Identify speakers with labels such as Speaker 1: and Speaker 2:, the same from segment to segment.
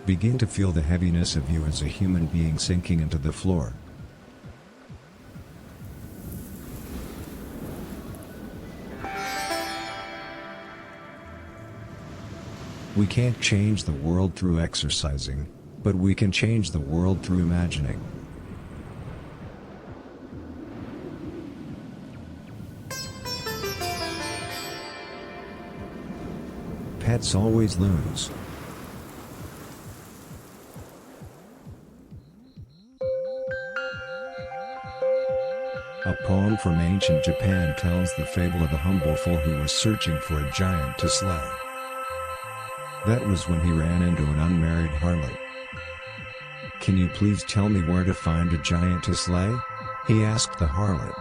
Speaker 1: Begin to feel the heaviness of you as a human being sinking into the floor. We can't change the world through exercising, but we can change the world through imagining. Pets always lose. A poem from ancient Japan tells the fable of a humble fool who was searching for a giant to slay. That was when he ran into an unmarried harlot. "Can you please tell me where to find a giant to slay?" he asked the harlot.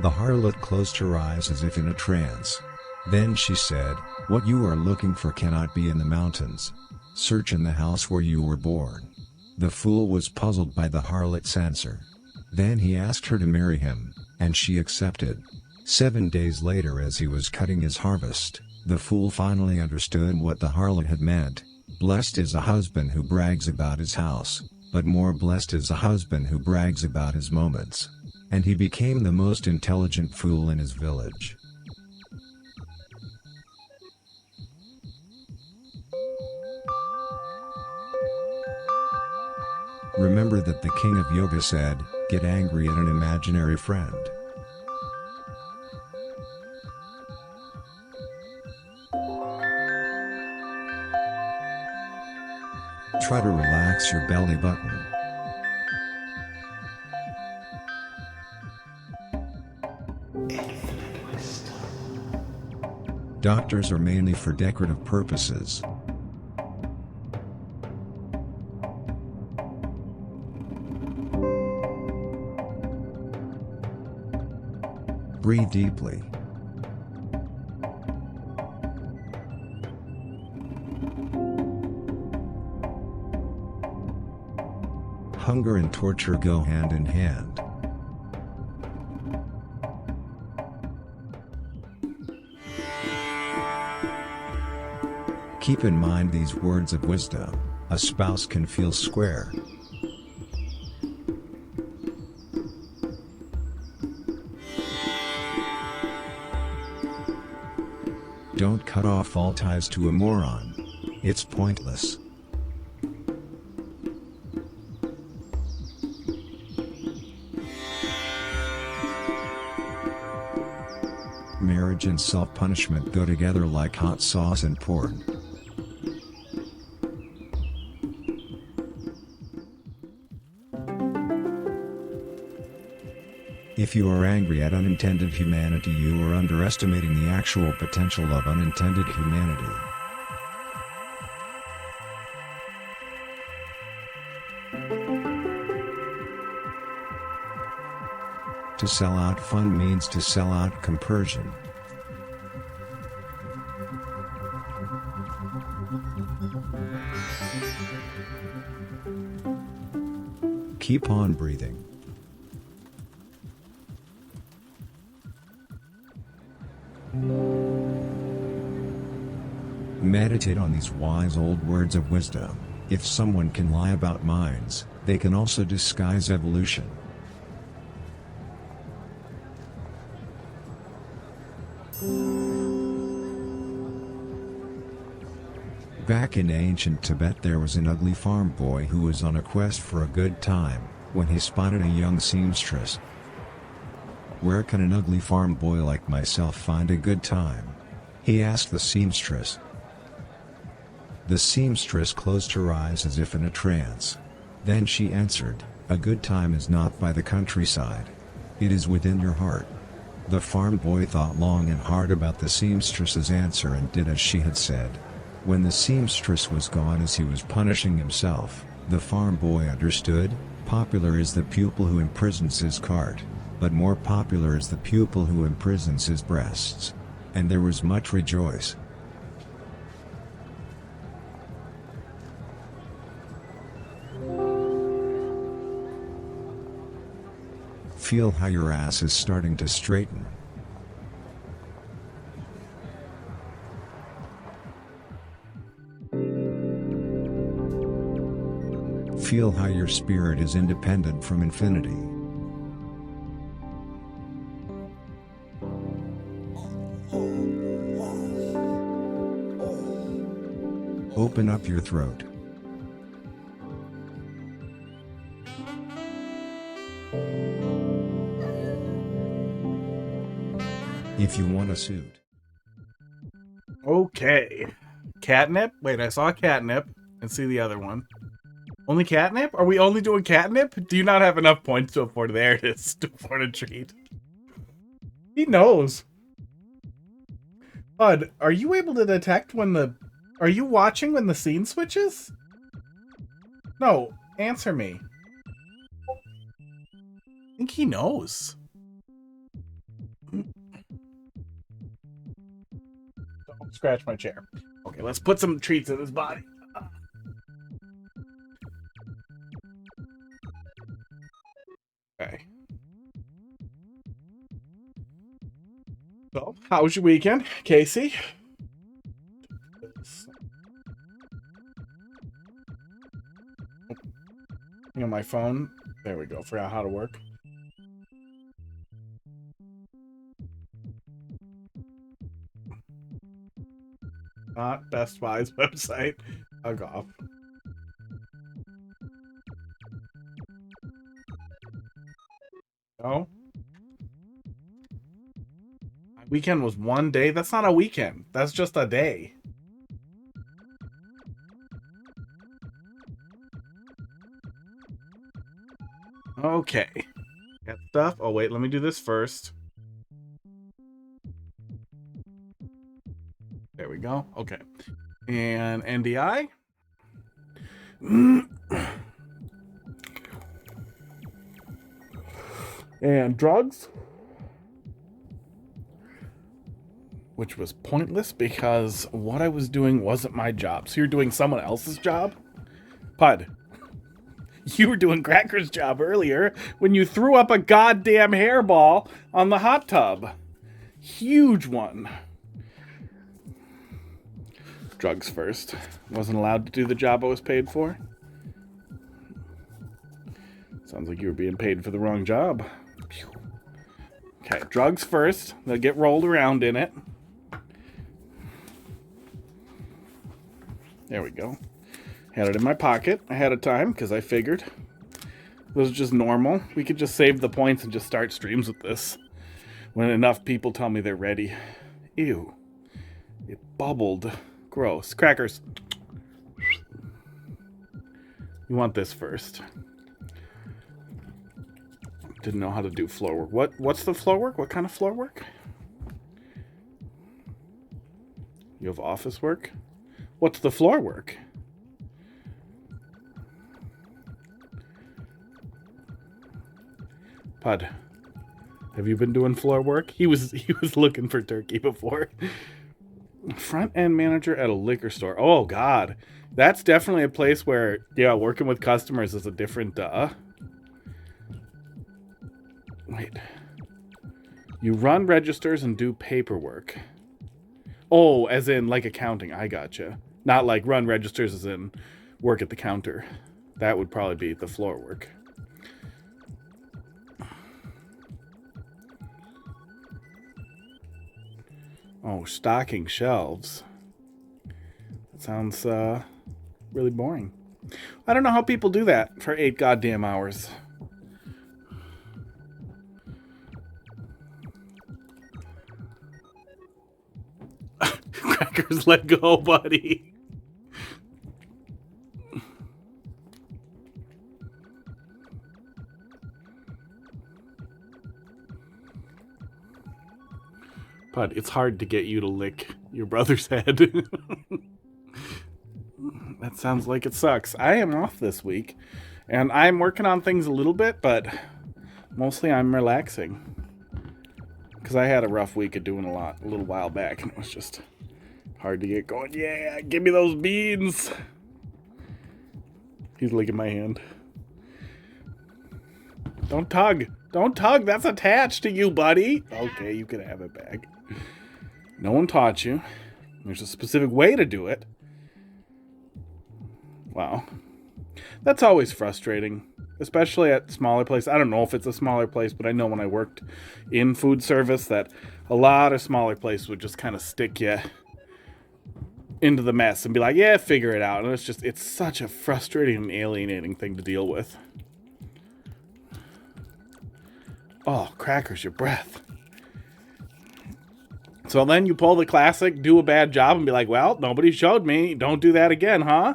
Speaker 1: The harlot closed her eyes as if in a trance. Then she said, "What you are looking for cannot be in the mountains. Search in the house where you were born." The fool was puzzled by the harlot's answer. Then he asked her to marry him, and she accepted. 7 days later, as he was cutting his harvest, the fool finally understood what the harlot had meant. Blessed is a husband who brags about his house, but more blessed is a husband who brags about his moments. And he became the most intelligent fool in his village. Remember that the king of yoga said, "Get angry at an imaginary friend." Try to relax your belly button. Doctors are mainly for decorative purposes. Breathe deeply. Hunger and torture go hand in hand. Keep in mind these words of wisdom: a spouse can feel square. Don't cut off all ties to a moron. It's pointless. Marriage and self-punishment go together like hot sauce and porn. If you are angry at unintended humanity, you are underestimating the actual potential of unintended humanity. To sell out fun means to sell out compersion. Keep on breathing. Meditate on these wise old words of wisdom. If someone can lie about minds, they can also disguise evolution. Back in ancient Tibet, there was an ugly farm boy who was on a quest for a good time, when he spotted a young seamstress. "Where can an ugly farm boy like myself find a good time?" he asked the seamstress. The seamstress closed her eyes as if in a trance. Then she answered, "A good time is not by the countryside. It is within your heart." The farm boy thought long and hard about the seamstress's answer and did as she had said. When the seamstress was gone as he was punishing himself, the farm boy understood, popular is the pupil who imprisons his cart, but more popular is the pupil who imprisons his breasts. And there was much rejoice. Feel how your ass is starting to straighten. Feel how your spirit is independent from infinity. Open up your throat. If you want a suit.
Speaker 2: Okay. Catnip? Wait, I saw catnip and see the other one. Only catnip? Are we only doing catnip? Do you not have enough points to afford? There it is. To afford a treat. He knows. Bud, are you able to detect when the... Are you watching when the scene switches? No, answer me. I think he knows. Don't scratch my chair. Okay, let's put some treats in his body. Okay. So, how was your weekend, Casey? On my phone. There we go. Forgot how to work. Not Best Buy's website. Bug off. No. My weekend was one day. That's not a weekend. That's just a day. Okay. Got stuff. Oh, wait. Let me do this first. There we go. Okay. And NDI. And drugs. Which was pointless because what I was doing wasn't my job. So you're doing someone else's job? Pud. You were doing Cracker's job earlier when you threw up a goddamn hairball on the hot tub. Huge one. Drugs first. Wasn't allowed to do the job I was paid for. Sounds like you were being paid for the wrong job. Okay, drugs first. They'll get rolled around in it. There we go. Had it in my pocket ahead of time because I figured it was just normal. We could just save the points and just start streams with this when enough people tell me they're ready. Ew. It bubbled. Gross. Crackers. You want this first. Didn't know how to do floor work. What's the floor work? What kind of floor work? You have office work? What's the floor work? Pud, have you been doing floor work? He was looking for turkey before. Front end manager at a liquor store. Oh God, that's definitely a place where working with customers is a different. Wait, you run registers and do paperwork. Oh, as in like accounting. I gotcha. Not like run registers as in work at the counter. That would probably be the floor work. Oh, stocking shelves. That sounds really boring. I don't know how people do that for 8 goddamn hours. Crackers, let go, buddy. But it's hard to get you to lick your brother's head. That sounds like it sucks. I am off this week, and I'm working on things a little bit, but mostly I'm relaxing. Because I had a rough week of doing a little while back, and it was just hard to get going. Yeah, give me those beans. He's licking my hand. Don't tug. Don't tug. That's attached to you, buddy. Okay, you can have it back. No one taught you. There's a specific way to do it. Wow. That's always frustrating, especially at smaller places. I don't know if it's a smaller place, but I know when I worked in food service that a lot of smaller places would just kind of stick you into the mess and be like, yeah, figure it out. And it's such a frustrating and alienating thing to deal with. Oh, crackers, your breath. So then you pull the classic, do a bad job, and be like, well, nobody showed me. Don't do that again, huh?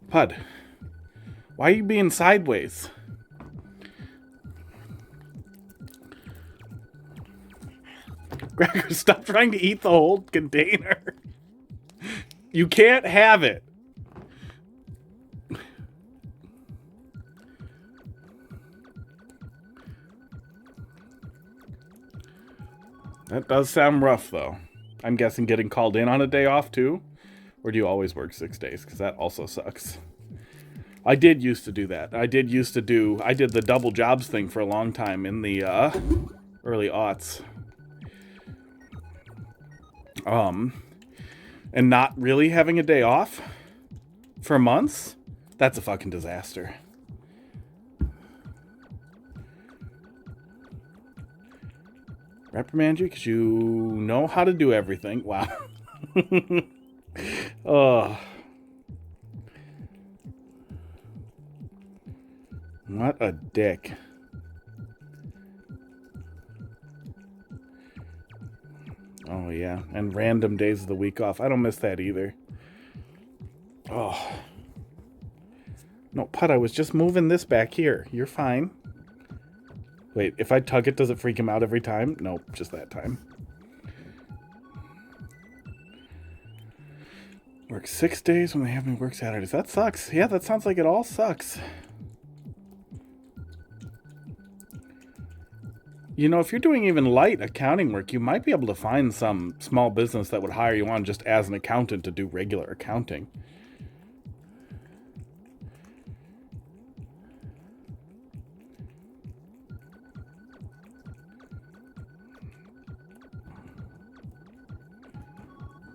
Speaker 2: Pud, why are you being sideways? Crackers, stop trying to eat the whole container. You can't have it. That does sound rough, though. I'm guessing getting called in on a day off, too? Or do you always work 6 days? Because that also sucks. I did used to do that. I did the double jobs thing for a long time in the early aughts. And not really having a day off for months, that's a fucking disaster. Reprimand you because you know how to do everything. Wow. Oh. What a dick. Oh, yeah. And random days of the week off. I don't miss that either. Oh. No, Pud, I was just moving this back here. You're fine. Wait, if I tug it, does it freak him out every time? Nope, just that time. Work 6 days when they have me work Saturdays. That sucks. Yeah, that sounds like it all sucks. You know, if you're doing even light accounting work, you might be able to find some small business that would hire you on just as an accountant to do regular accounting.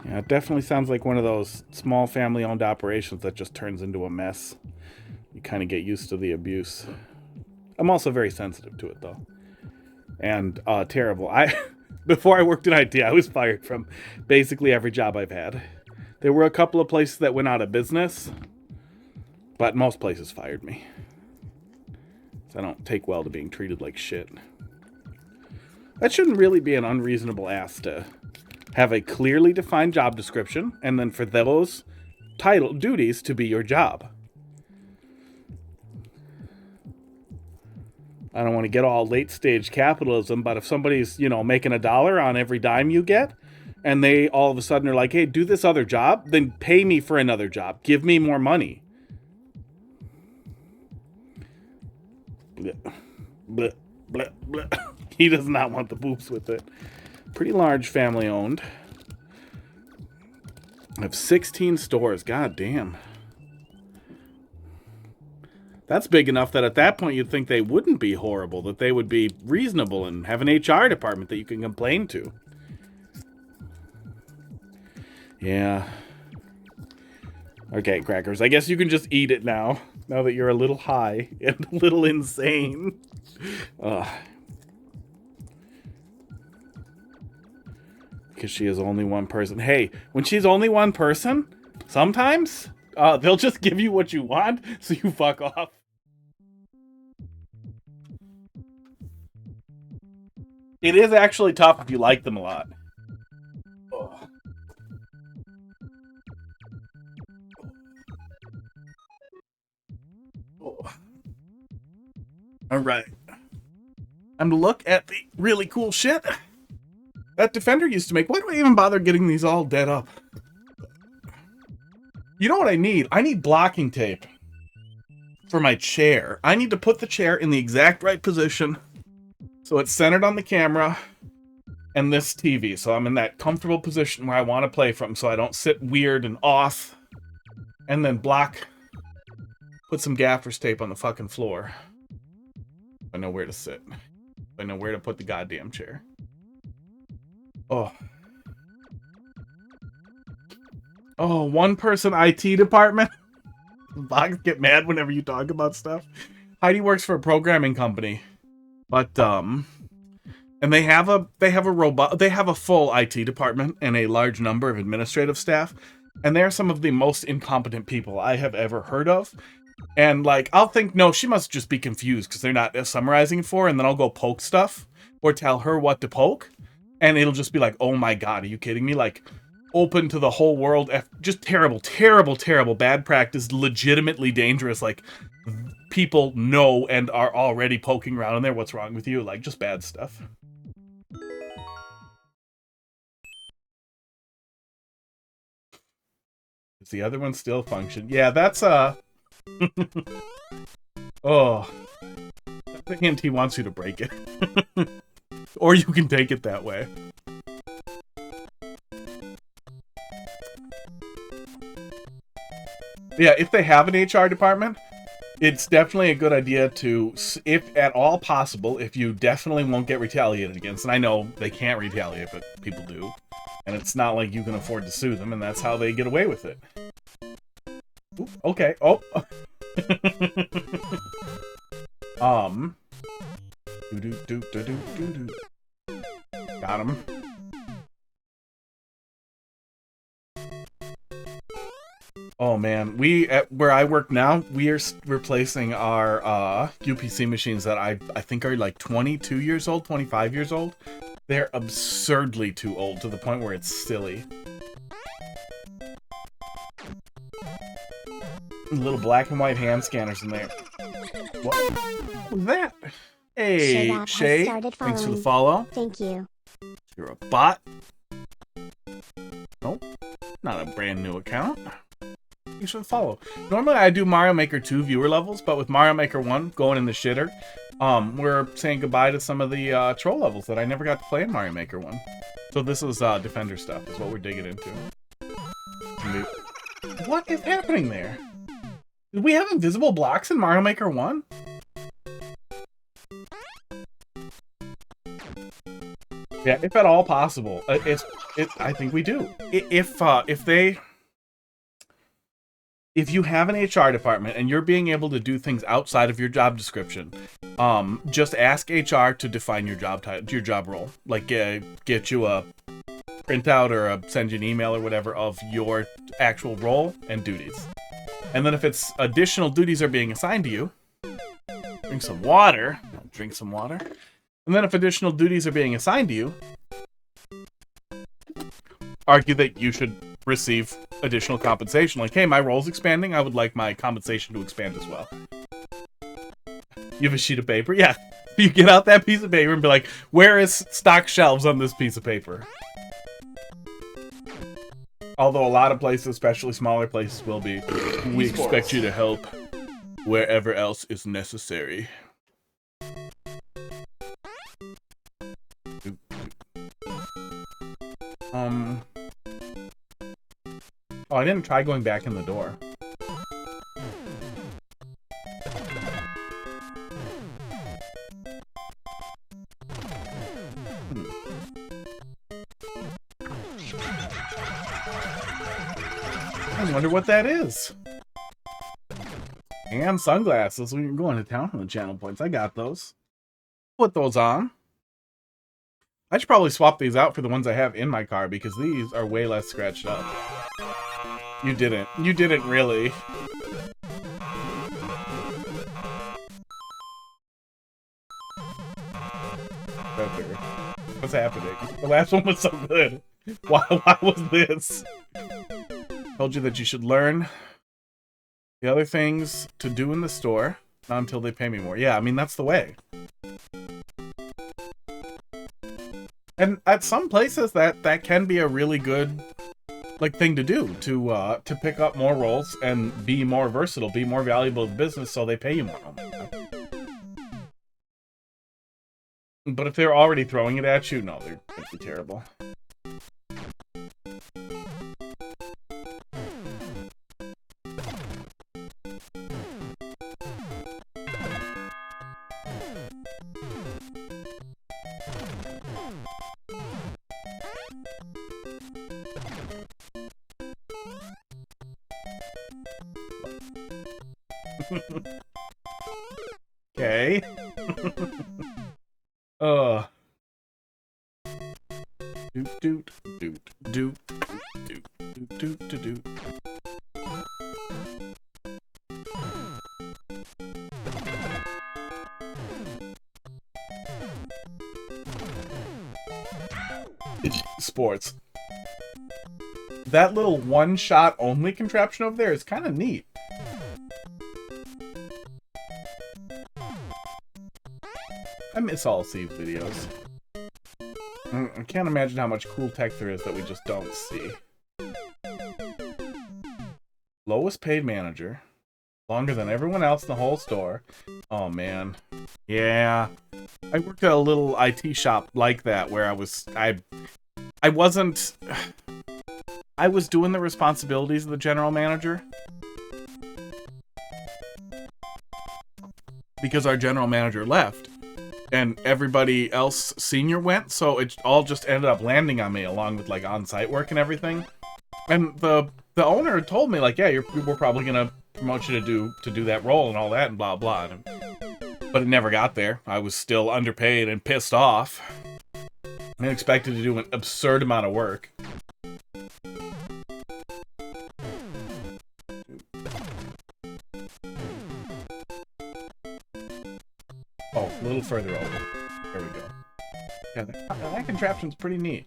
Speaker 2: Yeah, it definitely sounds like one of those small family-owned operations that just turns into a mess. You kind of get used to the abuse. I'm also very sensitive to it, though. And terrible. Before I worked in IT, I was fired from basically every job I've had. There were a couple of places that went out of business, but most places fired me. So I don't take well to being treated like shit. That shouldn't really be an unreasonable ask to have a clearly defined job description, and then for those duties to be your job. I don't want to get all late stage capitalism, but if somebody's, making $1 on every dime you get, and they all of a sudden are like, hey, do this other job, then pay me for another job. Give me more money. Blech. Blech. Blech. Blech. He does not want the boops with it. Pretty large family owned. I have 16 stores. God damn. That's big enough that at that point you'd think they wouldn't be horrible, that they would be reasonable and have an HR department that you can complain to. Yeah. Okay, crackers. I guess you can just eat it now that you're a little high and a little insane. Because she is only one person. Hey, when she's only one person, sometimes they'll just give you what you want, so you fuck off. It is actually tough if you like them a lot. Oh. Oh. All right. I'm to look at the really cool shit that Defender used to make. Why do I even bother getting these all dead up? You know what I need? I need blocking tape for my chair. I need to put the chair in the exact right position so it's centered on the camera and this TV. So I'm in that comfortable position where I want to play from, so I don't sit weird and off. And then put some gaffer's tape on the fucking floor. I know where to sit. I know where to put the goddamn chair. Oh. Oh, one person IT department. Box get mad whenever you talk about stuff. Heidi works for a programming company, but and they have a full IT department and a large number of administrative staff, and they're some of the most incompetent people I have ever heard of. And like, I'll think, no, she must just be confused because they're not summarizing it for her, and then I'll go poke stuff or tell her what to poke, and it'll just be like, oh my god, are you kidding me? Like, open to the whole world, just terrible, terrible, terrible, bad practice, legitimately dangerous. Like, people know and are already poking around in there. What's wrong with you? Like, just bad stuff. Does the other one still function? Yeah, that's oh, that's a hint he wants you to break it. Or you can take it that way. Yeah, if they have an HR department, it's definitely a good idea to, if at all possible, if you definitely won't get retaliated against, and I know they can't retaliate, but people do, and it's not like you can afford to sue them, and that's how they get away with it. Ooh, okay, oh. Got him. Oh man, where I work now, we are replacing our UPC machines that I think are like 22 years old, 25 years old. They're absurdly too old to the point where it's silly. Little black and white hand scanners in there. What was that? Hey, Shay, thanks for the follow.
Speaker 3: Thank you.
Speaker 2: You're a bot. Nope, not a brand new account. Thanks for the follow. Normally I do Mario Maker 2 viewer levels, but with Mario Maker 1 going in the shitter, we're saying goodbye to some of the troll levels that I never got to play in Mario Maker 1. So this is Defender stuff, is what we're digging into. What is happening there? Did we have invisible blocks in Mario Maker 1? Yeah, if at all possible. I think we do. If you have an HR department and you're being able to do things outside of your job description, just ask HR to define your job title, your job role. Like, get you a printout or send you an email or whatever of your actual role and duties. And then if it's additional duties are being assigned to you, drink some water. Drink some water. And then if additional duties are being assigned to you, argue that you should receive additional compensation. Like, hey, my role's expanding. I would like my compensation to expand as well. You have a sheet of paper? Yeah. You get out that piece of paper and be like, where is stock shelves on this piece of paper? Although a lot of places, especially smaller places, will be. We expect you to help wherever else is necessary. Oh, I didn't try going back in the door. I wonder what that is. And sunglasses. We're going to town on the channel points. I got those. Put those on. I should probably swap these out for the ones I have in my car because these are way less scratched up. You didn't. You didn't really. What's happening? The last one was so good. Why was this? Told you that you should learn the other things to do in the store, not until they pay me more. Yeah, I mean, that's the way. And at some places that can be a really good thing to do, to pick up more roles and be more versatile, be more valuable to the business, so they pay you more. Oh my God. But if they're already throwing it at you, no, they're gonna be terrible. Okay. Uh. Doot doot doot doot doot doot doot doot. Sports. That little one-shot only contraption over there is kind of neat. I miss all Steve's videos. I can't imagine how much cool tech there is that we just don't see. Lowest paid manager. Longer than everyone else in the whole store. Oh, man. Yeah. I worked at a little IT shop like that where I was doing the responsibilities of the general manager. Because our general manager left. And everybody else senior went, so it all just ended up landing on me, along with like on-site work and everything. And the owner told me like, yeah, we're probably gonna promote you to do that role and all that and blah blah. But it never got there. I was still underpaid and pissed off. And expected to do an absurd amount of work. Oh, a little further over. There we go. Yeah, that contraption's pretty neat.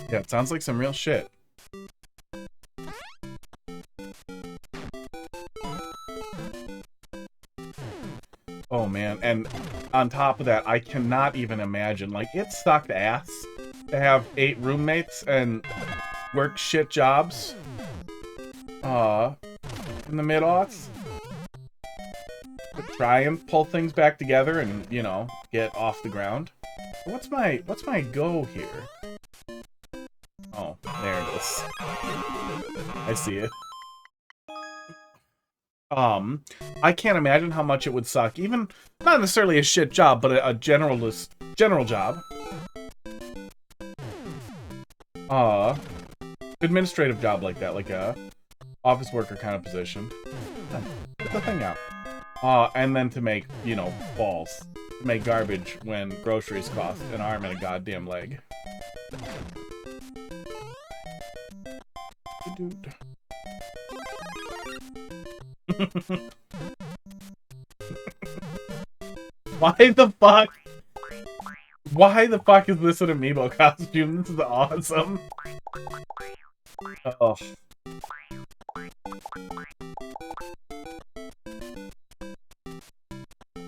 Speaker 2: Yeah, it sounds like some real shit. Oh man, and on top of that, I cannot even imagine, like, it sucked ass to have 8 roommates and work shit jobs. In the mid-aughts. To try and pull things back together and, you know, get off the ground. What's my go here? Oh, there it is. I see it. I can't imagine how much it would suck. Even, not necessarily a shit job, but a general job. Administrative job like that, like a office worker kind of position. Get the thing out. And then to make, you know, balls. To make garbage when groceries cost an arm and a goddamn leg. Why the fuck? Why the fuck is this an amiibo costume? This is awesome. Oh.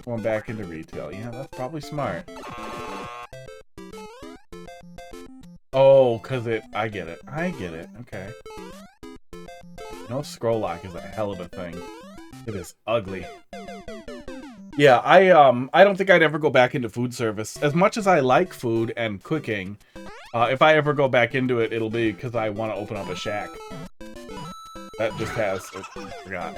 Speaker 2: Going back into retail. Yeah, that's probably smart. Oh, cause I get it. I get it. Okay. No scroll lock is a hell of a thing. It is ugly. Yeah, I don't think I'd ever go back into food service. As much as I like food and cooking, if I ever go back into it, it'll be because I want to open up a shack. That just has... I forgot.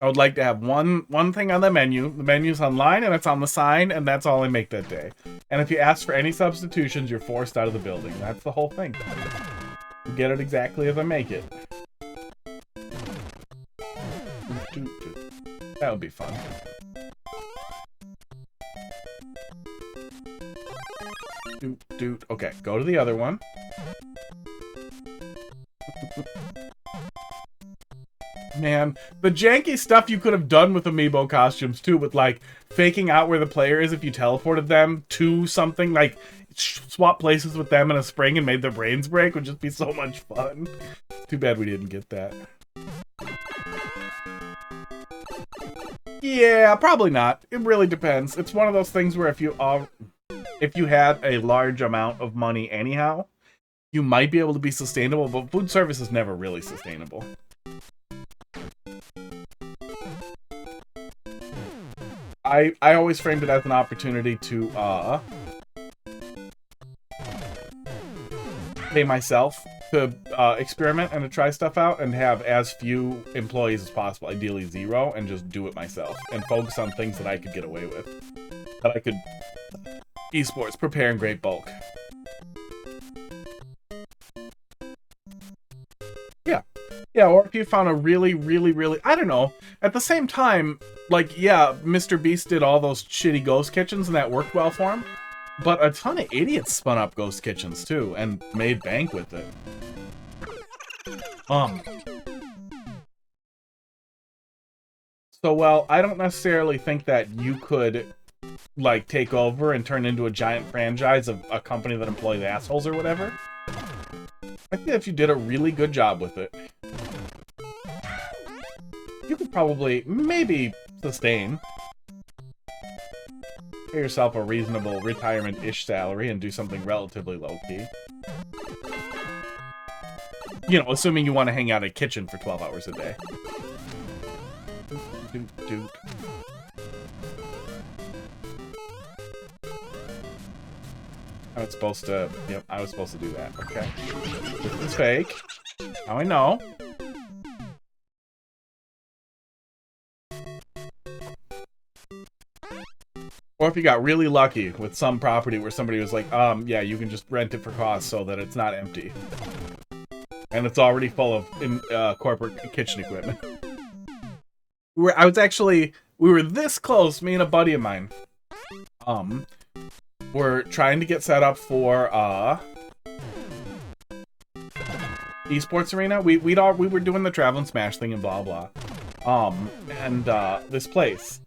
Speaker 2: I would like to have one thing on the menu. The menu's online and it's on the sign, and that's all I make that day. And if you ask for any substitutions, you're forced out of the building. That's the whole thing. You get it exactly as I make it. That would be fun. Okay, go to the other one. Man, the janky stuff you could have done with amiibo costumes too, with like faking out where the player is if you teleported them to something, like swap places with them in a spring and made their brains break, would just be so much fun. Too bad we didn't get that. Yeah, probably not. It really depends. It's one of those things where if you had a large amount of money anyhow, you might be able to be sustainable, but food service is never really sustainable. I always framed it as an opportunity to pay myself to experiment and to try stuff out and have as few employees as possible, ideally 0, and just do it myself and focus on things that I could get away with. That I could Esports, prepare in great bulk. Yeah. Yeah, or if you found a really, I don't know. At the same time, like, yeah, Mr. Beast did all those shitty ghost kitchens and that worked well for him. But a ton of idiots spun up ghost kitchens too and made bank with it. So, well, I don't necessarily think that you could, like, take over and turn into a giant franchise of a company that employs assholes or whatever. I think if you did a really good job with it, you could probably, maybe, sustain. Pay yourself a reasonable retirement-ish salary and do something relatively low-key. You know, assuming you want to hang out in a kitchen for 12 hours a day. I was supposed to... Yep, I was supposed to do that. Okay. This is fake. Now I know. Or if you got really lucky with some property where somebody was like, yeah, you can just rent it for cost so that it's not empty. And it's already full of corporate kitchen equipment. We were this close, me and a buddy of mine. We're trying to get set up for esports arena. We were doing the Travel and Smash thing and blah blah. This place,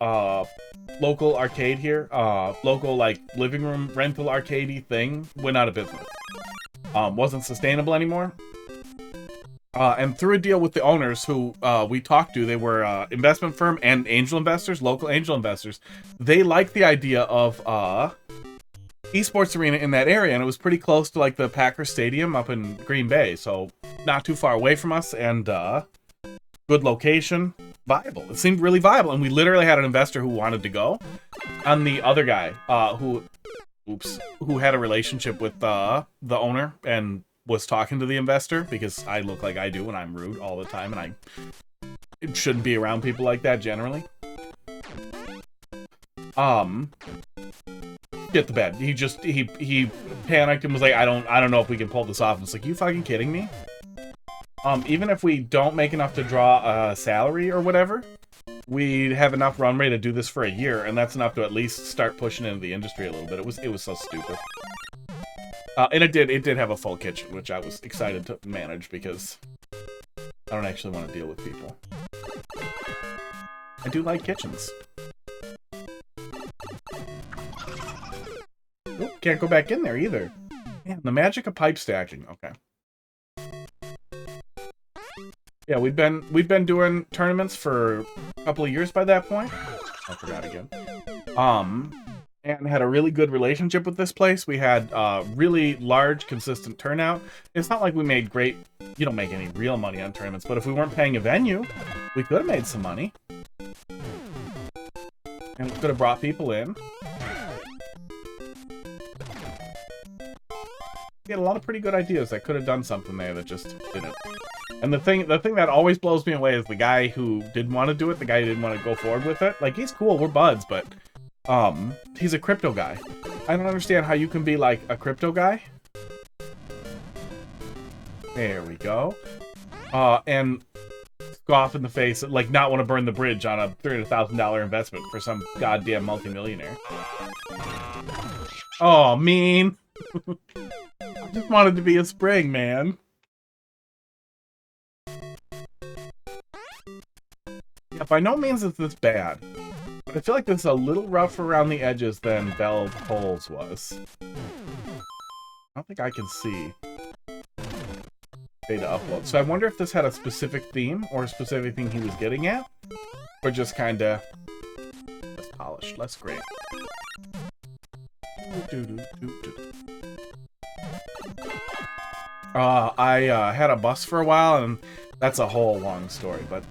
Speaker 2: local arcade here, local like living room rental arcadey thing went out of business. Wasn't sustainable anymore. And through a deal with the owners who we talked to, they were investment firm and angel investors, local angel investors. They liked the idea of esports arena in that area, and it was pretty close to like the Packer Stadium up in Green Bay, so not too far away from us, and good location, viable. It seemed really viable, and we literally had an investor who wanted to go, and the other guy who had a relationship with the owner and was talking to the investor, because I look like I do when I'm rude all the time, and I shouldn't be around people like that generally. Get the bed. He panicked and was like, I don't know if we can pull this off. And it's like, you fucking kidding me? Even if we don't make enough to draw a salary or whatever, we have enough runway to do this for a year, and that's enough to at least start pushing into the industry a little bit. It was so stupid. And it did have a full kitchen, which I was excited to manage because I don't actually want to deal with people. I do like kitchens. Oop, can't go back in there either. Man, the magic of pipe stacking. Okay. Yeah, we've been doing tournaments for a couple of years by that point. I forgot again. And had a really good relationship with this place. We had really large, consistent turnout. It's not like we made great... You don't make any real money on tournaments, but if we weren't paying a venue, we could have made some money. And we could have brought people in. We had a lot of pretty good ideas that could have done something there that just didn't. And the thing that always blows me away is the guy who didn't want to do it, the guy who didn't want to go forward with it. Like, he's cool, we're buds, but he's a crypto guy. I don't understand how you can be like a crypto guy. There we go. And scoff in the face, like not want to burn the bridge on a $300,000 investment for some goddamn multimillionaire. Oh, mean. I just wanted to be a spring, man. Yeah, by no means is this bad. But I feel like this is a little rough around the edges than Bell Poles was. I don't think I can see data upload. So I wonder if this had a specific theme or a specific thing he was getting at. Or just kinda less polished, less great. I had a bus for a while, and that's a whole long story, but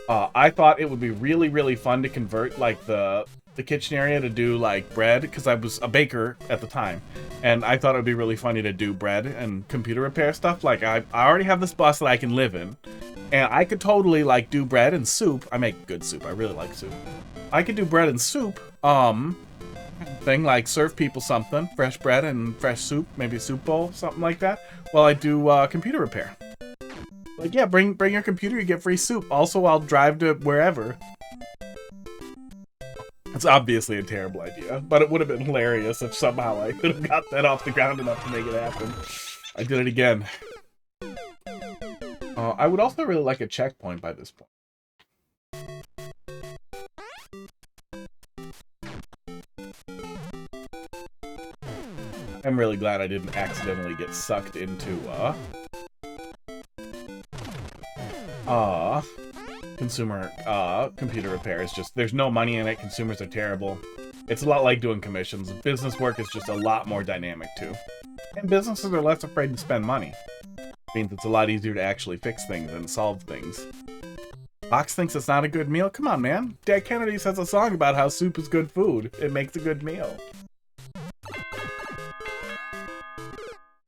Speaker 2: I thought it would be really, really fun to convert like the kitchen area to do like bread, because I was a baker at the time, and I thought it would be really funny to do bread and computer repair stuff. Like I already have this bus that I can live in, and I could totally like do bread and soup. I make good soup. I really like soup. I could do bread and soup. thing, like serve people something, fresh bread and fresh soup, maybe a soup bowl, something like that, while I do computer repair. Like, yeah, bring your computer, you get free soup. Also, I'll drive to wherever. It's obviously a terrible idea, but it would have been hilarious if somehow I could have got that off the ground enough to make it happen. I did it again. I would also really like a checkpoint by this point. I'm really glad I didn't accidentally get sucked into, consumer, computer repair. Is just, there's no money in it, consumers are terrible. It's a lot like doing commissions. Business work is just a lot more dynamic, too. And businesses are less afraid to spend money. It means it's a lot easier to actually fix things and solve things. Fox thinks it's not a good meal? Come on, man. Dad Kennedy says a song about how soup is good food. It makes a good meal.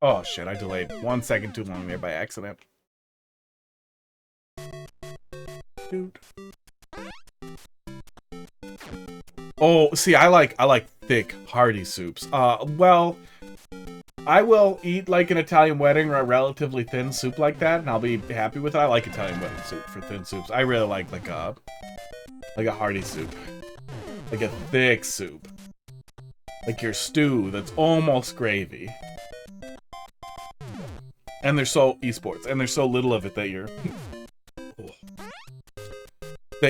Speaker 2: Oh shit, I delayed 1 second too long there by accident. Dude. Oh, see, I like thick, hearty soups. Well, I will eat like an Italian wedding or a relatively thin soup like that, and I'll be happy with it. I like Italian wedding soup for thin soups. I really like a hearty soup. Like a thick soup. Like your stew that's almost gravy. And there's so esports, and there's so little of it that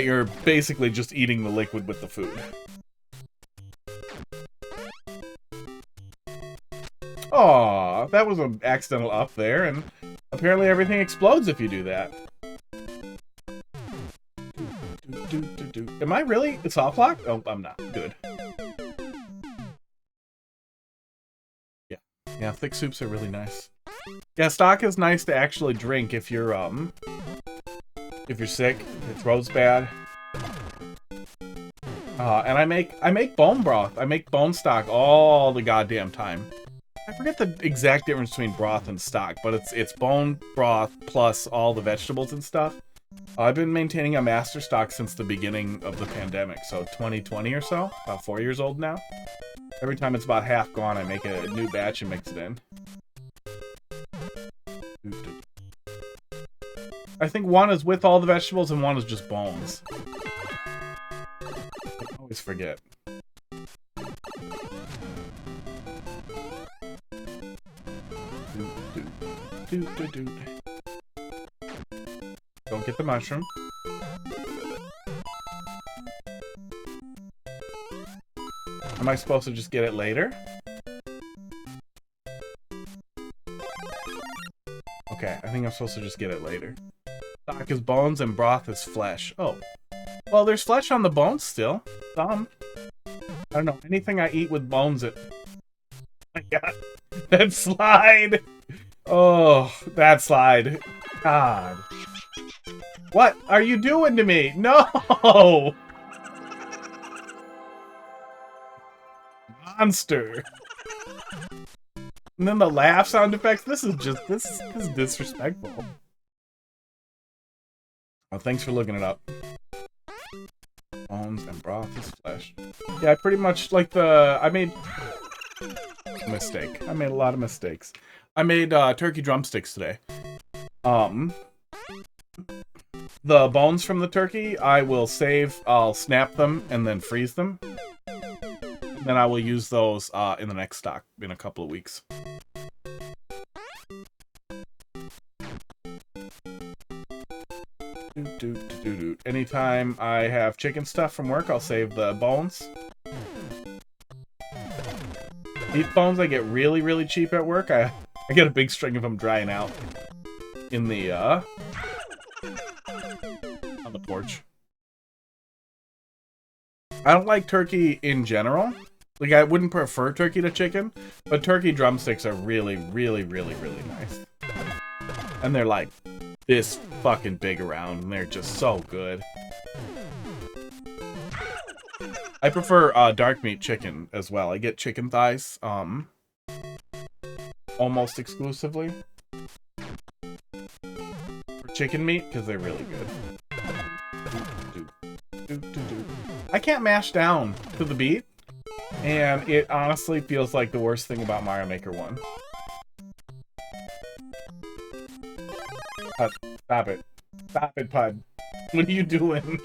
Speaker 2: you're basically just eating the liquid with the food. Aw, that was an accidental up there, and apparently everything explodes if you do that. Am I really? It's soft lock? Oh, I'm not. Good. Yeah, thick soups are really nice. Yeah, stock is nice to actually drink if you're sick, if your throat's bad. And I make bone broth. I make bone stock all the goddamn time. I forget the exact difference between broth and stock, but it's bone broth plus all the vegetables and stuff. I've been maintaining a master stock since the beginning of the pandemic, so 2020 or so, about 4 years old now. Every time it's about half gone, I make a new batch and mix it in. I think one is with all the vegetables and one is just bones. I always forget. Don't get the mushroom. Am I supposed to just get it later? Okay, I think I'm supposed to just get it later. Stock is bones and broth is flesh. Oh. Well, there's flesh on the bones still. Some. I don't know. Anything I eat with bones, it... Oh my god. That slide! Oh, that slide. God. What are you doing to me? No! Monster. And then the laugh sound effects. This is disrespectful. Oh, thanks for looking it up. Bones and broth is flesh. Yeah, I pretty much like I made a mistake. I made a lot of mistakes. I made turkey drumsticks today. The bones from the turkey, I will save. I'll snap them and then freeze them. And then I will use those in the next stock in a couple of weeks. Anytime I have chicken stuff from work, I'll save the bones. Beef bones I get really, really cheap at work. I get a big string of them drying out in the on the porch. I don't like turkey in general. Like, I wouldn't prefer turkey to chicken, but turkey drumsticks are really, really, really, really nice. And they're like this fucking big around, and they're just so good. I prefer dark meat chicken as well. I get chicken thighs almost exclusively for chicken meat because they're really good. I can't mash down to the beat. And it honestly feels like the worst thing about Mario Maker 1. Pud, stop it. Stop it, Pud. What are you doing?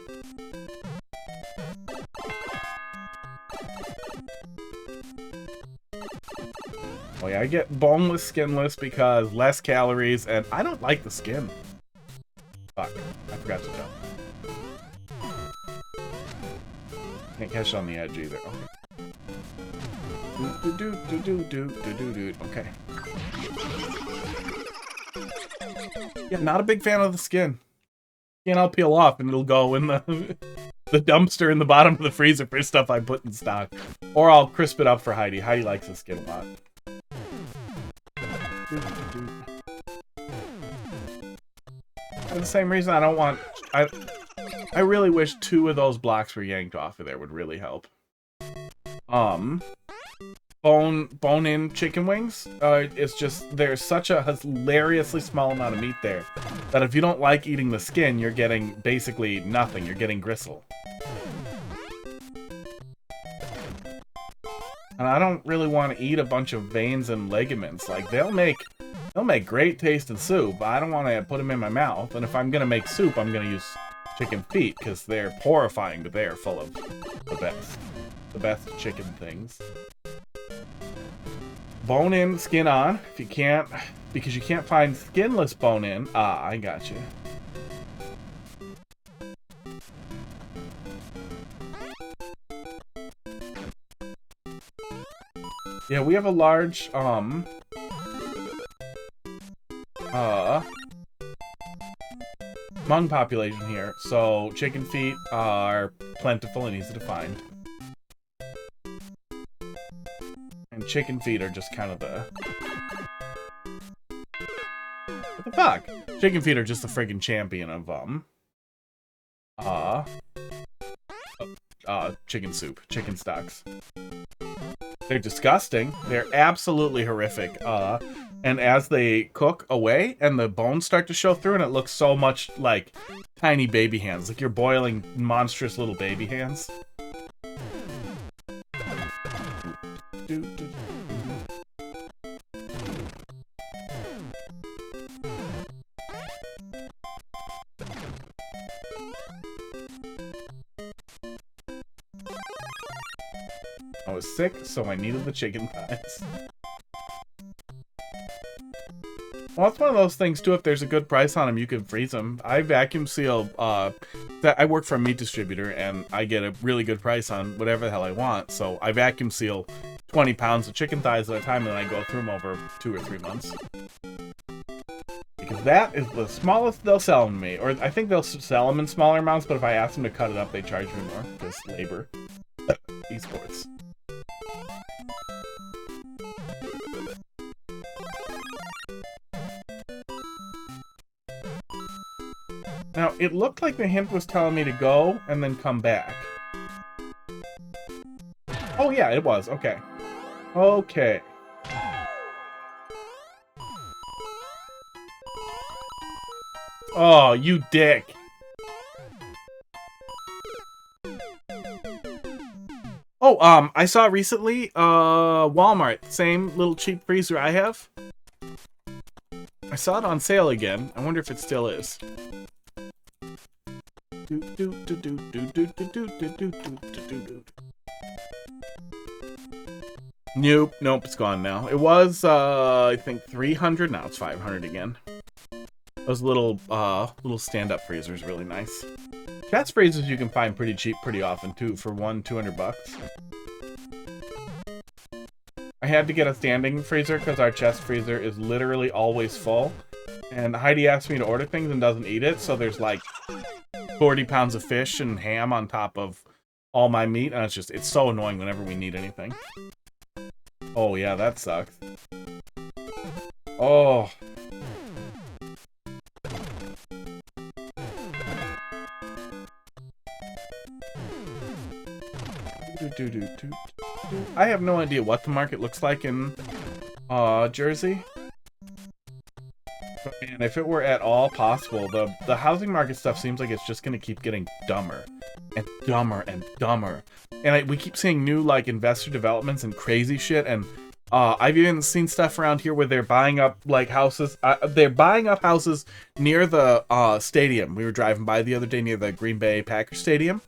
Speaker 2: Oh yeah, I get boneless, skinless because less calories, and I don't like the skin. Fuck, I forgot to tell. Can't catch it on the edge either. Okay. Okay. Yeah, not a big fan of the skin. Skin I'll peel off and it'll go in the the dumpster in the bottom of the freezer for stuff I put in stock. Or I'll crisp it up for Heidi. Heidi likes the skin a lot. For the same reason I don't want... I really wish 2 of those blocks were yanked off of there would really help. Bone-in chicken wings, it's just, there's such a hilariously small amount of meat there that if you don't like eating the skin, you're getting basically nothing. You're getting gristle. And I don't really want to eat a bunch of veins and ligaments. Like, they'll make great tasting soup, but I don't want to put them in my mouth. And if I'm going to make soup, I'm going to use chicken feet, because they're horrifying, but they're full of the best chicken things. Bone in, skin on. If you can't, because you can't find skinless bone in. Ah, I got you. Yeah, we have a large, Hmong population here, so chicken feet are plentiful and easy to find. And chicken feet are just kind of the... What the fuck? Chicken feet are just the friggin' champion of, chicken soup, chicken stocks. They're disgusting. They're absolutely horrific. And as they cook away and the bones start to show through, and it looks so much like tiny baby hands. Like you're boiling monstrous little baby hands. I was sick, so I needed the chicken thighs. Well, it's one of those things, too. If there's a good price on them, you can freeze them. I vacuum seal, I work for a meat distributor, and I get a really good price on whatever the hell I want. So I vacuum seal 20 pounds of chicken thighs at a time, and then I go through them over 2 or 3 months. Because that is the smallest they'll sell them to me. Or I think they'll sell them in smaller amounts, but if I ask them to cut it up, they charge me more. Because labor. Esports. Now, it looked like the hint was telling me to go and then come back. Oh, yeah, it was. Okay. Okay. Oh, you dick. Oh, I saw recently, Walmart, same little cheap freezer I have. I saw it on sale again. I wonder if it still is. Nope, it's gone now. It was, I think 300. Now it's 500 again. Those little stand-up freezers, really nice. Chest freezers you can find pretty cheap pretty often too, for $200. I had to get a standing freezer because our chest freezer is literally always full. And Heidi asked me to order things and doesn't eat it, so there's like 40 pounds of fish and ham on top of all my meat, and it's so annoying whenever we need anything. Oh yeah, that sucks. Oh. I have no idea what the market looks like in Jersey. And if it were at all possible, the housing market stuff seems like it's just going to keep getting dumber and dumber and dumber. And we keep seeing new, like, investor developments and crazy shit, and I've even seen stuff around here where they're buying up, like, houses. They're buying up houses near the stadium. We were driving by the other day near the Green Bay Packers Stadium,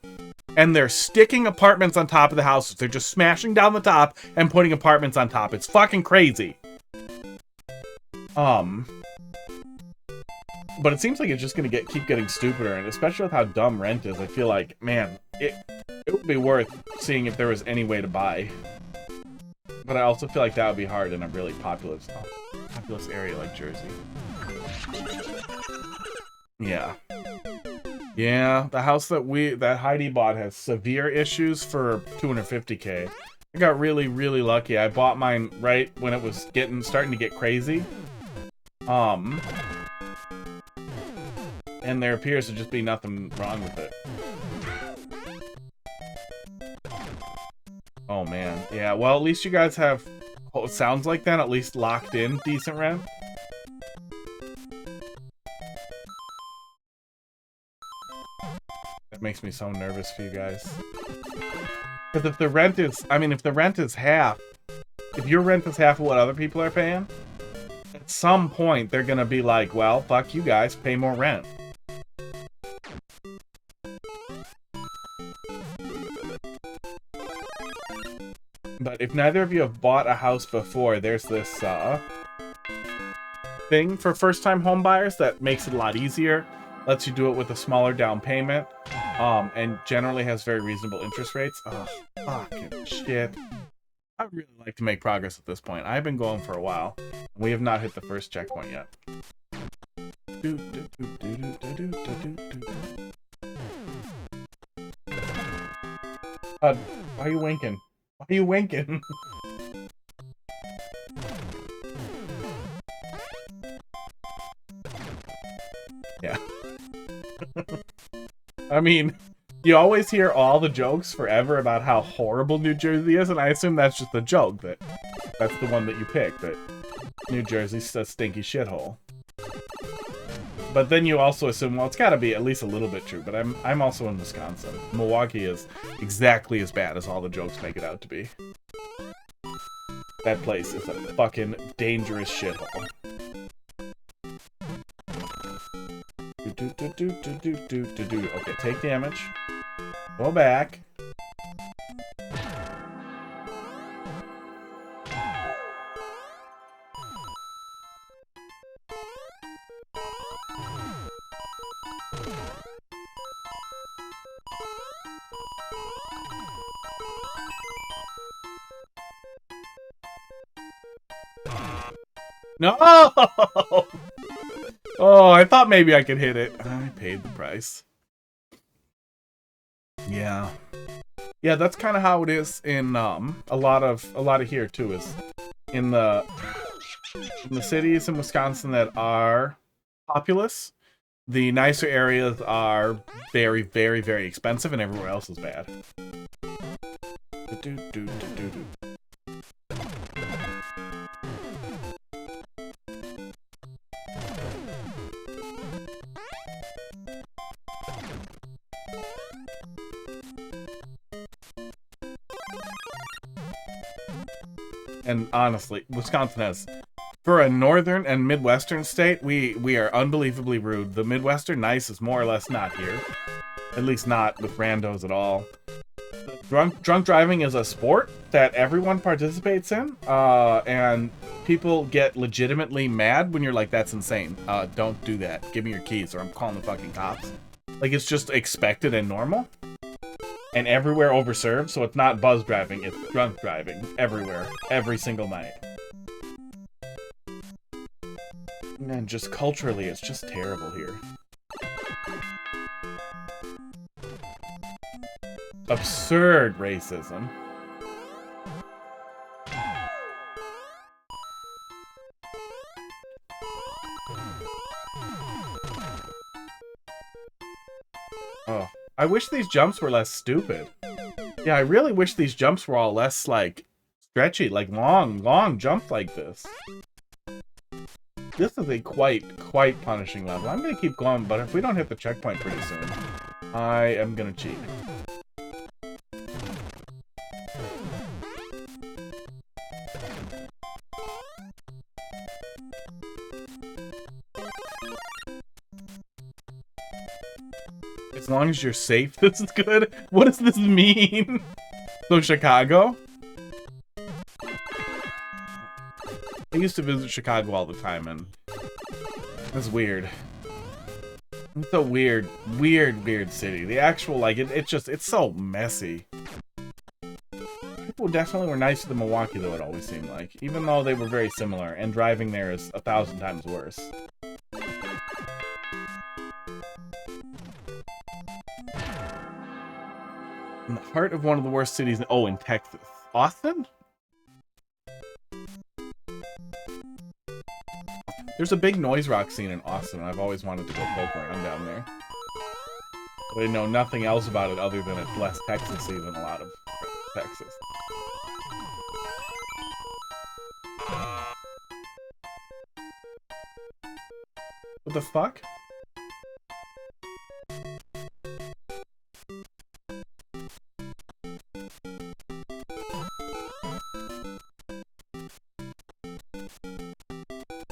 Speaker 2: and they're sticking apartments on top of the houses. They're just smashing down the top and putting apartments on top. It's fucking crazy. But it seems like it's just gonna keep getting stupider, and especially with how dumb rent is, I feel like, man, it would be worth seeing if there was any way to buy. But I also feel like that would be hard in a really populous area like Jersey. Yeah. Yeah, the house that Heidi bought has severe issues for $250K. I got really, really lucky. I bought mine right when it was starting to get crazy. And there appears to just be nothing wrong with it. Oh man, yeah, well at least you guys have, it sounds like that, at least locked in decent rent. That makes me so nervous for you guys. Because if the rent is, if the rent is half, if your rent is half of what other people are paying, at some point they're gonna be like, well, fuck you guys, pay more rent. But if neither of you have bought a house before, there's this thing for first-time home buyers that makes it a lot easier. Lets you do it with a smaller down payment, and generally has very reasonable interest rates. Oh, fucking shit. I'd really like to make progress at this point. I've been going for a while. We have not hit the first checkpoint yet. Why are you winking? Why are you winking? Yeah. I mean, you always hear all the jokes forever about how horrible New Jersey is, and I assume that's just the joke, that's the one that you picked, that New Jersey's a stinky shithole. But then you also assume, well, it's gotta be at least a little bit true, but I'm also in Wisconsin. Milwaukee is exactly as bad as all the jokes make it out to be. That place is a fucking dangerous shithole. Okay, take damage. Go back. No! Oh, I thought maybe I could hit it. I paid the price. Yeah. Yeah, that's kind of how it is in a lot of here too, is in the cities in Wisconsin that are populous. The nicer areas are very, very, very expensive, and everywhere else is bad. And honestly, Wisconsin has, for a northern and midwestern state, we are unbelievably rude. The Midwestern nice is more or less not here. At least not with randos at all. Drunk driving is a sport that everyone participates in, and people get legitimately mad when you're like, that's insane. Don't do that. Give me your keys or I'm calling the fucking cops. Like, it's just expected and normal. And everywhere overserved, so it's not buzz driving, it's drunk driving. Everywhere. Every single night. And just culturally, it's just terrible here. Absurd racism. Oh, I wish these jumps were less stupid. Yeah, I really wish these jumps were all less, like, stretchy, like long jumps like this. This is a quite punishing level. I'm gonna keep going, but if we don't hit the checkpoint pretty soon, I am gonna cheat. as long as you're safe, this is good. What does this mean? So Chicago? I used to visit Chicago all the time, and it's weird. It's a weird city. The actual, like, it's so messy. People definitely were nicer than Milwaukee, though, it always seemed like. Even though they were very similar, and driving there is 1,000 times worse. In the heart of one of the worst cities, oh, in Texas. Austin? There's a big noise rock scene in Austin, and I've always wanted to go poke around down there. But I know nothing else about it other than it's less Texas-y than a lot of Texas. What the fuck?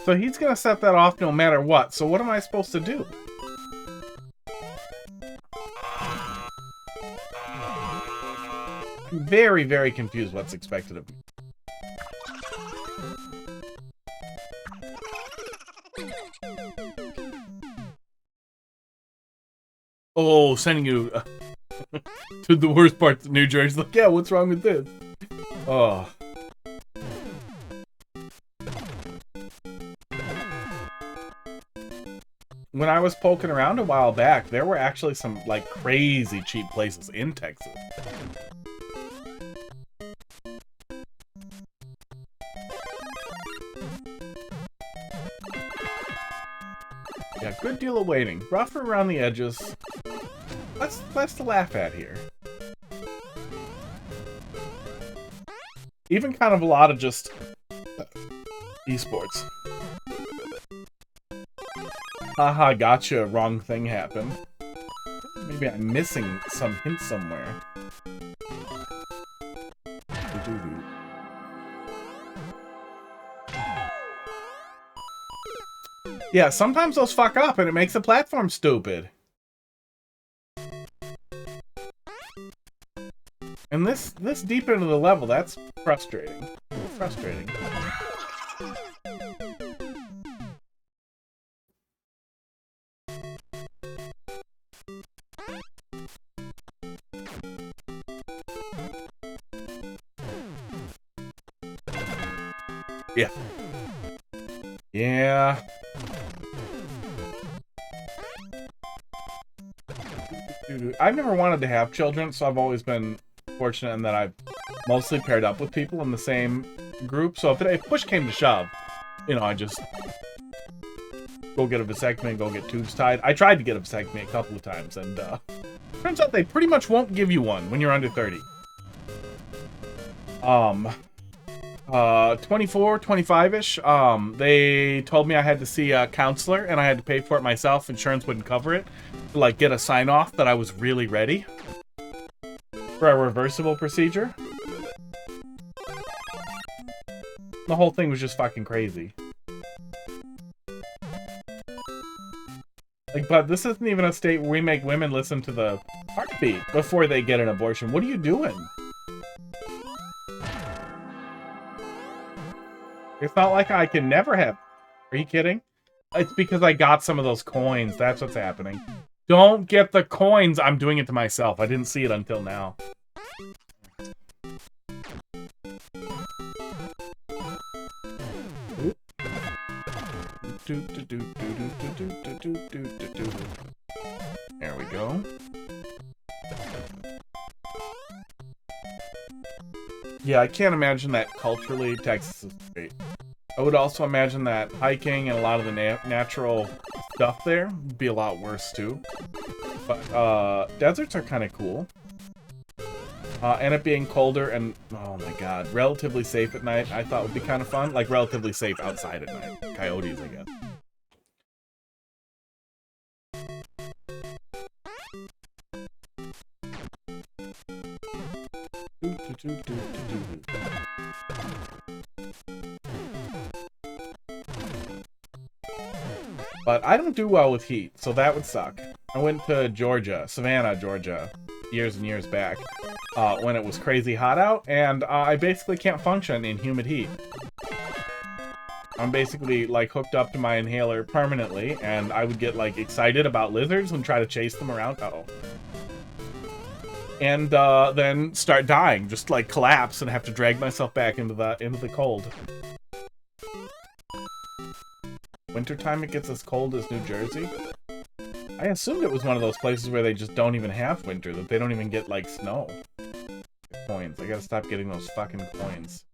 Speaker 2: So he's gonna set that off no matter what. So what am I supposed to do? I'm very, very confused what's expected of me. Oh, sending you to the worst parts of New Jersey. Like, yeah, what's wrong with this? Oh. When I was poking around a while back, there were actually some, like, crazy cheap places in Texas. Yeah, good deal of waiting. Rougher around the edges. Less to laugh at here. Even kind of a lot of just esports. Haha, gotcha, wrong thing happened. Maybe I'm missing some hint somewhere. Yeah, sometimes those fuck up and it makes the platform stupid. And this deep into the level, that's frustrating. Frustrating. Yeah. Yeah. I've never wanted to have children, so I've always been fortunate in that I've mostly paired up with people in the same group. So if push came to shove, you know, I just go get a vasectomy and go get tubes tied. I tried to get a vasectomy a couple of times, and turns out they pretty much won't give you one when you're under 30. 24, 25-ish, they told me I had to see a counselor and I had to pay for it myself. Insurance wouldn't cover it. To, like, get a sign-off that I was really ready for a reversible procedure. The whole thing was just fucking crazy. Like, but this isn't even a state where we make women listen to the heartbeat before they get an abortion. What are you doing? It's not like I can never have... Are you kidding? It's because I got some of those coins. That's what's happening. Don't get the coins! I'm doing it to myself. I didn't see it until now. There we go. Yeah, I can't imagine that culturally Texas is great. I would also imagine that hiking and a lot of the natural stuff there would be a lot worse too. But deserts are kind of cool. And it being colder and, oh my god, relatively safe at night, I thought would be kind of fun. Like, relatively safe outside at night. Coyotes, I guess. But I don't do well with heat, so that would suck. I went to Georgia, Savannah, Georgia, years and years back, when it was crazy hot out, and I basically can't function in humid heat. I'm basically, like, hooked up to my inhaler permanently, and I would get, like, excited about lizards and try to chase them around. Uh-oh. And, then start dying, just, like, collapse and have to drag myself back into the cold. Wintertime it gets as cold as New Jersey? I assumed it was one of those places where they just don't even have winter, that they don't even get, like, snow. Coins. I gotta stop getting those fucking coins.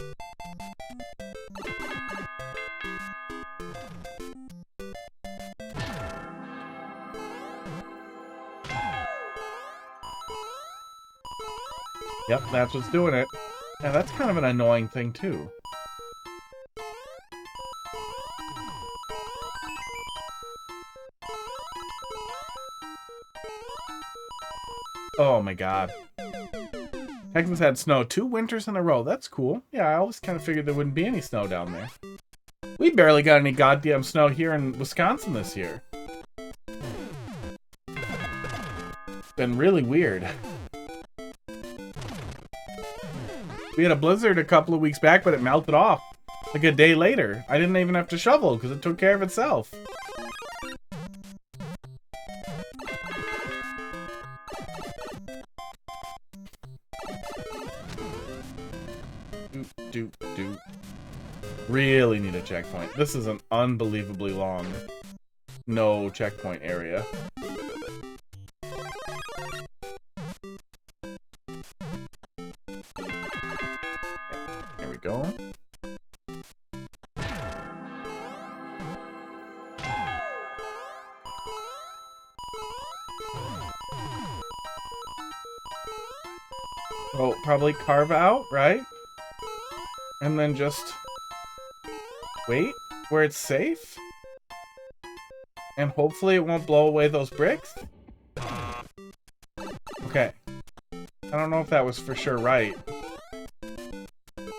Speaker 2: Yep, that's what's doing it. Yeah, that's kind of an annoying thing, too. Oh my god. Texas had snow 2 winters in a row. That's cool. Yeah, I always kind of figured there wouldn't be any snow down there. We barely got any goddamn snow here in Wisconsin this year. Been really weird. We had a blizzard a couple of weeks back, but it melted off. Like a day later. I didn't even have to shovel because it took care of itself. Doop. Really need a checkpoint. This is an unbelievably long no checkpoint area. There we go. Oh, probably carve out, right? And then just wait where it's safe? And hopefully it won't blow away those bricks? Okay. I don't know if that was for sure right. Oh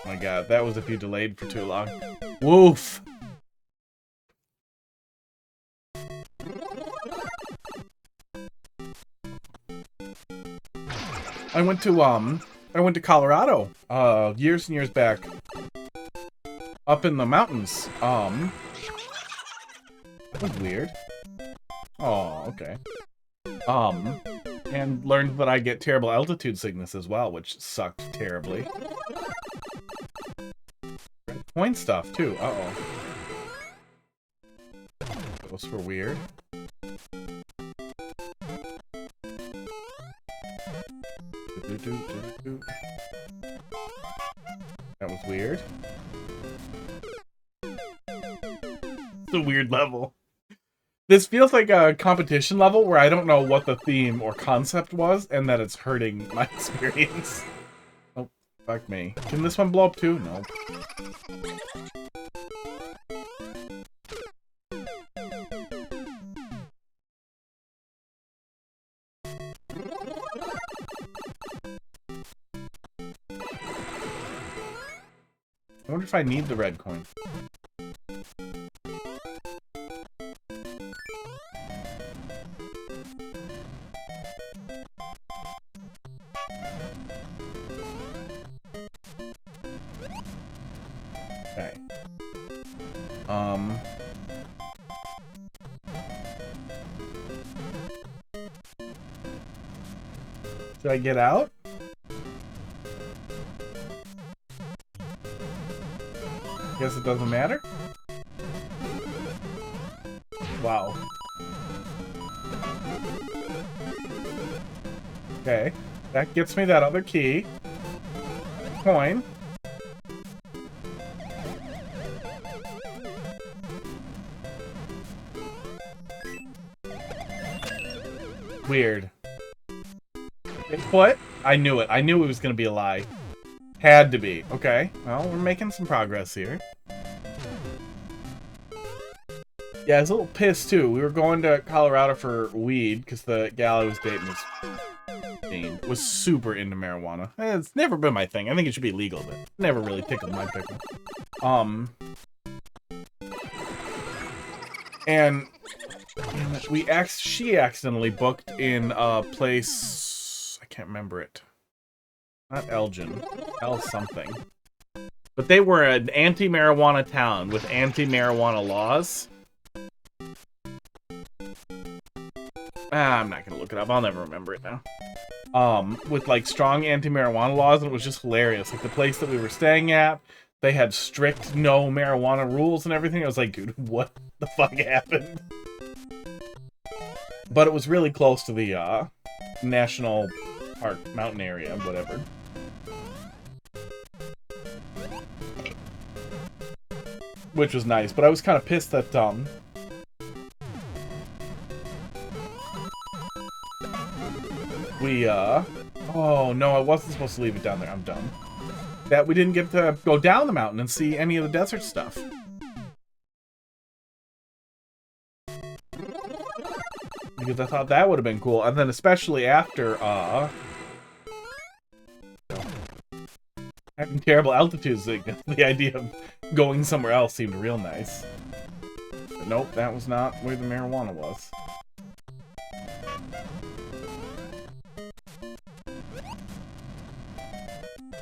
Speaker 2: my god, that was if you delayed for too long. Woof! I went to Colorado, years and years back. Up in the mountains. That was weird. Oh, okay. And learned that I get terrible altitude sickness as well, which sucked terribly. Point stuff, too. Uh-oh. Those were weird. That was weird. It's a weird level. This feels like a competition level where I don't know what the theme or concept was, and that it's hurting my experience. Oh, fuck me. Can this one blow up too? No. I wonder if I need the red coin. Okay. Should I get out? Guess it doesn't matter? Wow. Okay. That gets me that other key. Coin. Weird. What? I knew it. I knew it was going to be a lie. Had to be. Okay. Well, we're making some progress here. Yeah, I was a little pissed, too. We were going to Colorado for weed, because the gal I was dating was super into marijuana. It's never been my thing. I think it should be legal, but never really tickled my pickle. And damn it, she accidentally booked in a place, I can't remember it. Not Elgin, El something. But they were an anti-marijuana town with anti-marijuana laws. I'm not gonna look it up. I'll never remember it now. With like strong anti-marijuana laws, and it was just hilarious. Like the place that we were staying at, they had strict no marijuana rules and everything. I was like, dude, what the fuck happened? But it was really close to the national park, mountain area, whatever. Which was nice, but I was kind of pissed that oh no, I wasn't supposed to leave it down there. I'm dumb. That we didn't get to go down the mountain and see any of the desert stuff. Because I thought that would have been cool. And then especially after having terrible altitudes, the idea of going somewhere else seemed real nice. But nope, that was not where the marijuana was.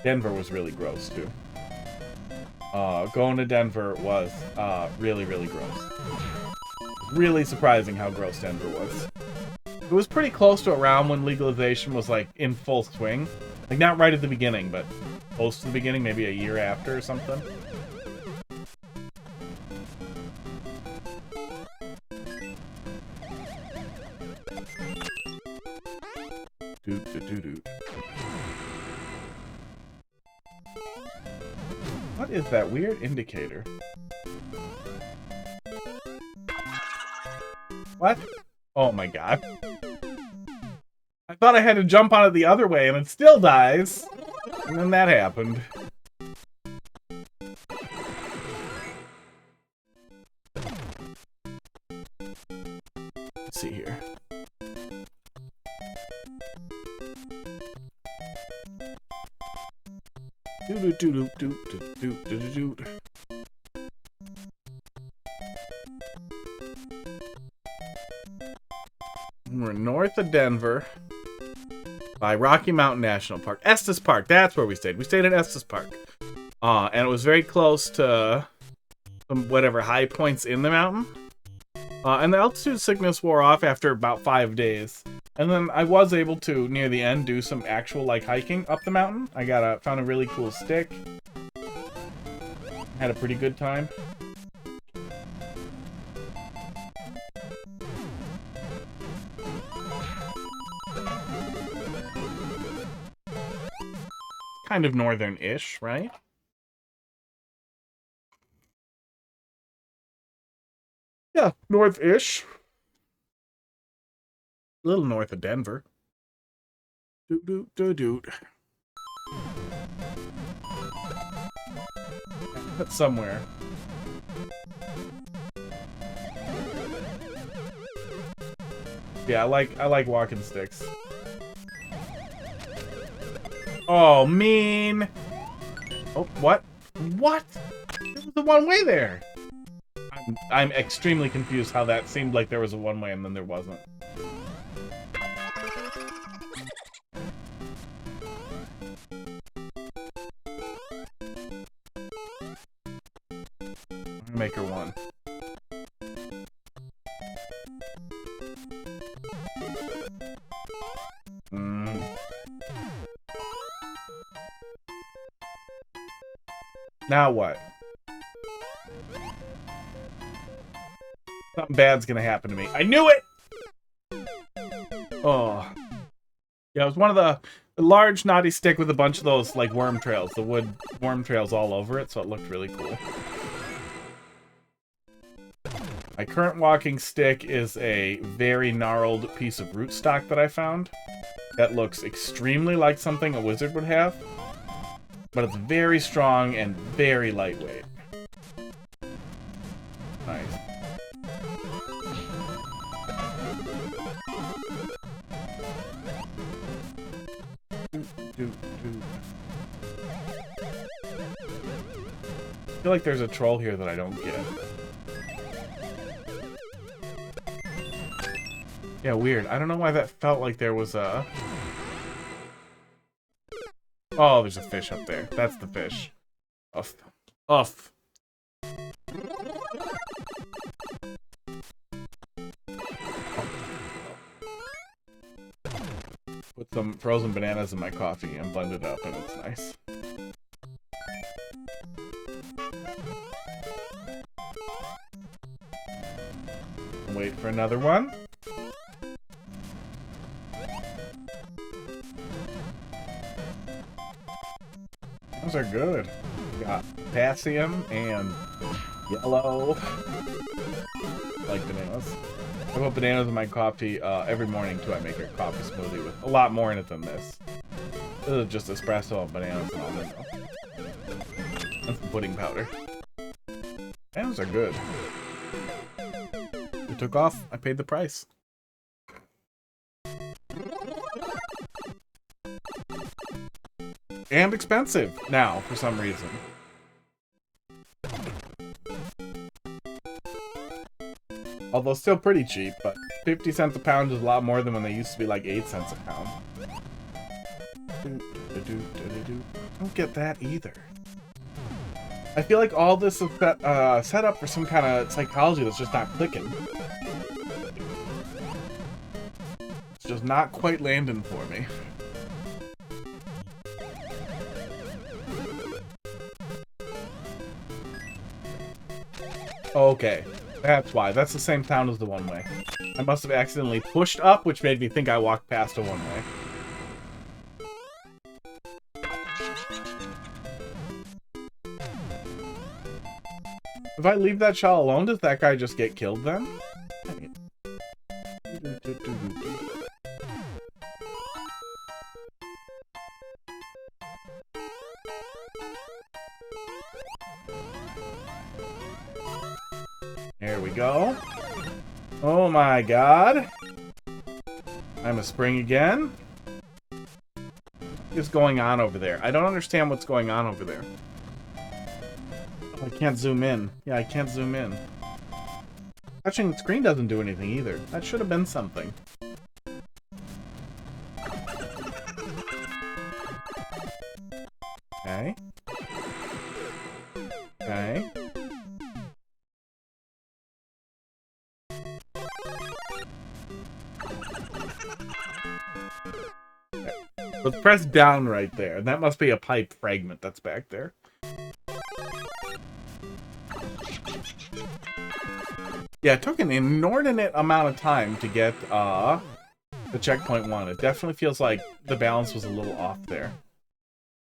Speaker 2: Denver was really gross, too. Going to Denver was really, really gross. Really surprising how gross Denver was. It was pretty close to around when legalization was, like, in full swing. Like, not right at the beginning, but close to the beginning, maybe a year after or something. What is that weird indicator? What? Oh my god. I thought I had to jump on it the other way and it still dies. And then that happened. Let's see here. We're north of Denver by Rocky Mountain National Park. Estes Park, that's where we stayed. We stayed in Estes Park. And it was very close to some whatever high points in the mountain. And the altitude sickness wore off after about 5 days. And then I was able to, near the end, do some actual, like, hiking up the mountain. I found a really cool stick. Had a pretty good time. Kind of northern-ish, right? Yeah, north-ish. A little north of Denver. Doot. That's somewhere. Yeah, I like walking sticks. Oh, mean. Oh, what? What? There was a one-way there. I'm extremely confused how that seemed like there was a one-way and then there wasn't. Maker 1. Now what? Something bad's gonna happen to me. I knew it! Oh. Yeah, it was one of the large knotty stick with a bunch of those, like, worm trails. The wood worm trails all over it, so it looked really cool. My current walking stick is a very gnarled piece of rootstock that I found. That looks extremely like something a wizard would have. But it's very strong and very lightweight. Nice. I feel like there's a troll here that I don't get. Yeah, weird. I don't know why that felt like there was a... Oh, there's a fish up there. That's the fish. Uff. Uff. Put some frozen bananas in my coffee and blend it up, and it's nice. Wait for another one. Those are good. Got potassium and yellow. I like bananas. I put bananas in my coffee every morning too. I make a coffee smoothie with a lot more in it than this. This is just espresso and bananas and almond milk. And some pudding powder. Bananas are good. It took off. I paid the price. And expensive now, for some reason. Although still pretty cheap, but 50 cents a pound is a lot more than when they used to be like 8 cents a pound. I don't get that either. I feel like all this is set up for some kind of psychology that's just not clicking. It's just not quite landing for me. Okay, that's why. That's the same town as the one-way. I must have accidentally pushed up, which made me think I walked past a one-way. If I leave that shell alone, does that guy just get killed then? There we go. Oh my god. I'm a spring again. What is going on over there? I don't understand what's going on over there. Oh, I can't zoom in. Yeah, I can't zoom in. Touching the screen doesn't do anything either. That should have been something. Okay. Okay. Let's press down right there. That must be a pipe fragment that's back there. Yeah, it took an inordinate amount of time to get the checkpoint one. It definitely feels like the balance was a little off there.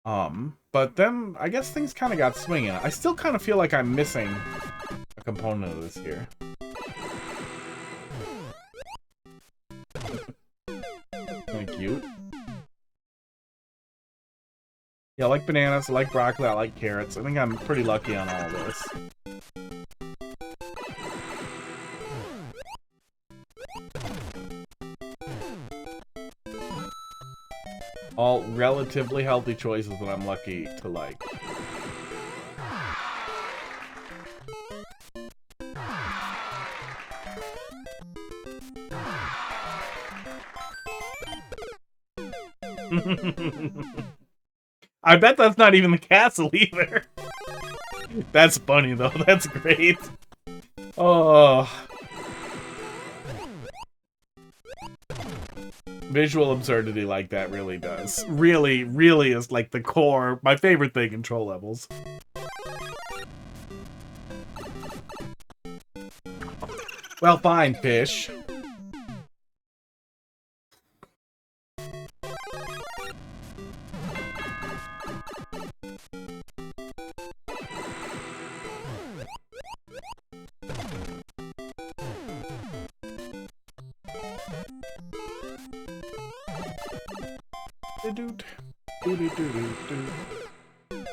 Speaker 2: But then I guess things kind of got swinging. I still kind of feel like I'm missing a component of this here. Kind of cute. Yeah, I like bananas, I like broccoli, I like carrots. I think I'm pretty lucky on all of this. All relatively healthy choices that I'm lucky to like. I bet that's not even the castle either. That's funny though. That's great. Oh. Visual absurdity like that really does. Really, really is like the core, my favorite thing in troll levels. Well, fine, fish.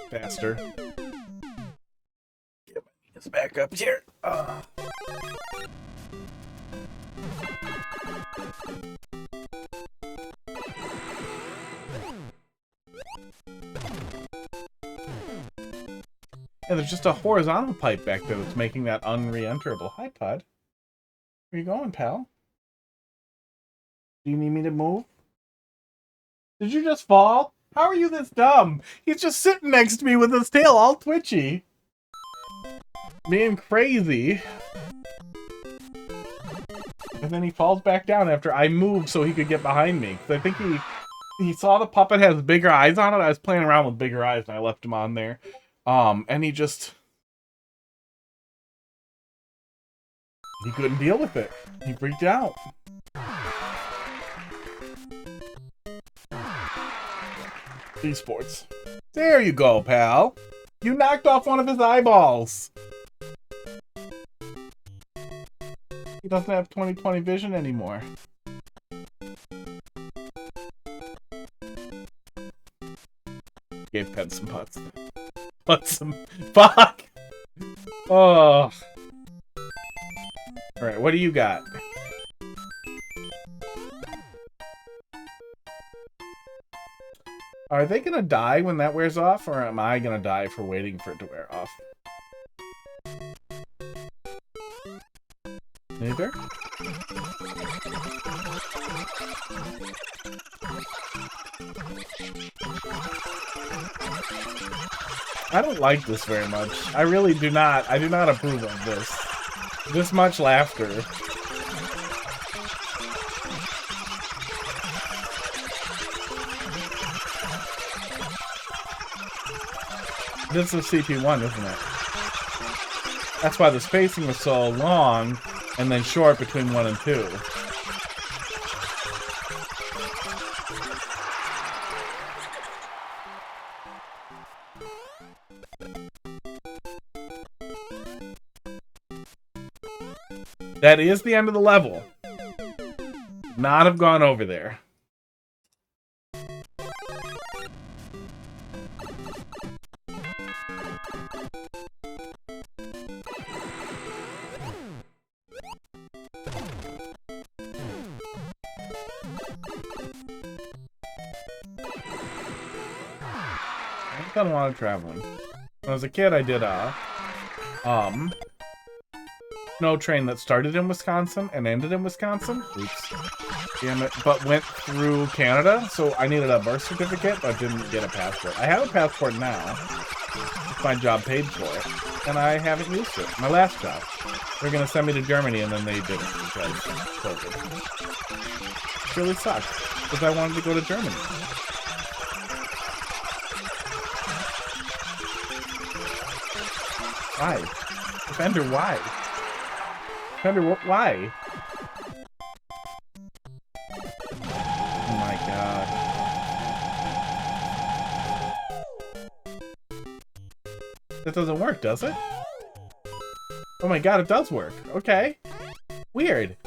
Speaker 2: Faster. Get my knees back up here. Yeah, there's just a horizontal pipe back there that's making that unre-enterable. Hi, Pud. Where you going, pal? Do you need me to move? Did you just fall? How are you this dumb? He's just sitting next to me with his tail all twitchy. Being crazy. And then he falls back down after I moved so he could get behind me. Because I think he saw the puppet has bigger eyes on it. I was playing around with bigger eyes and I left him on there. And he couldn't deal with it. He freaked out. Esports. There you go, pal. You knocked off one of his eyeballs. He doesn't have 20/20 vision anymore. Gave Pet some putts. Fuck! Oh. Alright, what do you got? Are they gonna die when that wears off, or am I gonna die for waiting for it to wear off? Neither? I don't like this very much. I really do not. I do not approve of this. This much laughter. This is CP1, isn't it? That's why the spacing was so long and then short between 1 and 2. That is the end of the level. Not have gone over there. I've done a lot of traveling. When I was a kid, I did snow train that started in Wisconsin and ended in Wisconsin. Oops. Damn it. But went through Canada, so I needed a birth certificate, but didn't get a passport. I have a passport now. My job paid for it, and I haven't used it. My last job. They're gonna send me to Germany, and then they didn't because COVID. It really sucked, because I wanted to go to Germany. Why? Defender, why? Defender, why? Oh my god. That doesn't work, does it? Oh my god, it does work. Okay. Weird.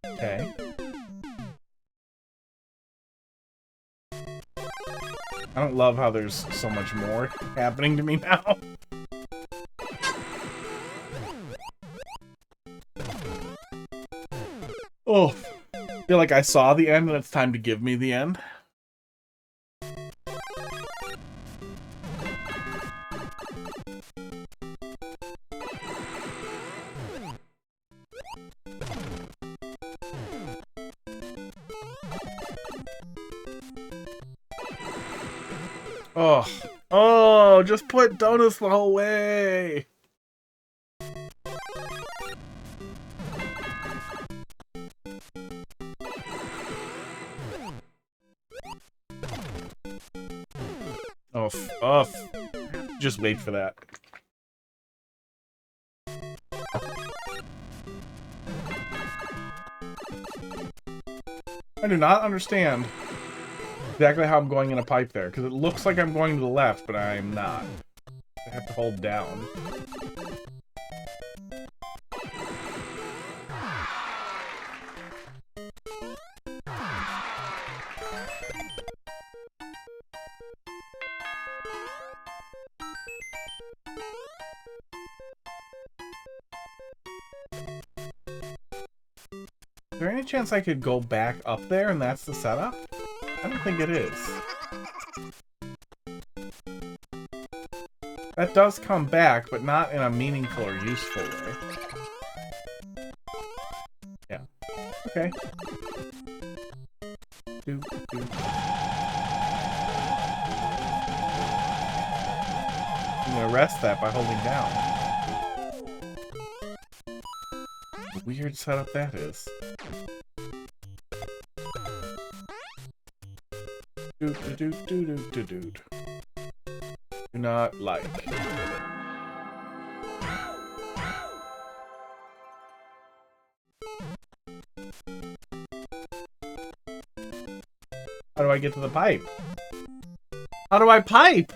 Speaker 2: Okay. I don't love how there's so much more happening to me now. Oh, I feel like I saw the end and it's time to give me the end. Oh, just put donuts the whole way. Just wait for that. I do not understand exactly how I'm going in a pipe there, because it looks like I'm going to the left, but I'm not. I have to hold down. Is there any chance I could go back up there and that's the setup? I don't think it is. That does come back, but not in a meaningful or useful way. Yeah. Okay. I'm gonna arrest that by holding down. Weird setup that is. Do not like. How do I get to the pipe? How do I pipe?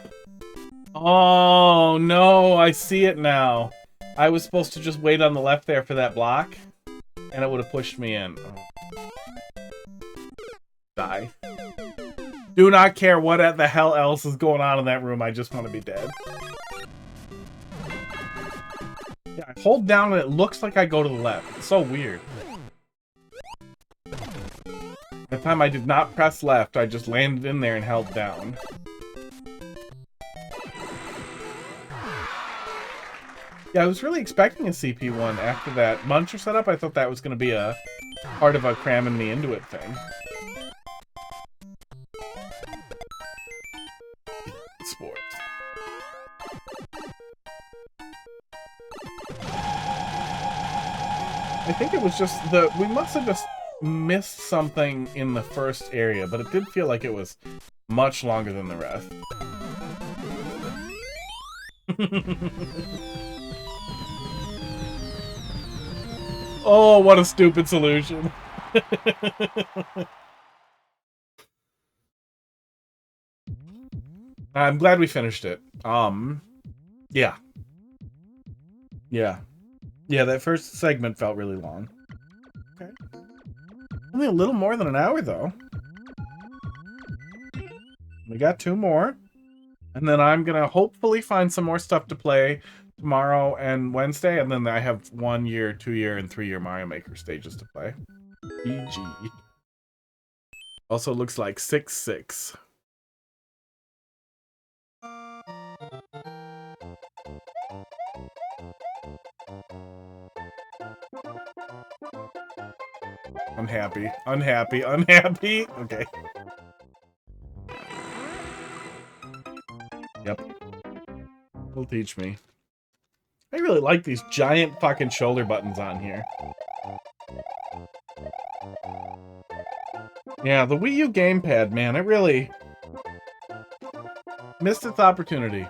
Speaker 2: Oh, no, I see it now. I was supposed to just wait on the left there for that block, and it would have pushed me in. Oh. Die. Do not care what the hell else is going on in that room. I just want to be dead. Yeah, I hold down and it looks like I go to the left. It's so weird. The time I did not press left, I just landed in there and held down. Yeah, I was really expecting a CP1 after that Muncher setup. I thought that was going to be a part of a cramming me into it thing. Sports. I think it was just we must have just missed something in the first area, but it did feel like it was much longer than the rest. Oh, what a stupid solution. I'm glad we finished it. Yeah. Yeah. Yeah, that first segment felt really long. Okay. Only a little more than an hour, though. We got 2 more. And then I'm gonna hopefully find some more stuff to play tomorrow and Wednesday, and then I have 1 year, 2 year, and 3 year Mario Maker stages to play. GG. Also looks like 6-6. Unhappy, unhappy, unhappy. Okay. Yep. Will teach me. I really like these giant fucking shoulder buttons on here. Yeah, the Wii U gamepad, man, it really missed its opportunity.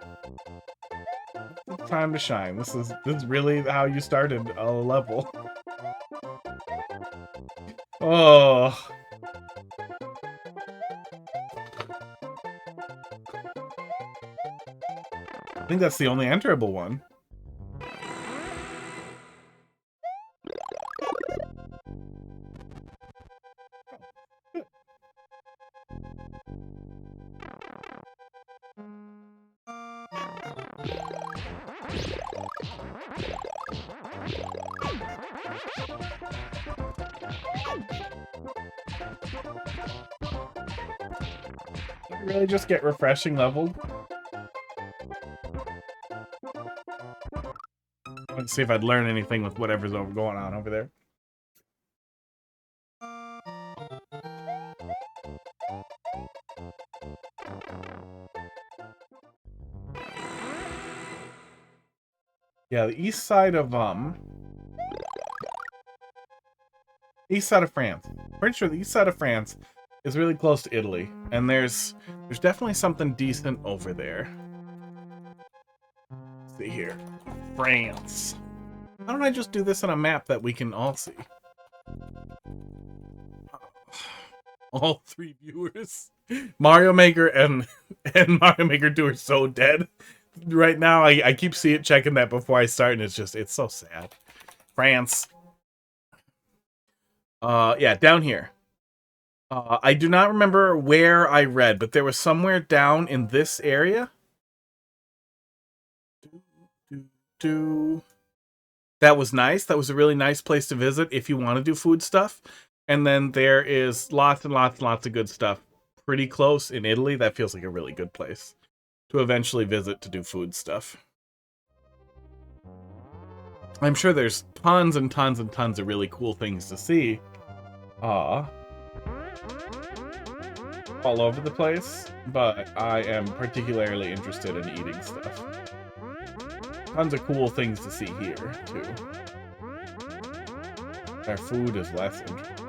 Speaker 2: It's time to shine. This is really how you started a level. Oh. I think that's the only enterable one. Really just get refreshing leveled. Let's see if I'd learn anything with whatever's going on over there. Yeah, the east side of France. Pretty sure the east side of France is really close to Italy, and there's definitely something decent over there. Let's see here. France. Why don't I just do this on a map that we can all see? All 3 viewers. Mario Maker and Mario Maker 2 are so dead. Right now, I keep checking that before I start, and it's so sad. France. Yeah, down here. I do not remember where I read, but there was somewhere down in this area. That was nice. That was a really nice place to visit if you want to do food stuff. And then there is lots and lots and lots of good stuff pretty close in Italy. That feels like a really good place to eventually visit to do food stuff. I'm sure there's tons and tons and tons of really cool things to see. All over the place, but I am particularly interested in eating stuff. Tons of cool things to see here, too. Our food is less interesting.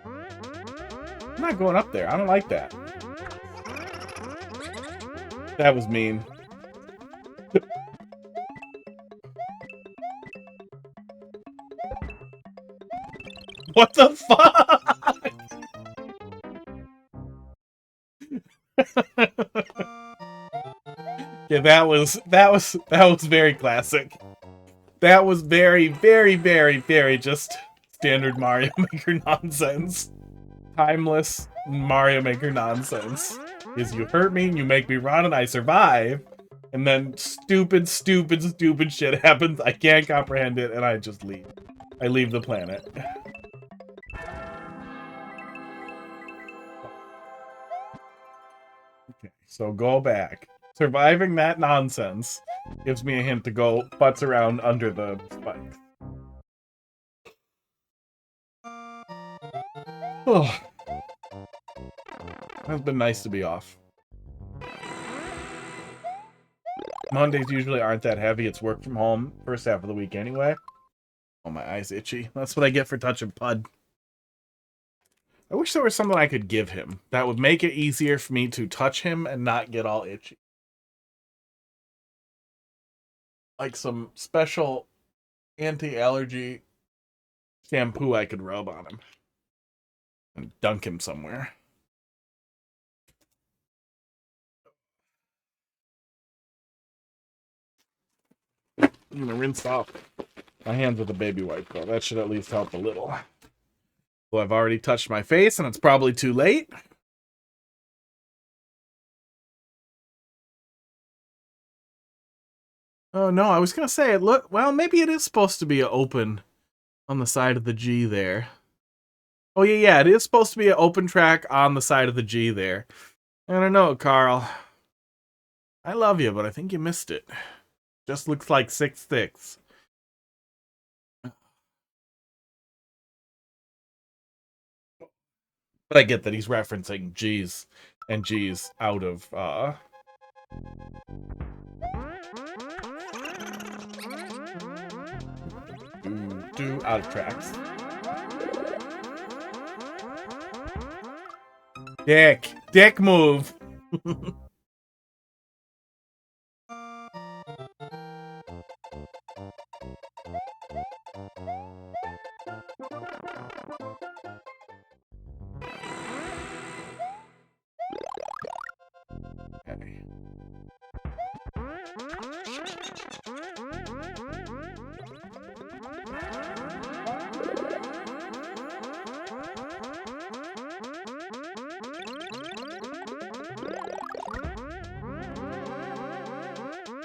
Speaker 2: I'm not going up there. I don't like that. That was mean. What the fuck? Yeah, that was very classic. That was very, very, very, very just standard Mario Maker nonsense. Timeless Mario Maker nonsense. Is you hurt me, you make me run, and I survive. And then stupid, stupid, stupid shit happens. I can't comprehend it, and I just leave. I leave the planet. Okay, so go back. Surviving that nonsense gives me a hint to go butts around under the spikes. Oh. It's been nice to be off. Mondays usually aren't that heavy. It's work from home first half of the week anyway. Oh, my eye's itchy. That's what I get for touching Pud. I wish there was something I could give him that would make it easier for me to touch him and not get all itchy. Like some special anti-allergy shampoo I could rub on him. And dunk him somewhere. I'm gonna rinse off my hands with a baby wipe, though. That should at least help a little. Well, I've already touched my face, and it's probably too late. Oh, no, I was gonna say, look, well, maybe it is supposed to be open on the side of the G there. Oh, yeah, it is supposed to be an open track on the side of the G there. I don't know, Carl. I love you, but I think you missed it. Just looks like 6-6. But I get that he's referencing G's and G's out of, out of tracks. Dick move. Okay.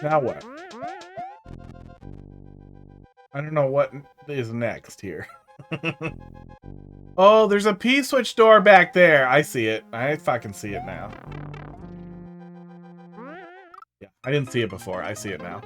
Speaker 2: Now what? I don't know what is next here. Oh, there's a P-switch door back there. I see it. I fucking see it now. Yeah, I didn't see it before. I see it now.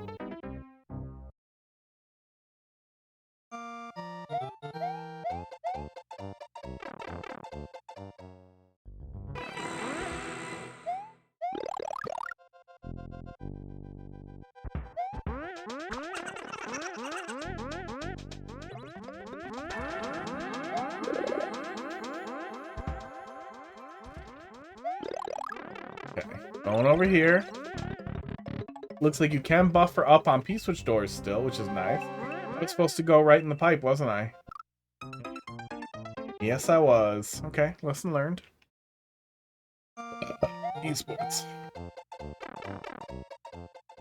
Speaker 2: Going over here. Looks like you can buffer up on P-switch doors still, which is nice. I was supposed to go right in the pipe, wasn't I? Yes, I was. Okay, lesson learned. Esports.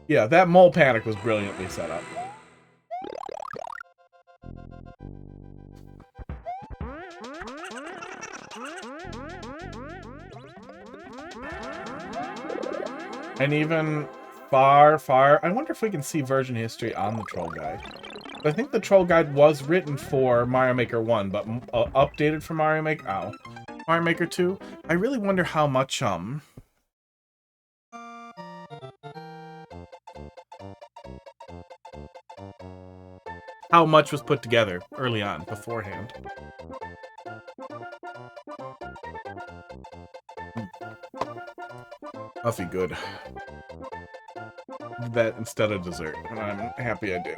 Speaker 2: Yeah, that mole panic was brilliantly set up. And even far, I wonder if we can see version history on the Troll Guide. I think the Troll Guide was written for Mario Maker 1, but updated for Mario Maker 2. I really wonder how much, how much was put together early on, beforehand. Coffee good. That instead of dessert, and I'm happy I did.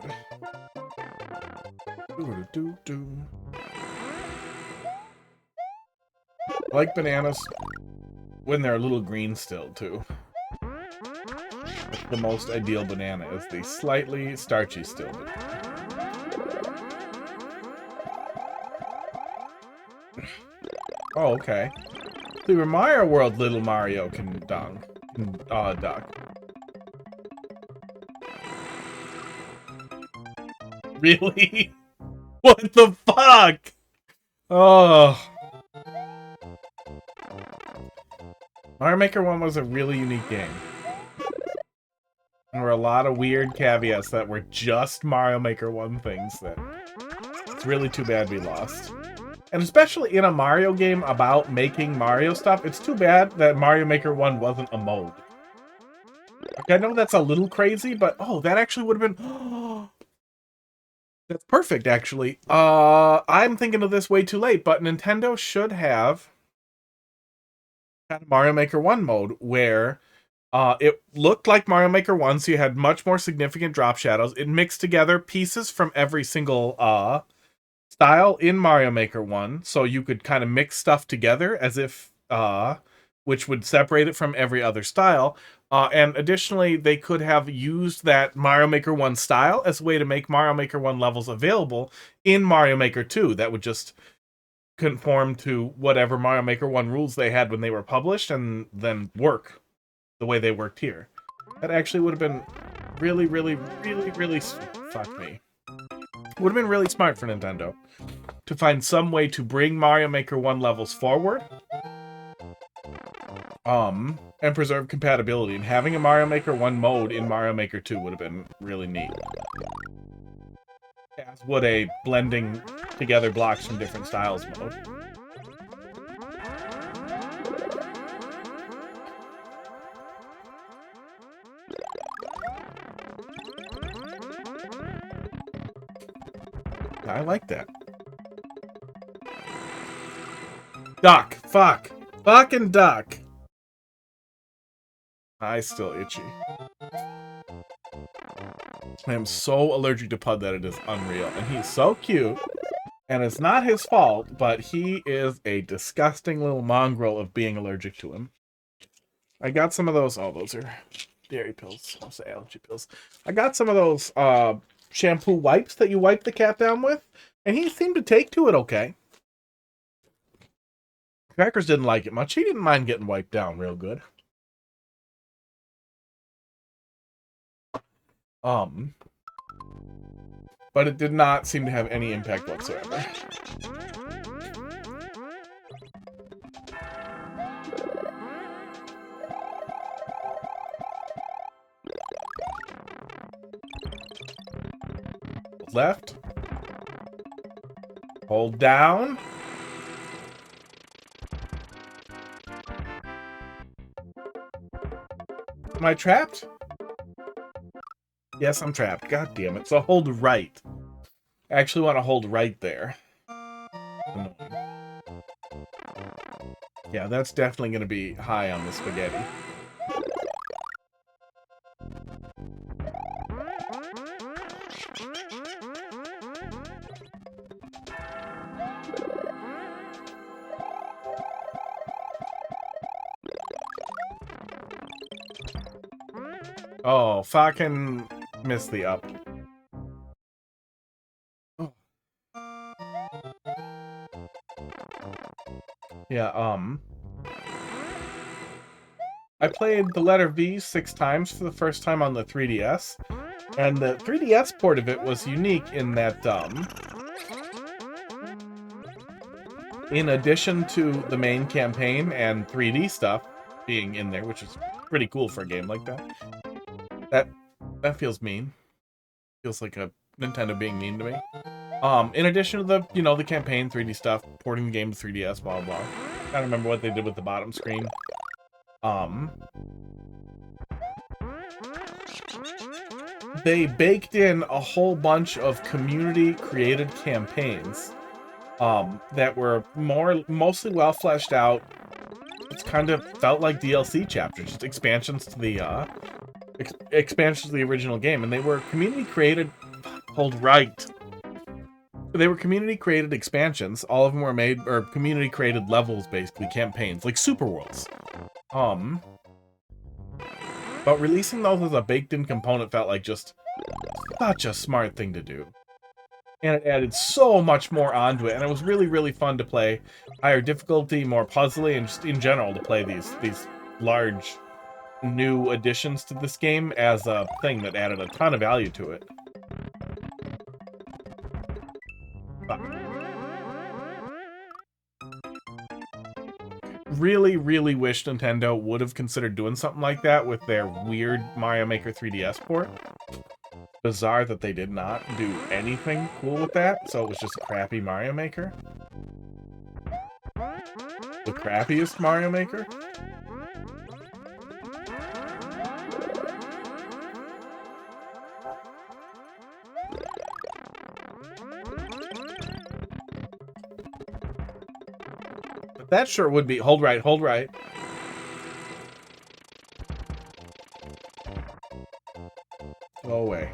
Speaker 2: I like bananas when they're a little green still, too. The most ideal banana is the slightly starchy still. Oh, okay. Super Mario World, little Mario can duck. Really? What the fuck? Oh. Mario Maker 1 was a really unique game. There were a lot of weird caveats that were just Mario Maker 1 things that it's really too bad we lost. And especially in a Mario game about making Mario stuff, it's too bad that Mario Maker 1 wasn't a mode. Like, I know that's a little crazy, but oh, that actually would have been... that's perfect, actually. I'm thinking of this way too late, but Nintendo should have had a Mario Maker 1 mode where it looked like Mario Maker 1, so you had much more significant drop shadows. It mixed together pieces from every single style in Mario Maker 1, so you could kind of mix stuff together as if, which would separate it from every other style. And additionally, they could have used that Mario Maker 1 style as a way to make Mario Maker 1 levels available in Mario Maker 2 that would just conform to whatever Mario Maker 1 rules they had when they were published and then work the way they worked here. That actually would have been really, really, really, really... fuck me. Would have been really smart for Nintendo to find some way to bring Mario Maker 1 levels forward and preserve compatibility. And having a Mario Maker 1 mode in Mario Maker 2 would have been really neat. As would a blending together blocks from different styles mode. I like that. Duck! Fuck! Fucking duck! Eye's still itchy. I am so allergic to Pud that it is unreal. And he's so cute. And it's not his fault, but he is a disgusting little mongrel of being allergic to him. I got some of those... oh, those are dairy pills. I'll say allergy pills. I got some of those shampoo wipes that you wipe the cat down with. And he seemed to take to it okay. Crackers didn't like it much. He didn't mind getting wiped down real good. But it did not seem to have any impact whatsoever. Left. Hold down. Am I trapped? Yes, I'm trapped. God damn it. So hold right. I actually want to hold right there. Yeah, that's definitely going to be high on the spaghetti. Oh, fucking missed the up. Oh. Yeah, I played the letter V 6 times for the first time on the 3DS, and the 3DS port of it was unique in that, in addition to the main campaign and 3D stuff being in there, which is pretty cool for a game like that, that feels mean. Feels like a Nintendo being mean to me. In addition to the, the campaign 3D stuff, porting the game to 3DS, blah, blah. I don't remember what they did with the bottom screen. they baked in a whole bunch of community-created campaigns that were mostly well fleshed out. It's kind of felt like DLC chapters, just expansions to the expansions to the original game, and they were community-created. Hold right. They were community-created expansions. All of them were made, or community-created levels, basically, campaigns, like Super Worlds. But releasing those as a baked-in component felt like just such a smart thing to do. And it added so much more onto it, and it was really, really fun to play. Higher difficulty, more puzzly, and just in general to play these large new additions to this game as a thing that added a ton of value to it. Really, really wish Nintendo would have considered doing something like that with their weird Mario Maker 3DS port. Bizarre that they did not do anything cool with that, so it was just a crappy Mario Maker. The crappiest Mario Maker? But that sure would be. Hold right, hold right. Go away.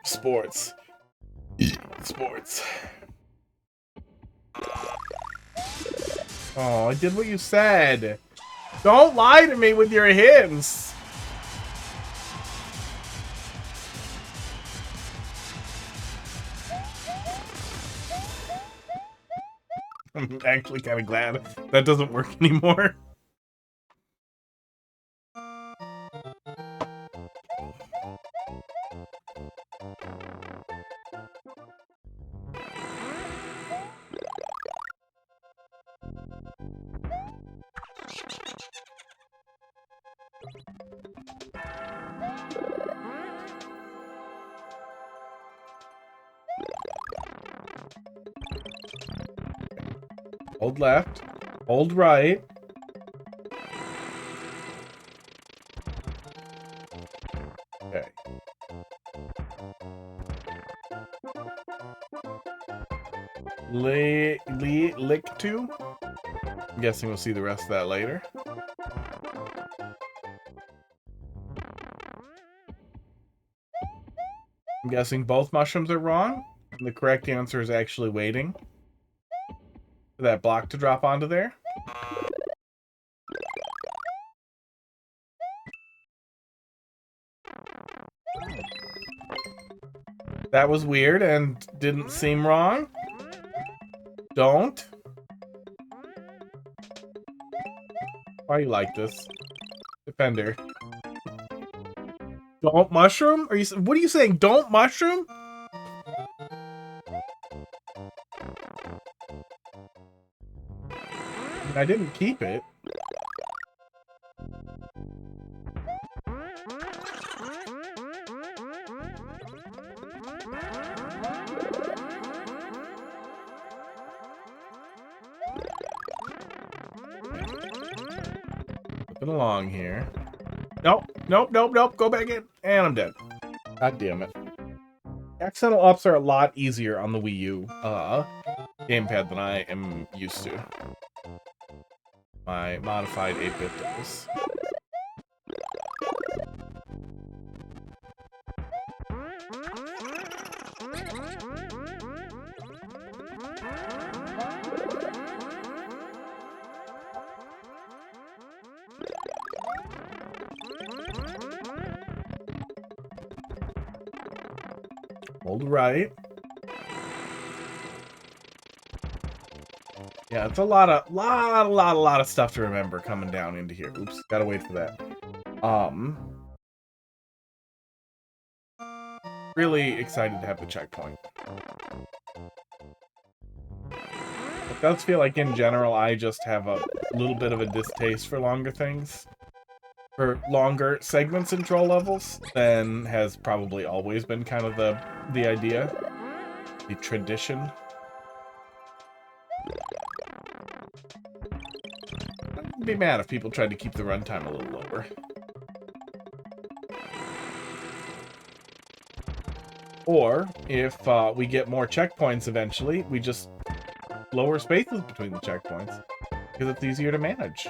Speaker 2: Sports. Sports. Oh, I did what you said. Don't lie to me with your hints. I'm actually kind of glad that doesn't work anymore. Hold left. Hold right. Okay. Lick to. I'm guessing we'll see the rest of that later. I'm guessing both mushrooms are wrong. And the correct answer is actually waiting for that block to drop onto there. That was weird and didn't seem wrong. Don't. Why are you like this? Defender. Don't mushroom? Are you? What are you saying? Don't mushroom? I didn't keep it. Moving along here. Nope, nope, nope, nope. Go back in. And I'm dead. God damn it. Accidental ups are a lot easier on the Wii U gamepad than I am used to. My modified 8-bit does. Hold right. Yeah, it's a lot of stuff to remember coming down into here. Oops, gotta wait for that. Really excited to have the checkpoint. It does feel like in general I just have a little bit of a distaste for longer things. For longer segments in troll levels than has probably always been kind of the idea. The tradition. I'd be mad if people tried to keep the runtime a little lower. Or, if we get more checkpoints eventually, we just lower spaces between the checkpoints. Because it's easier to manage.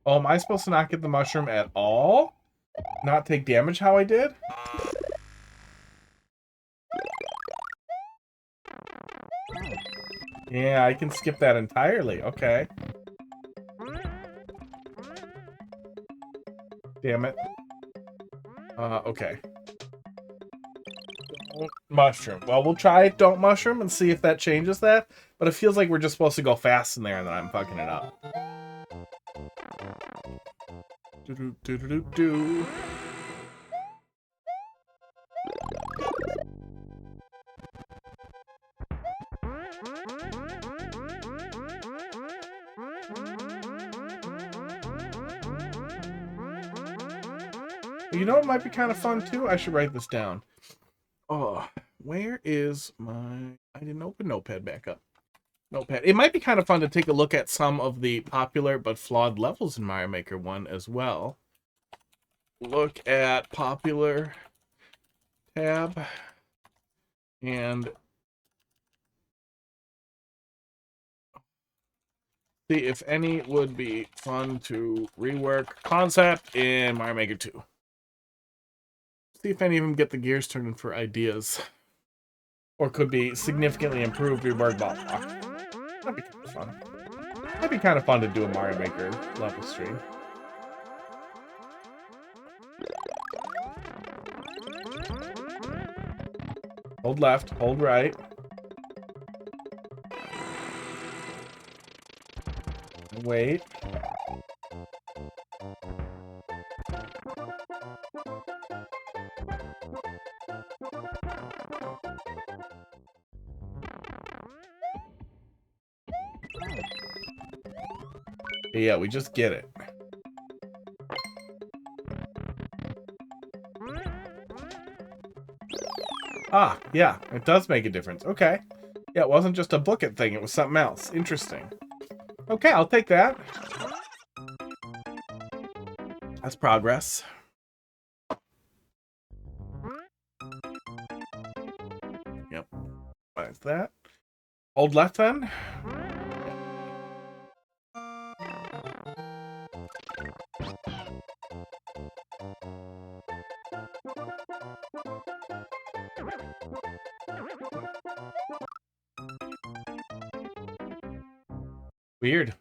Speaker 2: Oh, am I supposed to not get the mushroom at all? Not take damage how I did? Yeah, I can skip that entirely. Okay. Damn it. Okay. Mushroom. Well, we'll try don't mushroom and see if that changes that. But it feels like we're just supposed to go fast in there and then I'm fucking it up. Do-do-do-do-do-do. You know what might be kind of fun too? I should write this down. Oh, where is my... I didn't open Notepad back up. Notepad. It might be kind of fun to take a look at some of the popular but flawed levels in Mario Maker 1 as well. Look at popular tab and see if any would be fun to rework concept in Mario Maker 2. See if any of them get the gears turning for ideas. Or could be significantly improved reworked ball block. That'd be kind of fun. That'd be kind of fun to do a Mario Maker level stream. Hold left, hold right. Wait. Yeah, we just get it. Ah, yeah, it does make a difference. Okay. Yeah, it wasn't just a book it thing, it was something else. Interesting. Okay, I'll take that. That's progress. Yep. What is that? Hold left then? Weird.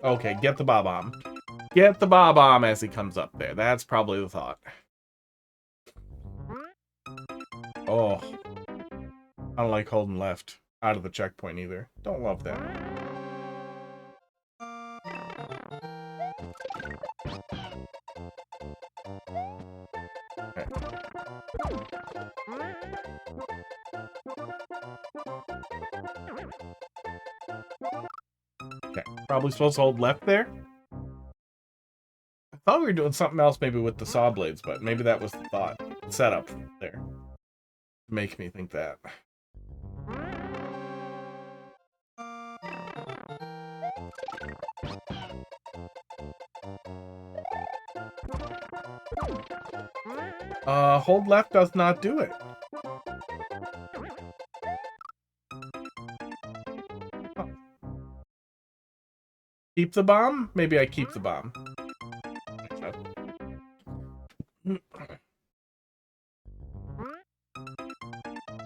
Speaker 2: Okay, get the Bob-omb. Get the Bob-omb as he comes up there. That's probably the thought. Oh. I don't like holding left out of the checkpoint either. Don't love that. Okay. Okay. Probably supposed to hold left there. I thought we were doing something else maybe with the saw blades, but maybe that was the thought. Setup there. Make me think that. Hold left does not do it. Oh. Keep the bomb? Maybe I keep the bomb.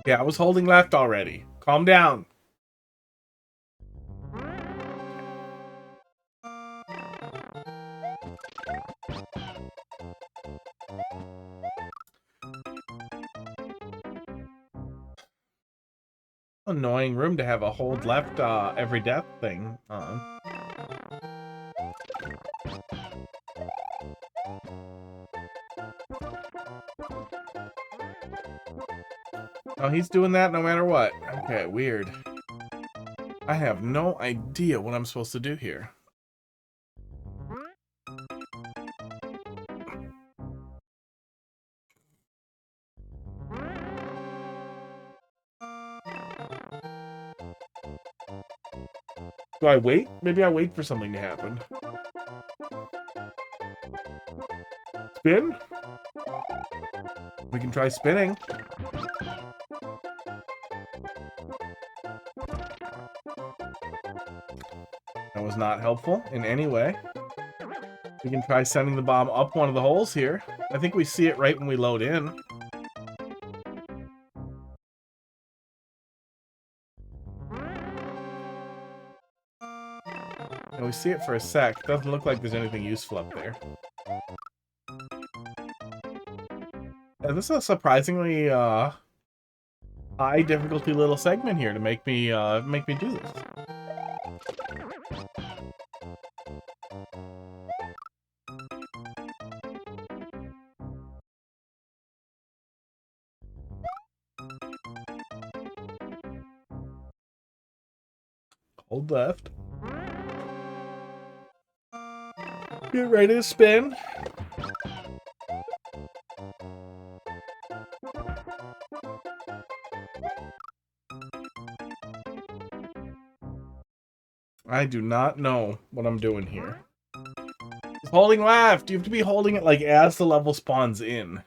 Speaker 2: Yeah, I was holding left already. Calm down. Annoying room to have a hold left every death thing on. Oh, he's doing that no matter what. Okay, weird. I have no idea what I'm supposed to do here. Do I wait? Maybe I wait for something to happen. Spin? We can try spinning. That was not helpful in any way. We can try sending the bomb up one of the holes here. I think we see it right when we load in. And we see it for a sec. Doesn't look like there's anything useful up there. And this is a surprisingly high difficulty little segment here to make me do this. Hold left. Get ready to spin. I do not know what I'm doing here. It's holding left. You have to be holding it like as the level spawns in.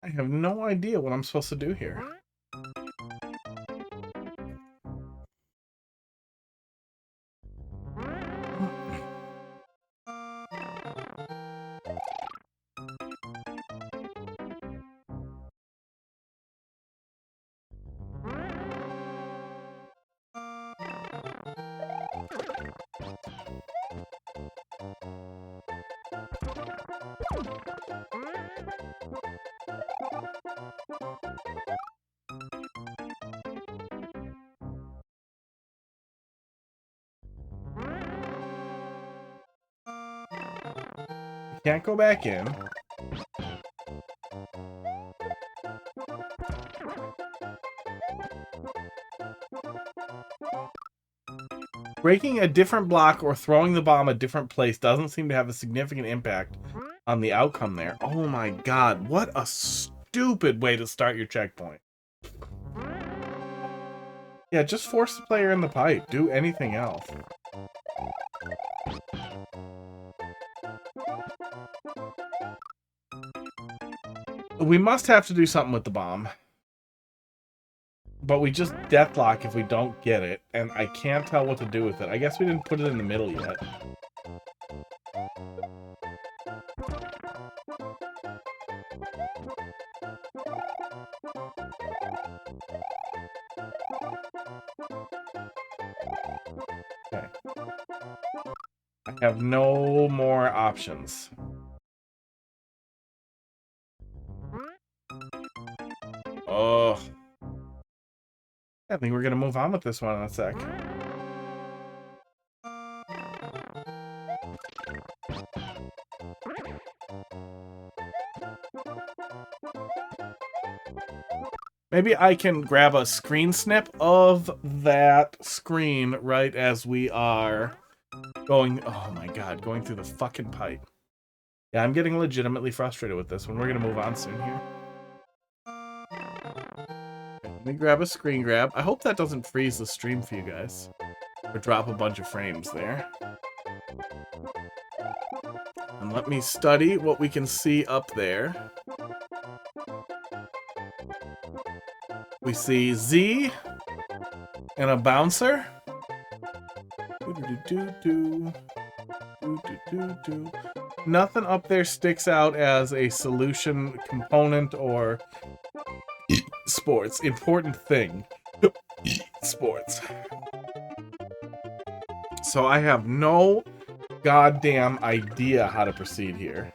Speaker 2: I have no idea what I'm supposed to do here. Can't go back in. Breaking a different block or throwing the bomb a different place doesn't seem to have a significant impact on the outcome there. Oh my god, what a stupid way to start your checkpoint. Yeah, just force the player in the pipe. Do anything else. We must have to do something with the bomb. But we just deathlock if we don't get it, and I can't tell what to do with it. I guess we didn't put it in the middle yet. Okay. I have no more options. Oh. I think we're gonna move on with this one in a sec. Maybe I can grab a screen snip of that screen right as we are going... Oh my god, going through the fucking pipe. Yeah, I'm getting legitimately frustrated with this one. We're gonna move on soon here. Let me grab a screen grab. I hope that doesn't freeze the stream for you guys. Or drop a bunch of frames there. And let me study what we can see up there. We see Z and a bouncer. Nothing up there sticks out as a solution component or sports. Important thing. Sports. So I have no goddamn idea how to proceed here.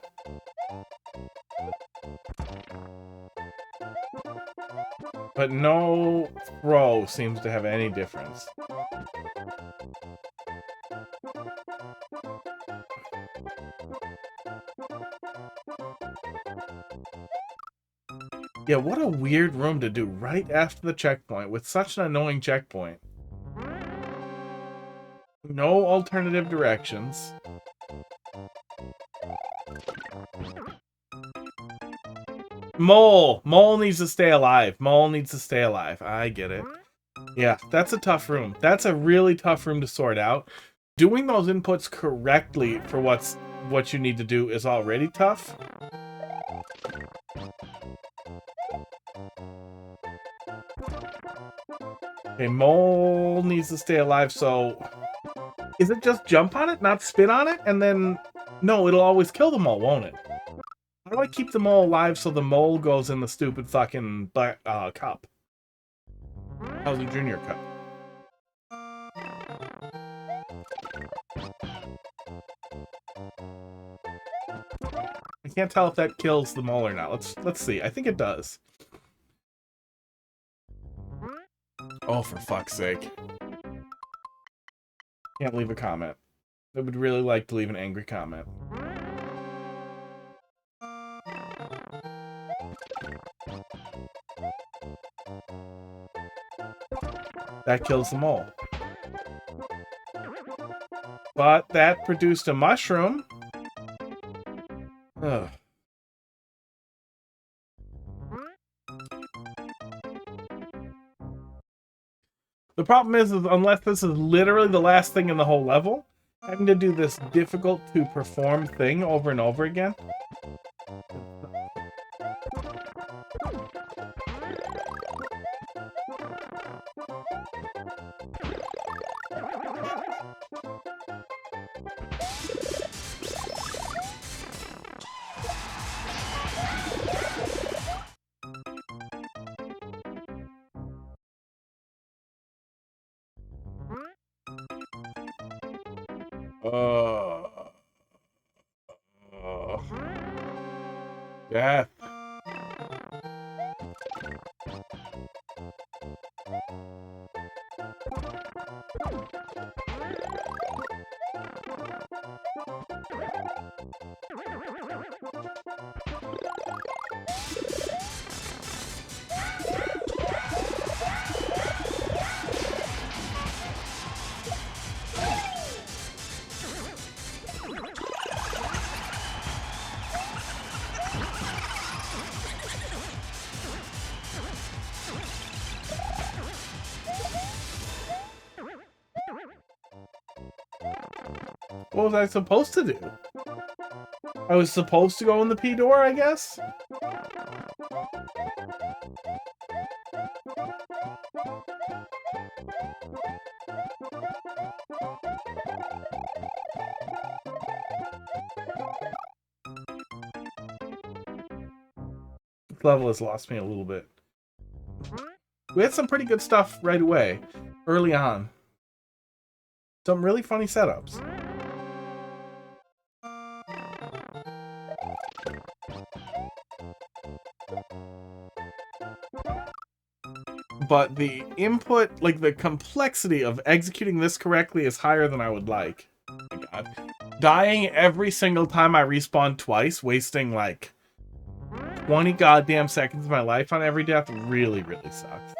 Speaker 2: But no throw seems to have any difference. Yeah, what a weird room to do right after the checkpoint with such an annoying checkpoint. No alternative directions. Mole! Mole needs to stay alive. Mole needs to stay alive. I get it. Yeah, that's a tough room. That's a really tough room to sort out. Doing those inputs correctly for what you need to do is already tough. Okay, Mole needs to stay alive, so... Is it just jump on it, not spin on it? And then... No, it'll always kill the mole, won't it? How do I keep the mole alive so the mole goes in the stupid fucking cup? How's the Junior cup? I can't tell if that kills the mole or not. Let's see. I think it does. Oh, for fuck's sake. Can't leave a comment. I would really like to leave an angry comment. That kills the mole. But that produced a mushroom. Ugh. The problem is unless this is literally the last thing in the whole level, having to do this difficult to perform thing over and over again. Death. What was I supposed to do? I was supposed to go in the P door, I guess? This level has lost me a little bit. We had some pretty good stuff right away, early on. Some really funny setups. But the input, like the complexity of executing this correctly is higher than I would like. Oh my God. Dying every single time I respawn twice, wasting like 20 goddamn seconds of my life on every death really, really sucks.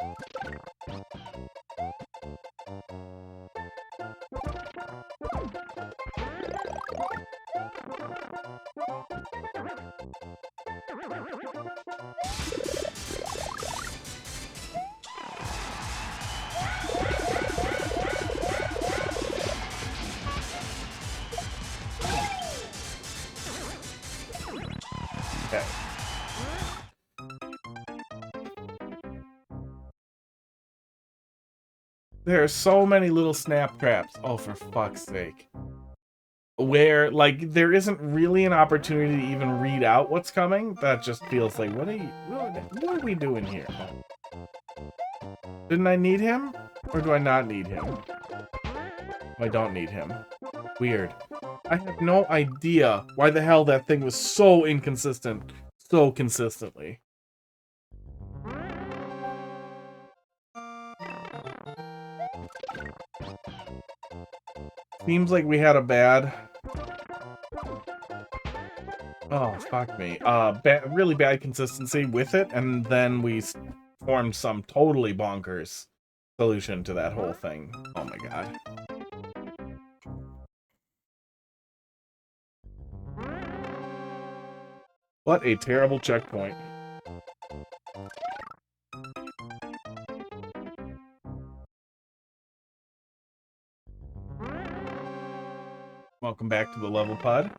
Speaker 2: Okay. There are so many little snap traps. Oh, for fuck's sake. Where, like, there isn't really an opportunity to even read out what's coming. That just feels like, what are we doing here? Didn't I need him? Or do I not need him? I don't need him. Weird. I have no idea why the hell that thing was so inconsistent so consistently. Seems like we had a bad Oh, fuck me. Really bad consistency with it, and then we formed some totally bonkers solution to that whole thing. Oh my god. What a terrible checkpoint. Welcome back to the level pod.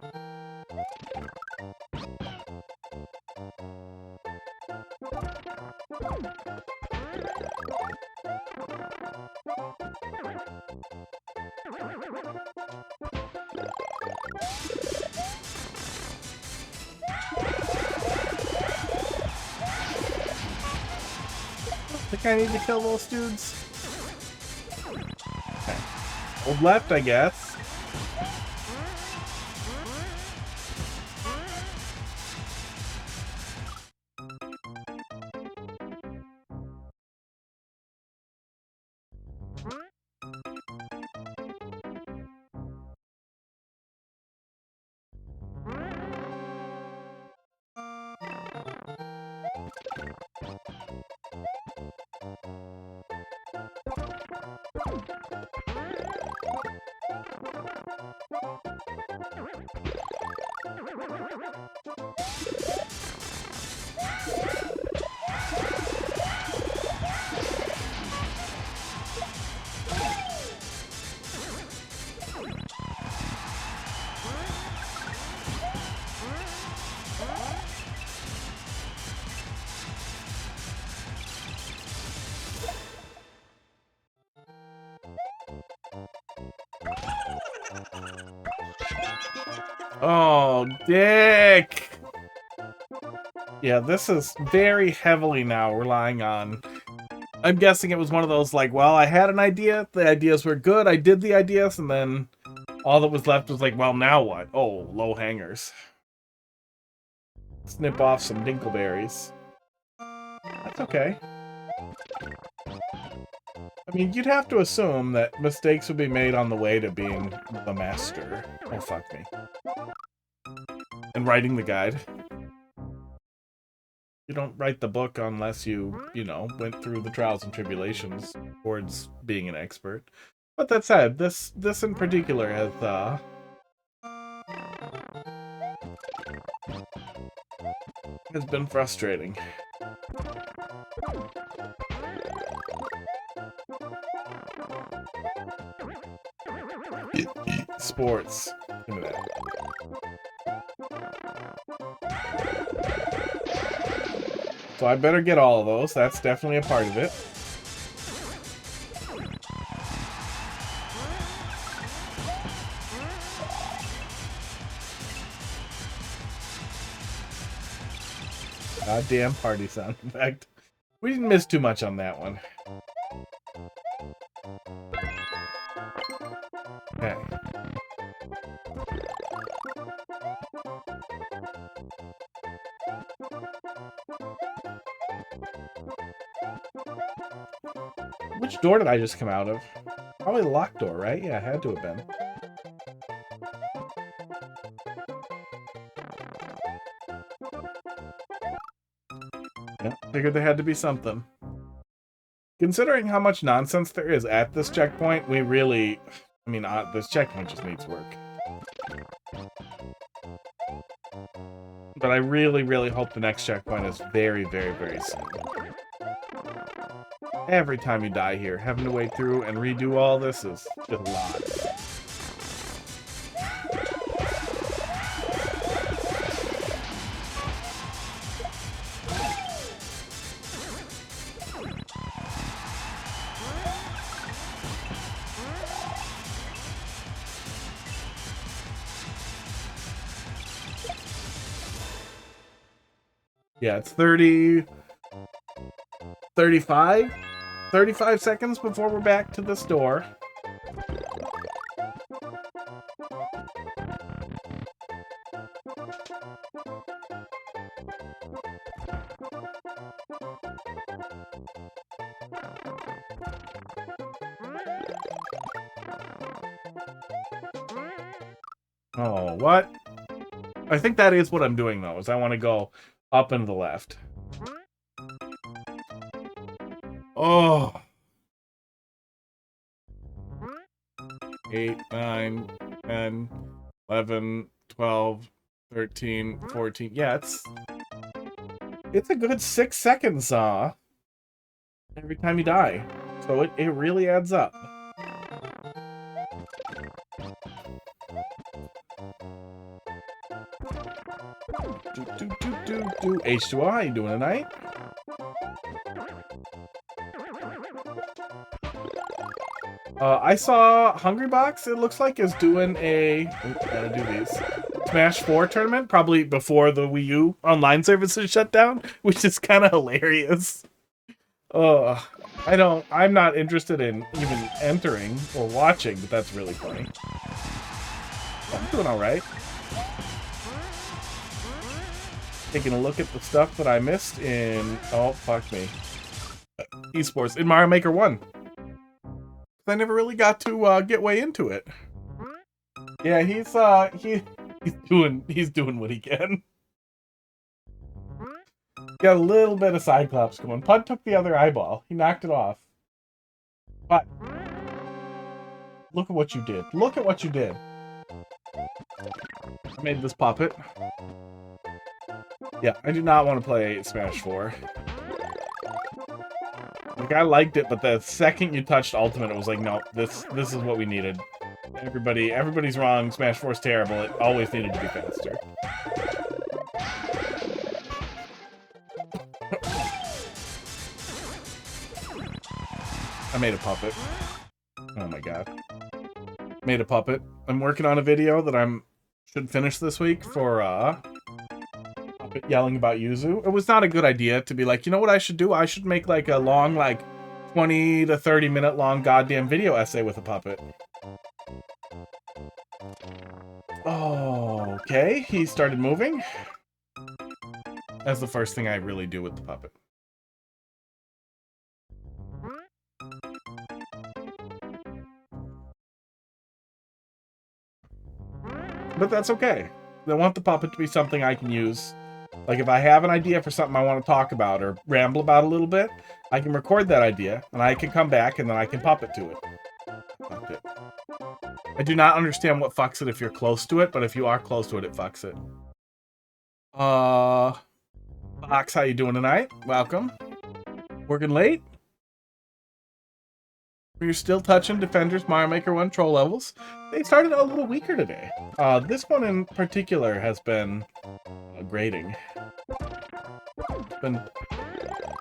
Speaker 2: I think I need to kill those dudes. Okay. Hold left, I guess. Oh, dick! Yeah, this is very heavily now relying on... I'm guessing it was one of those, like, well, I had an idea, the ideas were good, I did the ideas, and then all that was left was like, well, now what? Oh, low hangers. Snip off some dinkleberries. That's okay. I mean, you'd have to assume that mistakes would be made on the way to being the master. Oh, fuck me. And writing the guide. You don't write the book unless you know, went through the trials and tribulations towards being an expert. But that said, this in particular has been frustrating. Sports. Give me that. So I better get all of those. That's definitely a part of it. Goddamn party sound effect. We didn't miss too much on that one. Okay. Which door did I just come out of? Probably the locked door, right? Yeah, it had to have been. Yeah, figured there had to be something. Considering how much nonsense there is at this checkpoint, we really... I mean, this checkpoint just needs work. But I really, really hope the next checkpoint is very, very, very soon. Every time you die here, having to wait through and redo all this is just a lot. Yeah, it's 35 seconds before we're back to this door. Oh, what? I think that is what I'm doing, though, is I want to go up and to the left. Oh. 8, 9, 10, 11, 12, 13, 14. Yeah, it's a good 6 seconds every time you die. So it really adds up. H2O, how you doing tonight? I saw Hungrybox, it looks like, is doing a... gotta do these. Smash 4 tournament, probably before the Wii U online services shut down, which is kind of hilarious. I'm not interested in even entering or watching, but that's really funny. I'm doing alright. Taking a look at the stuff that I missed in... oh, fuck me. Esports. In Mario Maker 1. I never really got to get way into it. Yeah, he's doing what he can. Got a little bit of Cyclops going. Pud took the other eyeball. He knocked it off. But look at what you did. Look at what you did. I made this puppet. Yeah, I do not want to play Smash 4. Like, I liked it, but the second you touched Ultimate, it was like, no, this is what we needed. Everybody's wrong. Smash 4 is terrible. It always needed to be faster. I made a puppet. Oh my god. Made a puppet. I'm working on a video that should finish this week for puppet yelling about Yuzu. It was not a good idea to be like, you know what I should do? I should make like a long, like 20 to 30 minute long goddamn video essay with a puppet. Oh, okay. He started moving. That's the first thing I really do with the puppet. But that's okay. I want the puppet to be something I can use. Like, if I have an idea for something I want to talk about or ramble about a little bit, I can record that idea, and I can come back, and then I can puppet to it. Fucked it. I do not understand what fucks it if you're close to it, but if you are close to it, it fucks it. Fox, how you doing tonight? Welcome. Working late? You're still touching Defenders Mario Maker 1 troll levels. They started a little weaker today. This one in particular has been grating. It's been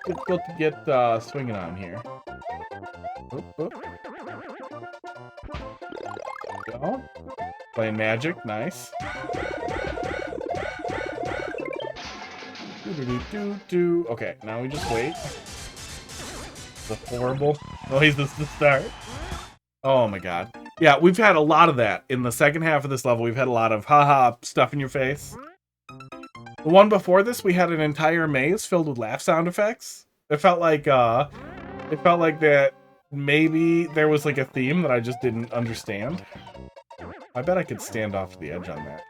Speaker 2: difficult to get swinging on here. Oop, oop. Go. Playing Magic, nice. Okay, now we just wait. The horrible noise is the start. Oh my god. Yeah, we've had a lot of that. In the second half of this level, we've had a lot of haha stuff in your face. The one before this, we had an entire maze filled with laugh sound effects. It felt like that maybe there was like a theme that I just didn't understand. I bet I could stand off to the edge on that.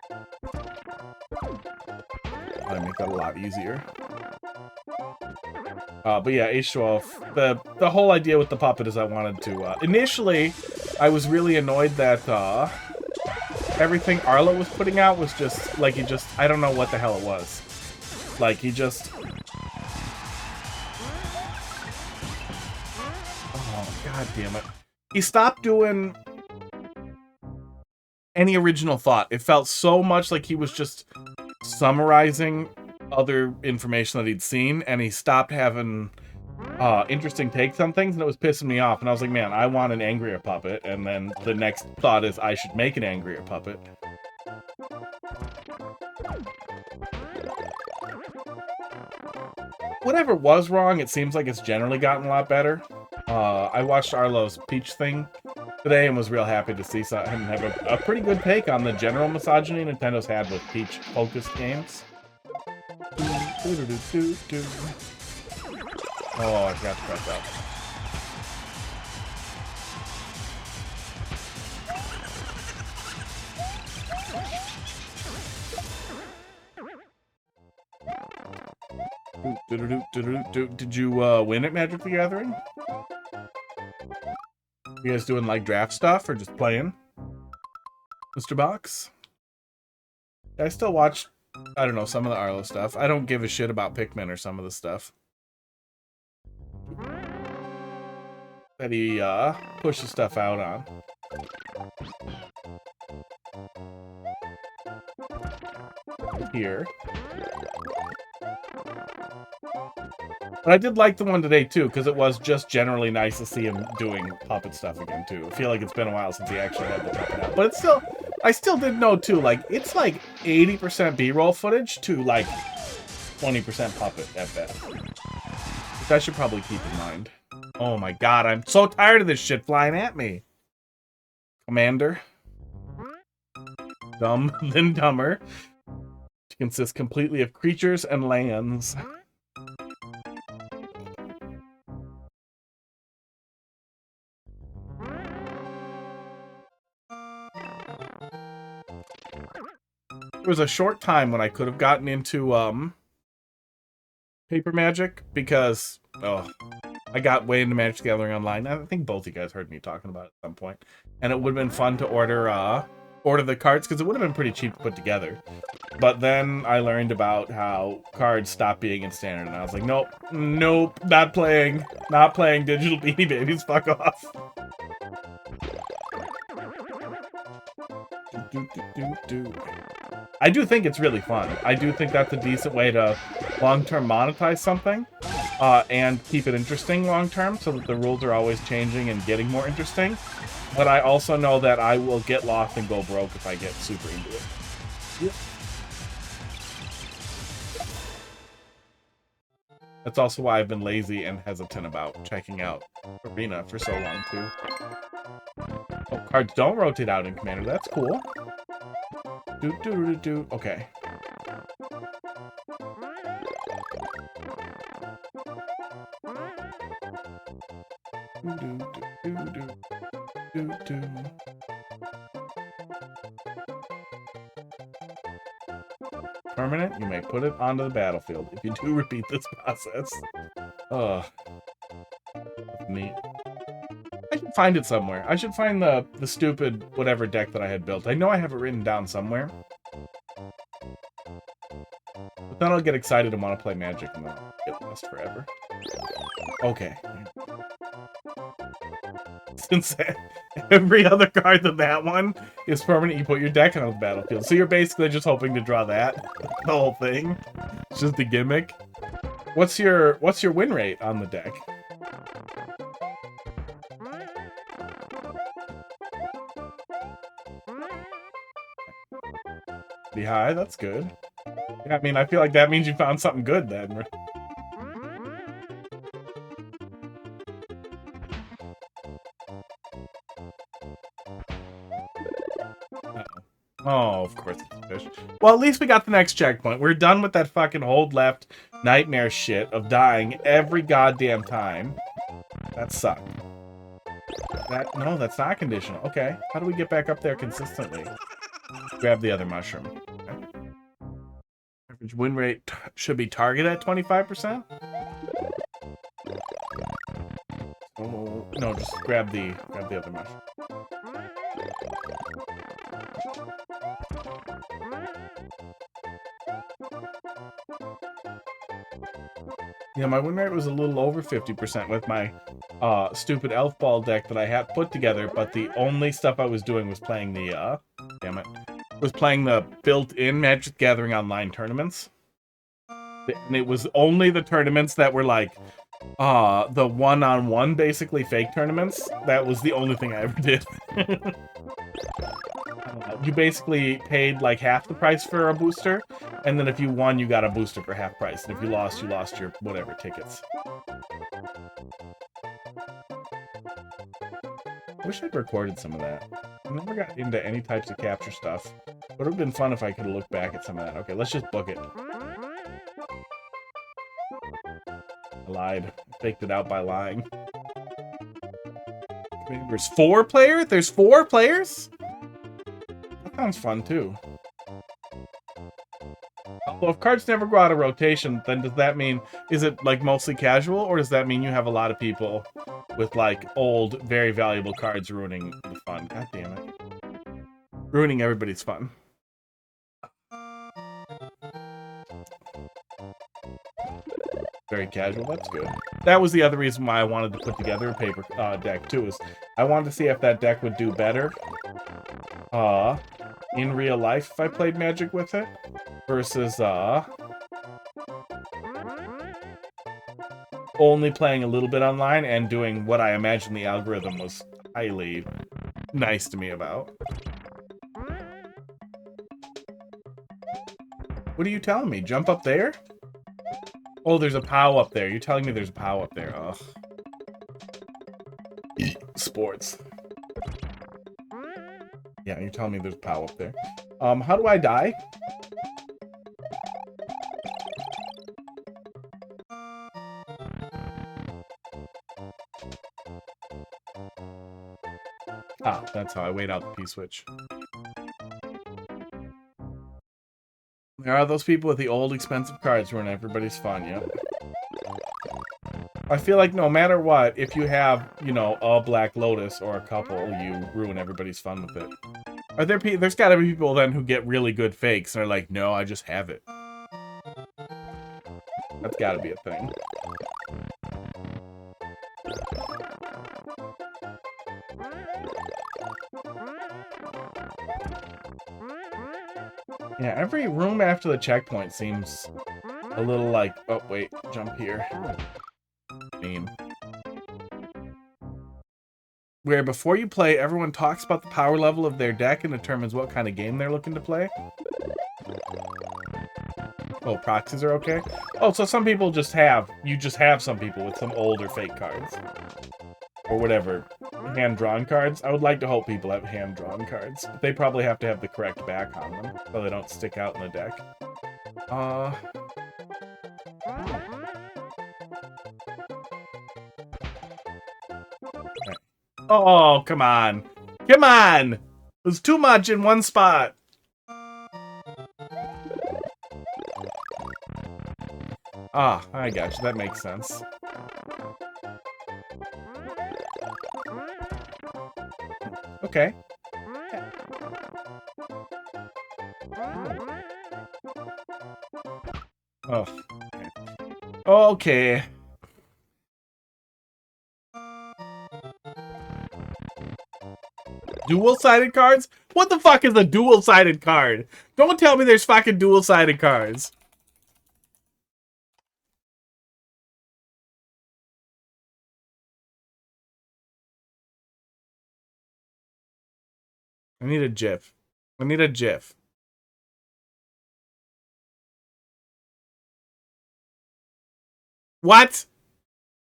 Speaker 2: I'd make that a lot easier. But yeah, H12. The whole idea with the puppet is I wanted to... initially, I was really annoyed that everything Arlo was putting out was just... like, I don't know what the hell it was. Like, he just... oh, god damn it. He stopped doing any original thought. It felt so much like he was just summarizing other information that he'd seen, and he stopped having interesting takes on things, and it was pissing me off. And I was like, man, I want an angrier puppet. And then the next thought is I should make an angrier puppet. Whatever was wrong, it seems like it's generally gotten a lot better. I watched Arlo's Peach thing today and was real happy to see him have a pretty good take on the general misogyny Nintendo's had with Peach-focused games. Oh, I forgot to press up. Did you win at Magic the Gathering? You guys doing like draft stuff or just playing? Mr. Box? I still watch, I don't know, some of the Arlo stuff. I don't give a shit about Pikmin or some of the stuff that he pushes stuff out on. Here. But I did like the one today, too, because it was just generally nice to see him doing puppet stuff again, too. I feel like it's been a while since he actually had the puppet out. But it's still, I still did know, too, like, it's like 80% B-roll footage to, like, 20% puppet at best. Which I should probably keep in mind. Oh my god, I'm so tired of this shit flying at me. Commander. Dumb, then dumber. To consist completely of creatures and lands. There was a short time when I could have gotten into paper magic because I got way into Magic the Gathering Online. I think both you guys heard me talking about it at some point. And it would have been fun to order the cards because it would have been pretty cheap to put together. But then I learned about how cards stopped being in standard, and I was like, nope, not playing Digital Beanie Babies, fuck off. I do think it's really fun. I do think that's a decent way to long-term monetize something and keep it interesting long-term so that the rules are always changing and getting more interesting. But I also know that I will get lost and go broke if I get super into it. Yep. That's also why I've been lazy and hesitant about checking out Arena for so long, too. Oh, cards don't rotate out in Commander. That's cool. Okay. Permanent, you may put it onto the battlefield if you do repeat this process. Ugh. Neat. I should find it somewhere. I should find the stupid whatever deck that I had built. I know I have it written down somewhere. But then I'll get excited and want to play Magic and then I'll get lost forever. Okay. Since every other card than that one is permanent, you put your deck on the battlefield. So you're basically just hoping to draw that. The whole thing. It's just a gimmick. What's your win rate on the deck? Pretty high, that's good. Yeah, I mean, I feel like that means you found something good then. Oh, of course it's a fish. Well, at least we got the next checkpoint. We're done with that fucking hold left nightmare shit of dying every goddamn time. That sucked. No, that's not conditional. Okay, how do we get back up there consistently? Grab the other mushroom. Okay. Average win rate should be targeted at 25%. Oh, no, just grab the other mushroom. Yeah, my win rate was a little over 50% with my stupid elf ball deck that I had put together, but the only stuff I was doing was playing the playing the built-in Magic the Gathering Online tournaments. And it was only the tournaments that were like the one-on-one, basically fake tournaments. That was the only thing I ever did. You basically paid like half the price for a booster, and then if you won, you got a booster for half price, and if you lost your whatever tickets. I wish I'd recorded some of that. I never got into any types of capture stuff. Would have been fun if I could have looked back at some of that. Okay, let's just book it. I lied. I faked it out by lying. There's 4 players? There's 4 players? That sounds fun, too. Well, if cards never go out of rotation, then does that mean, is it like mostly casual, or does that mean you have a lot of people with like old, very valuable cards ruining the fun? God damn it. Ruining everybody's fun. Very casual, that's good. That was the other reason why I wanted to put together a paper deck too, is I wanted to see if that deck would do better in real life if I played Magic with it, versus only playing a little bit online and doing what I imagine the algorithm was highly nice to me about. What are you telling me? Jump up there? Oh, there's a POW up there. You're telling me there's a POW up there. Ugh. Sports. Yeah, you're telling me there's a POW up there. How do I die? Ah, that's how I wait out the P-switch. There are those people with the old expensive cards ruin everybody's fun, yep. I feel like no matter what, if you have, you know, a Black Lotus or a couple, you ruin everybody's fun with it. Are there there's gotta be people then who get really good fakes and are like, no, I just have it. That's gotta be a thing. Yeah, every room after the checkpoint seems a little like, oh wait, jump here. Mean. Where before you play, everyone talks about the power level of their deck and determines what kind of game they're looking to play. Oh, proxies are okay? Oh, so some people just have, you just have some people with some older fake cards. Or whatever. Hand-drawn cards. I would like to hope people have hand-drawn cards. But they probably have to have the correct back on them, so they don't stick out in the deck. Okay. Oh, come on. Come on! There's too much in one spot. Ah, I got you. That makes sense. Okay. Oh. Okay. Dual-sided cards? What the fuck is a dual-sided card? Don't tell me there's fucking dual-sided cards. I need a GIF. I need a GIF. What?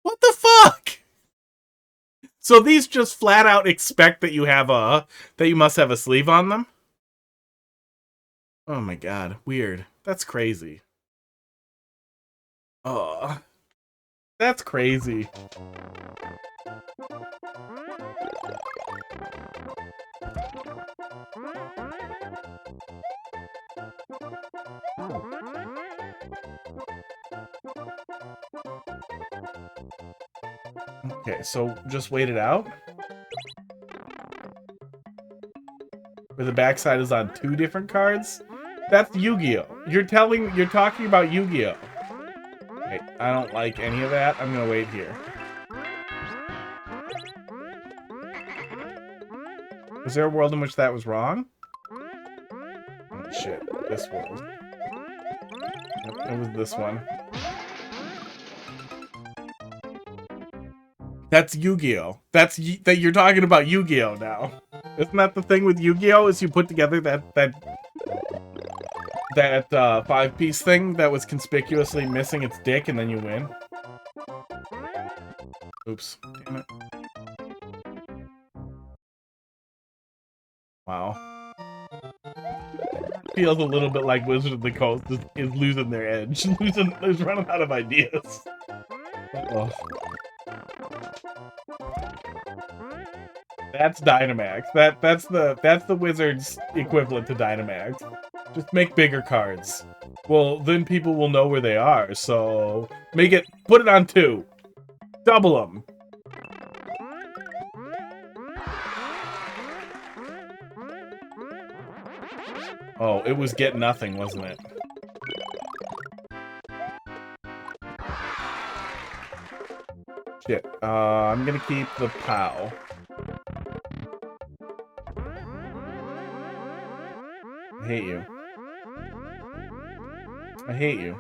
Speaker 2: What the fuck? So these just flat out expect that you have that you must have a sleeve on them? Oh my god, weird. That's crazy. Oh. That's crazy. Okay, so just wait it out? Where the backside is on 2 different cards? That's Yu-Gi-Oh! You're talking about Yu-Gi-Oh! Wait, I don't like any of that. I'm gonna wait here. Was there a world in which that was wrong? Oh shit, this world. Yep, it was this one. That's Yu-Gi-Oh! That you're talking about Yu-Gi-Oh! Now. Isn't that the thing with Yu-Gi-Oh! Is you put together that 5-piece thing that was conspicuously missing its dick and then you win? Oops. Damn it. Wow. Feels a little bit like Wizard of the Coast is losing their edge. is running out of ideas. Oh. That's Dynamax. That's the Wizard's equivalent to Dynamax. Just make bigger cards. Well, then people will know where they are, so put it on 2. Double them. Oh, it was get nothing, wasn't it? Shit. I'm gonna keep the POW. I hate you. I hate you.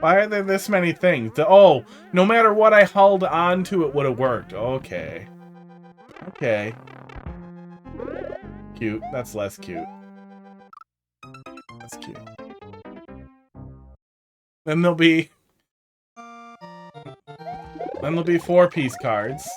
Speaker 2: Why are there this many things? Oh, no matter what I held on to, it would have worked. Okay. Okay. Cute. That's less cute. That's cute. Then there'll be 4-piece cards.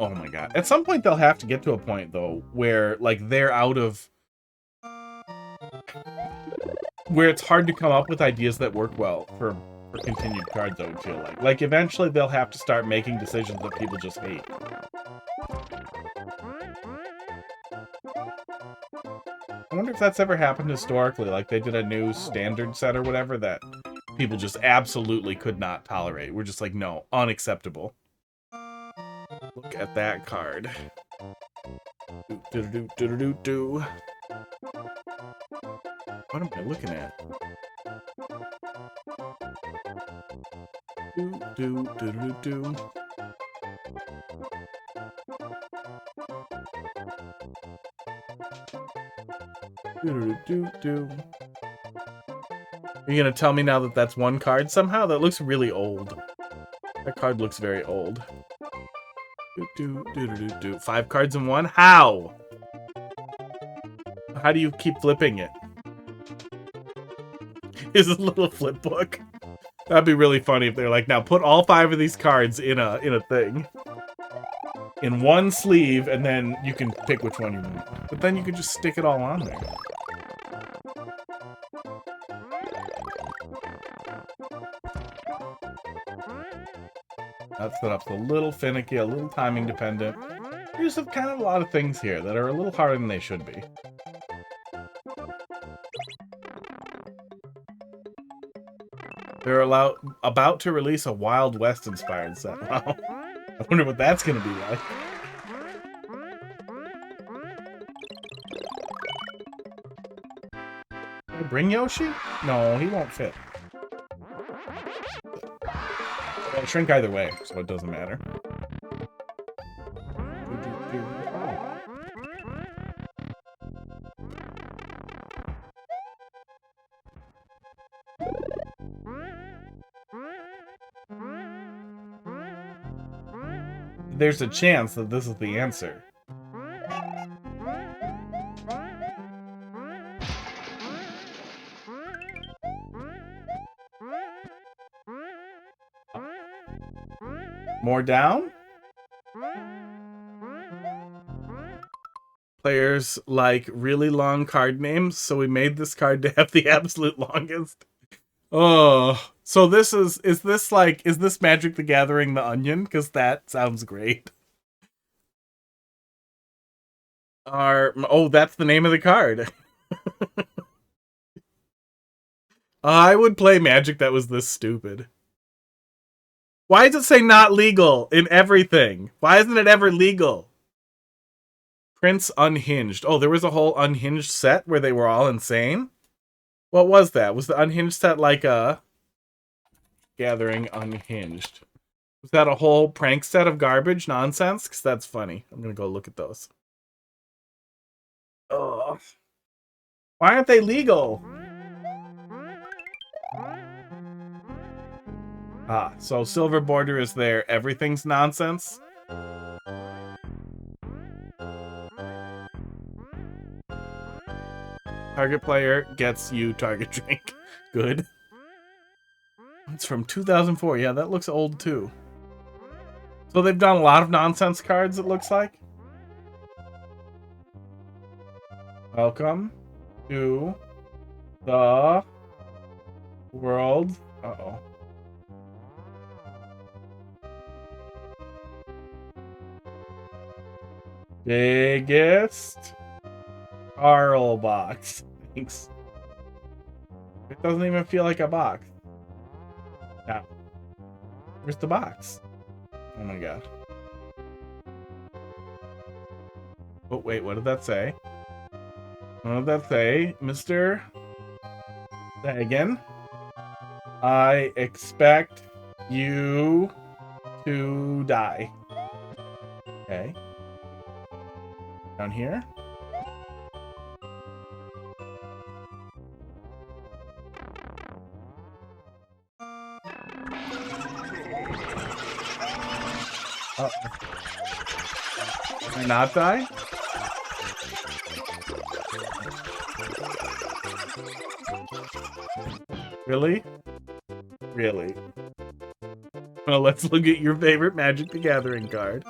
Speaker 2: Oh my god. At some point they'll have to get to a point though where like they're out of where it's hard to come up with ideas that work well for continued cards, I would feel like. Like eventually they'll have to start making decisions that people just hate. I wonder if that's ever happened historically, like they did a new standard set or whatever that people just absolutely could not tolerate. We're just like, no, unacceptable. Look at that card. Do. What am I looking at? Do. Are you gonna tell me now that that's one card somehow? That looks really old. That card looks very old. 5 cards in one? How? How do you keep flipping it? Is a little flip book? That'd be really funny if they're like, now put all 5 of these cards in a thing. In one sleeve, and then you can pick which one you want. But then you can just stick it all on there. That setup's a little finicky, a little timing dependent. There's kind of a lot of things here that are a little harder than they should be. They're about to release a Wild West inspired set. Wow. I wonder what that's gonna be like. Can I bring Yoshi? No, he won't fit. I'll shrink either way, so it doesn't matter. There's a chance that this is the answer. More down? Players like really long card names, so we made this card to have the absolute longest. Oh, so this is this Magic the Gathering the Onion? Because that sounds great. Oh, that's the name of the card. I would play Magic that was this stupid. Why does it say not legal in everything? Why isn't it ever legal? Prince Unhinged. Oh, there was a whole Unhinged set where they were all insane? What was that? Was the Unhinged set like a Gathering Unhinged? Was that a whole prank set of garbage nonsense? Because that's funny. I'm going to go look at those. Ugh. Why aren't they legal? Ah, so silver border is there. Everything's nonsense. Target player gets you target drink. Good. It's from 2004. Yeah, that looks old too. So they've done a lot of nonsense cards, it looks like. Welcome to the world Uh-oh. Biggest Carl box. Thanks. It doesn't even feel like a box. Now, where's the box? Oh my god. Oh, wait, what did that say? What did that say, Mr. Sagan? I expect you to die. Okay. Down here. Oh. Can I not die? Really? Really? Well, let's look at your favorite Magic the Gathering card.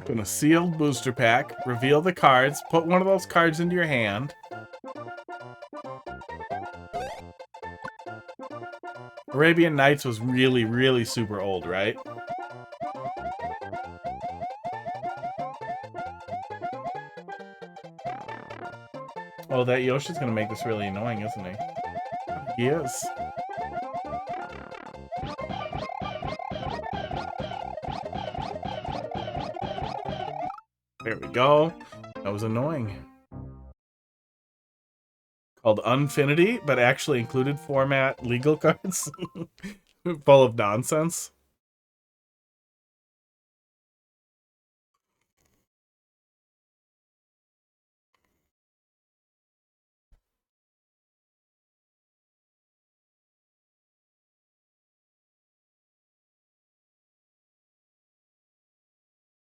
Speaker 2: Open a sealed booster pack, reveal the cards, put one of those cards into your hand. Arabian Nights was really, really super old, right? Oh, that Yoshi's gonna make this really annoying, isn't he? He is. There we go. That was annoying. Called Unfinity, but actually included format legal cards. Full of nonsense.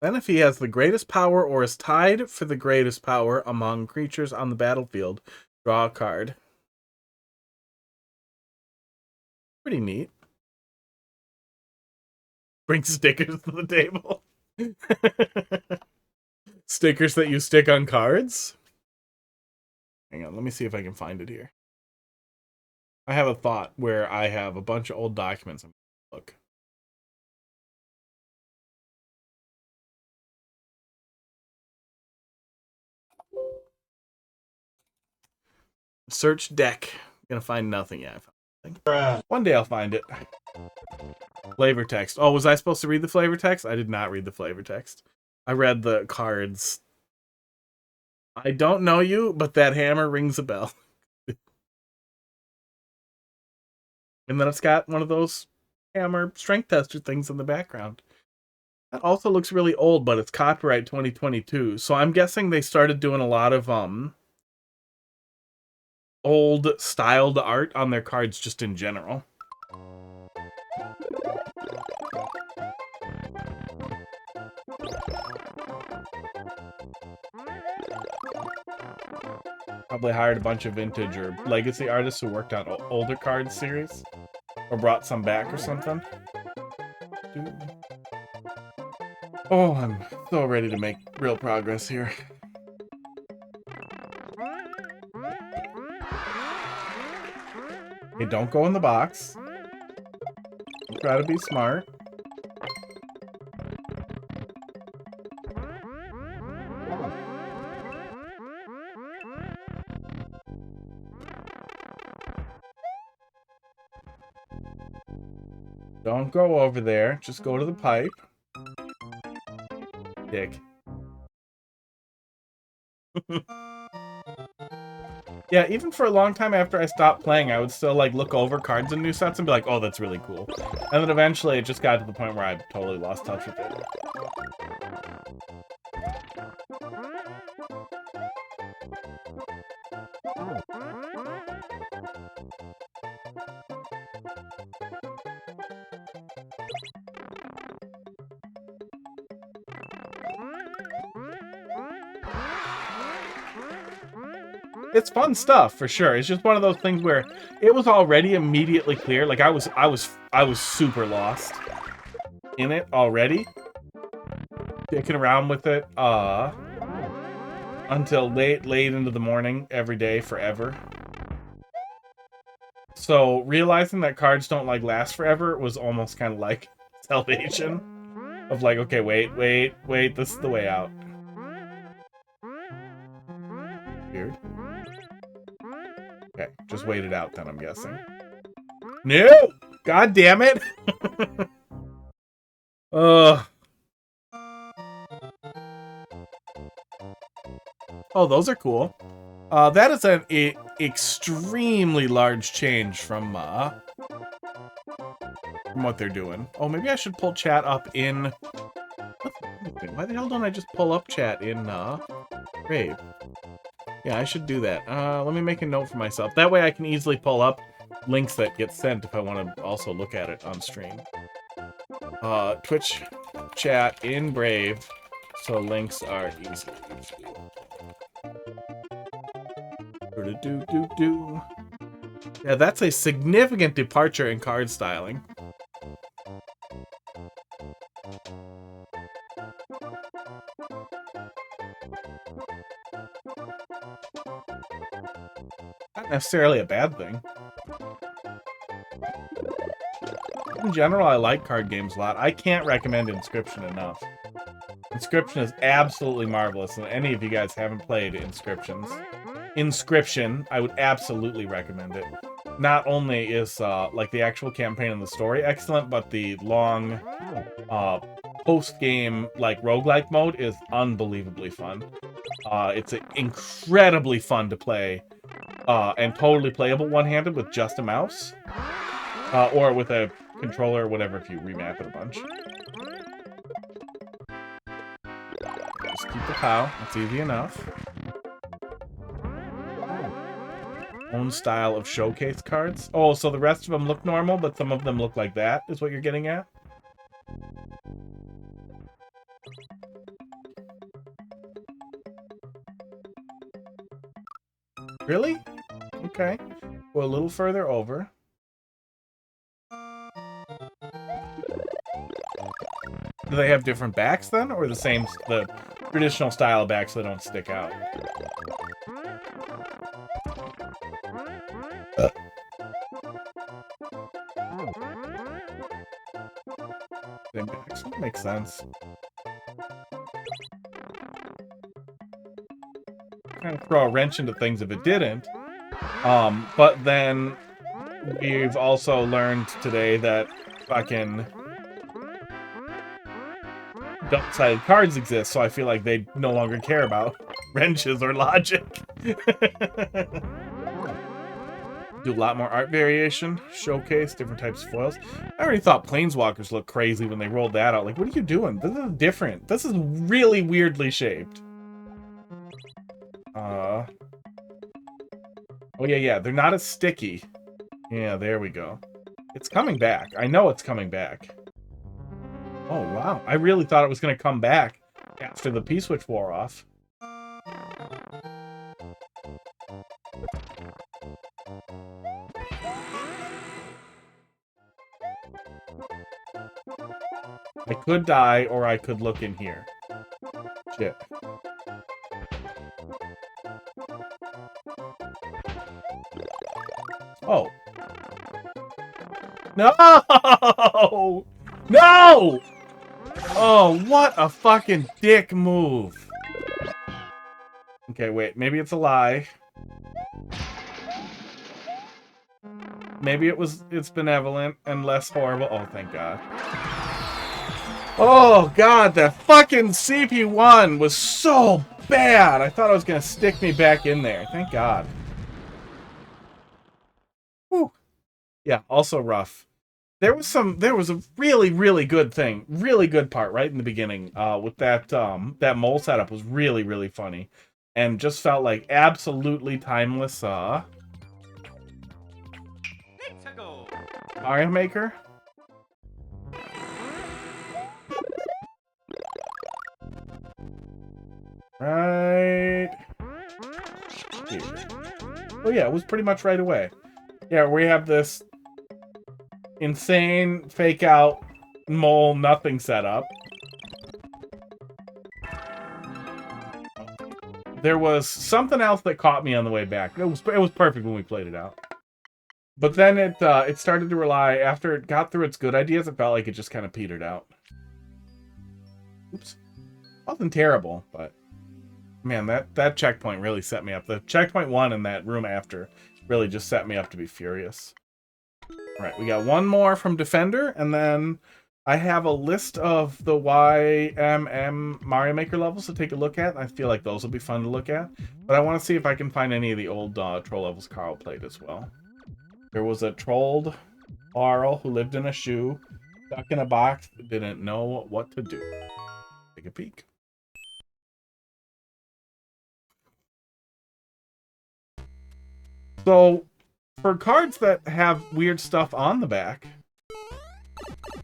Speaker 2: Then if he has the greatest power or is tied for the greatest power among creatures on the battlefield, draw a card. Pretty neat. Bring stickers to the table. Stickers that you stick on cards? Hang on, let me see if I can find it here. I have a thought where I have a bunch of old documents. Look. Search deck. Gonna find nothing yet. One day I'll find it. Flavor text. Oh, was I supposed to read the flavor text? I did not read the flavor text. I read the cards. I don't know you, but that hammer rings a bell. And then it's got one of those hammer strength tester things in the background. That also looks really old, but it's copyright 2022. So I'm guessing they started doing a lot of old styled art on their cards just in general. Probably hired a bunch of vintage or legacy artists who worked on older card series. Or brought some back or something. Oh, I'm so ready to make real progress here. Okay, don't go in the box. Try to be smart. Don't go over there. Just go to the pipe. Dick. Yeah, even for a long time after I stopped playing, I would still like look over cards in new sets and be like, oh, that's really cool. And then eventually it just got to the point where I totally lost touch with it. It's fun stuff for sure. It's just one of those things where it was already immediately clear. Like I was super lost in it already. Dicking around with it. until late into the morning every day forever. So realizing that cards don't like last forever was almost kind of like salvation of like, okay, wait, this is the way out. Weird. Okay, just wait it out then, I'm guessing. No! God damn it! Ugh. Oh, those are cool. That is an extremely large change from what they're doing. Oh, maybe I should pull chat up in... Why the hell don't I just pull up chat in Brave? Yeah, I should do that. Let me make a note for myself. That way I can easily pull up links that get sent if I want to also look at it on stream. Twitch chat in Brave, so links are easy. Yeah, that's a significant departure in card styling. Not necessarily a bad thing. In general, I like card games a lot. I can't recommend Inscription enough. Inscription is absolutely marvelous, and any of you guys haven't played Inscription, I would absolutely recommend it. Not only is like the actual campaign and the story excellent, but the long post-game like roguelike mode is unbelievably fun. It's incredibly fun to play, and totally playable one-handed with just a mouse, or with a controller or whatever if you remap it a bunch. Just keep the POW. That's easy enough. Own style of showcase cards. Oh, so the rest of them look normal, but some of them look like that, is what you're getting at? Really? Okay. Go a little further over. Do they have different backs then, or the traditional style of backs that don't stick out? Same backs. Makes sense. Kind of throw a wrench into things if it didn't. But then we've also learned today that fucking double-sided cards exist, so I feel like they no longer care about wrenches or logic. Do a lot more art variation, showcase different types of foils. I already thought Planeswalkers looked crazy when they rolled that out. Like, what are you doing? This is different. This is really weirdly shaped. Oh, yeah, they're not as sticky. Yeah, there we go. It's coming back. I know it's coming back. Oh, wow. I really thought it was going to come back after the P-Switch wore off. I could die, or I could look in here. Shit. Oh. No! No! Oh, what a fucking dick move. Okay, wait. Maybe it's a lie. Maybe it's benevolent and less horrible. Oh, thank God. Oh, God, the fucking CP1 was so bad. I thought it was going to stick me back in there. Thank God. Whew. Yeah, also rough. There was a really, really good thing. Really good part right in the beginning with that mole setup was really, really funny. And just felt like absolutely timeless. Mario Maker? Right here. Oh yeah, it was pretty much right away. Yeah, we have this insane fake out mole nothing setup. there was something else that caught me on the way back. It was perfect when we played it out. But then it started to rely, after it got through its good ideas, it felt like it just kind of petered out. Oops. Wasn't terrible, but man, that checkpoint really set me up. The checkpoint 1 in that room after really just set me up to be furious. All right, we got one more from Defender, and then I have a list of the YMM Mario Maker levels to take a look at. I feel like those will be fun to look at, but I want to see if I can find any of the old troll levels Carl played as well. There was a trolled Arl who lived in a shoe, stuck in a box, didn't know what to do. Take a peek. So, for cards that have weird stuff on the back,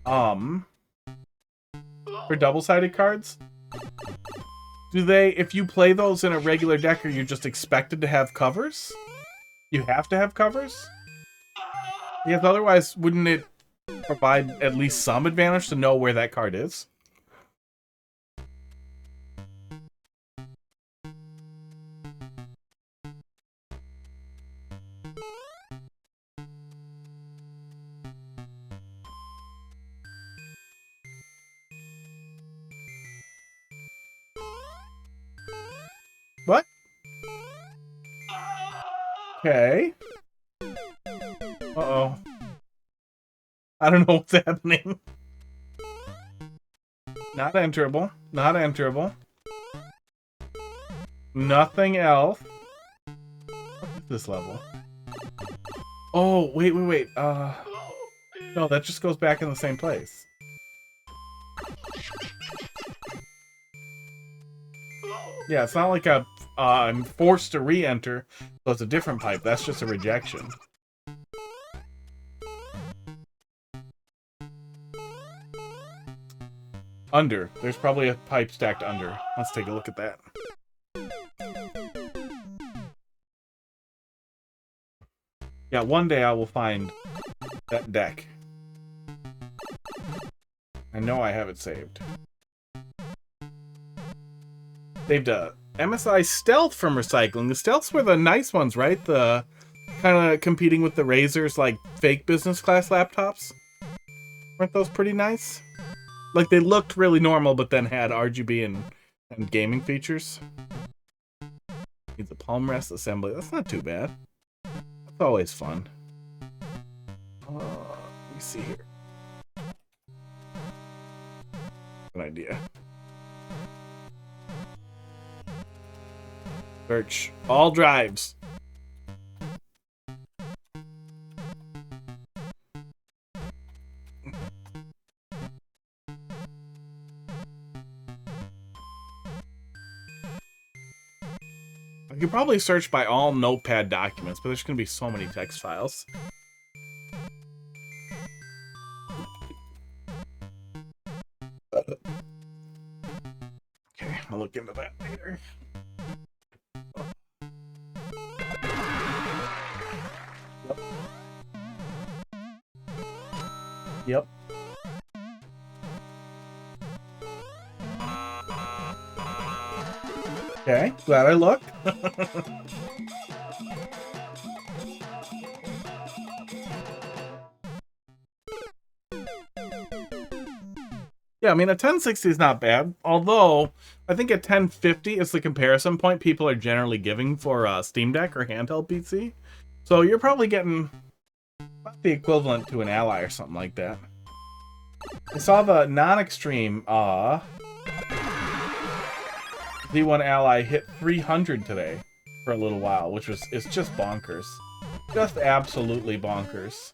Speaker 2: for double-sided cards, do they, if you play those in a regular deck, are you just expected to have covers? You have to have covers? Because otherwise, wouldn't it provide at least some advantage to know where that card is? What? Okay. Uh-oh. I don't know what's happening. Not enterable. Not enterable. Nothing else. What is this level? Oh, wait. No, that just goes back in the same place. Yeah, it's not like I'm forced to re-enter, so it's a different pipe. That's just a rejection. Under. There's probably a pipe stacked under. Let's take a look at that. Yeah, one day I will find that deck. I know I have it saved. Saved a MSI Stealth from recycling. The Stealths were the nice ones, right? The kind of competing with the Razer's like fake business class laptops. Weren't those pretty nice? Like they looked really normal, but then had RGB and gaming features. Needs a palm rest assembly. That's not too bad. That's always fun. Let me see here. An idea. Search all drives. I could probably search by all notepad documents, but there's going to be so many text files. Okay, I'll look into that later. Yep. Okay, glad I looked. Yeah, I mean, a 1060 is not bad. Although, I think a 1050 is the comparison point people are generally giving for a Steam Deck or handheld PC. So you're probably getting about the equivalent to an Ally or something like that. I saw the non-extreme Z1 Ally hit 300 today for a little while, which is just bonkers. Just absolutely bonkers.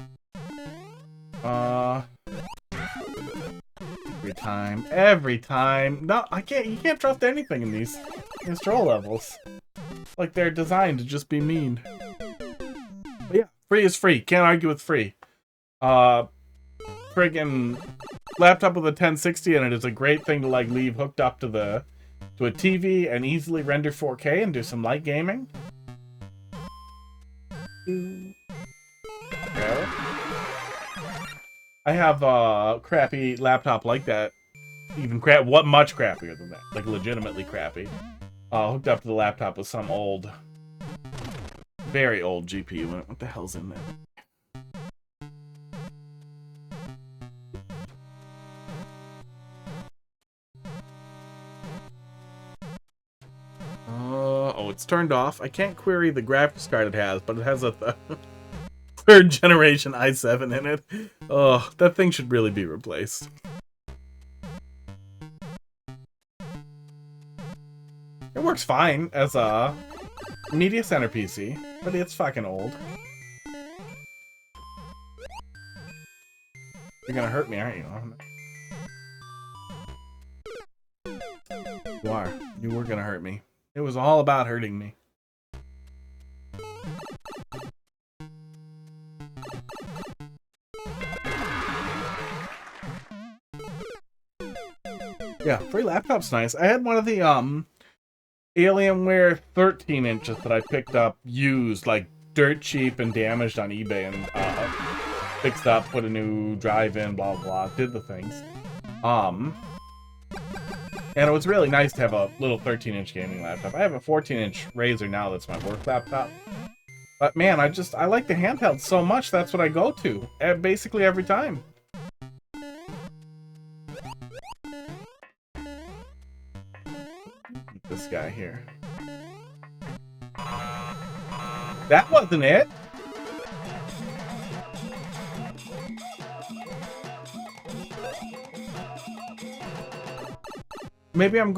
Speaker 2: Every time. No, you can't trust anything in these troll levels. Like they're designed to just be mean. But yeah, free is free. Can't argue with free. Friggin' laptop with a 1060 in it is a great thing to like leave hooked up to a TV and easily render 4K and do some light gaming. Okay. I have a crappy laptop like that. Even much crappier than that. Like legitimately crappy. hooked up to the laptop with some old, very old GPU. What the hell's in there? Oh, it's turned off. I can't query the graphics card it has, but it has a third generation i7 in it. Oh, that thing should really be replaced. It works fine as a media center PC, but it's fucking old. You're gonna hurt me, aren't you? You are. You were gonna hurt me. It was all about hurting me. Yeah, free laptop's nice. I had one of the Alienware 13 inches that I picked up used, like dirt cheap and damaged on eBay, and fixed up, put a new drive in, blah blah, did the things. And it was really nice to have a little 13-inch gaming laptop. I have a 14-inch Razer now that's my work laptop. But man, I like the handheld so much, that's what I go to basically every time. This guy here. That wasn't it. Maybe I'm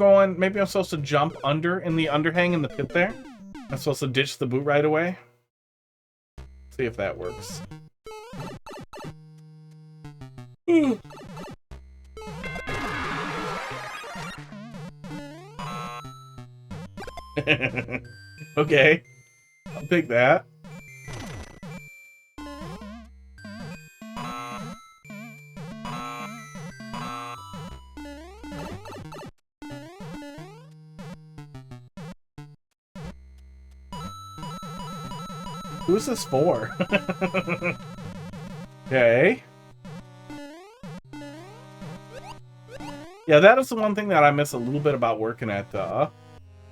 Speaker 2: supposed to jump under in the underhang in the pit there. I'm supposed to ditch the boot right away. See if that works. Okay. I'll take that. Who's this for? Okay. Yeah, that is the one thing that I miss a little bit about working at the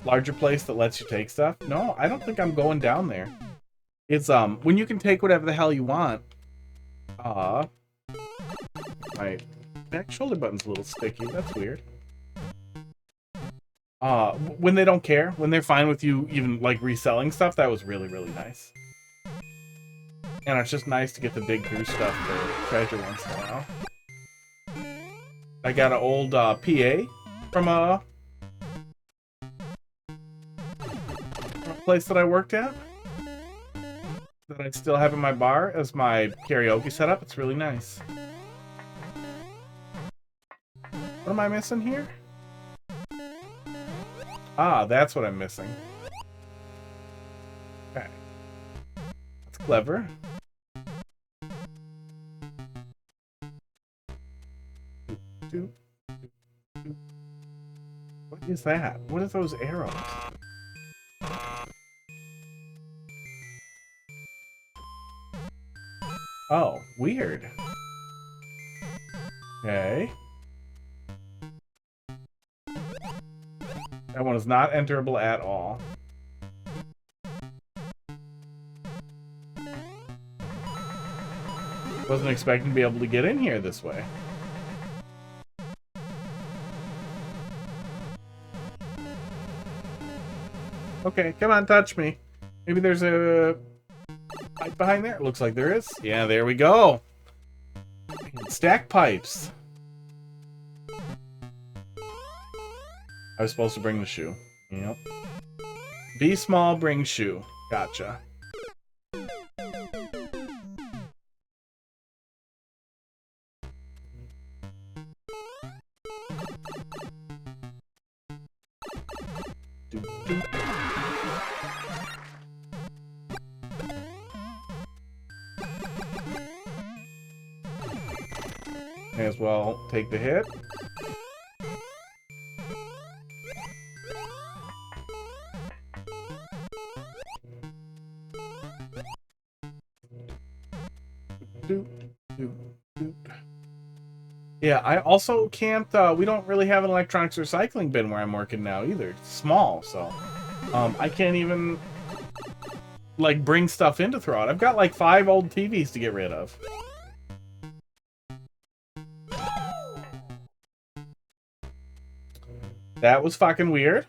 Speaker 2: larger place that lets you take stuff. No, I don't think I'm going down there. It's when you can take whatever the hell you want. My back shoulder button's a little sticky. That's weird. When they don't care, when they're fine with you even like reselling stuff, that was really, really nice. And it's just nice to get to dig through stuff for treasure once in a while. I got an old PA from a place that I worked at that I still have in my bar as my karaoke setup. It's really nice. What am I missing here? Ah, that's what I'm missing. Okay. That's clever. What is that? What are those arrows? Oh, weird. Okay. That one is not enterable at all. Wasn't expecting to be able to get in here this way. Okay, come on, touch me. Maybe there's a pipe behind there? It looks like there is. Yeah, there we go. Stack pipes. I was supposed to bring the shoe. Yep. Be small, bring shoe. Gotcha. May as well take the hit. Yeah, I also can't, we don't really have an electronics recycling bin where I'm working now either. It's small, so I can't even, like, bring stuff in to throw out. I've got, like, 5 old TVs to get rid of. That was fucking weird.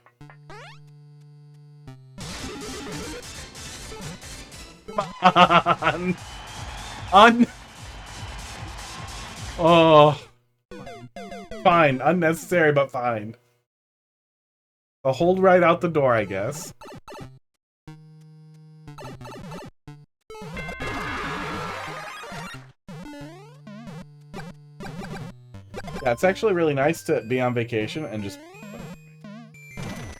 Speaker 2: Come on! Oh. Fine. Unnecessary, but fine. I'll hold right out the door, I guess. Yeah, it's actually really nice to be on vacation and just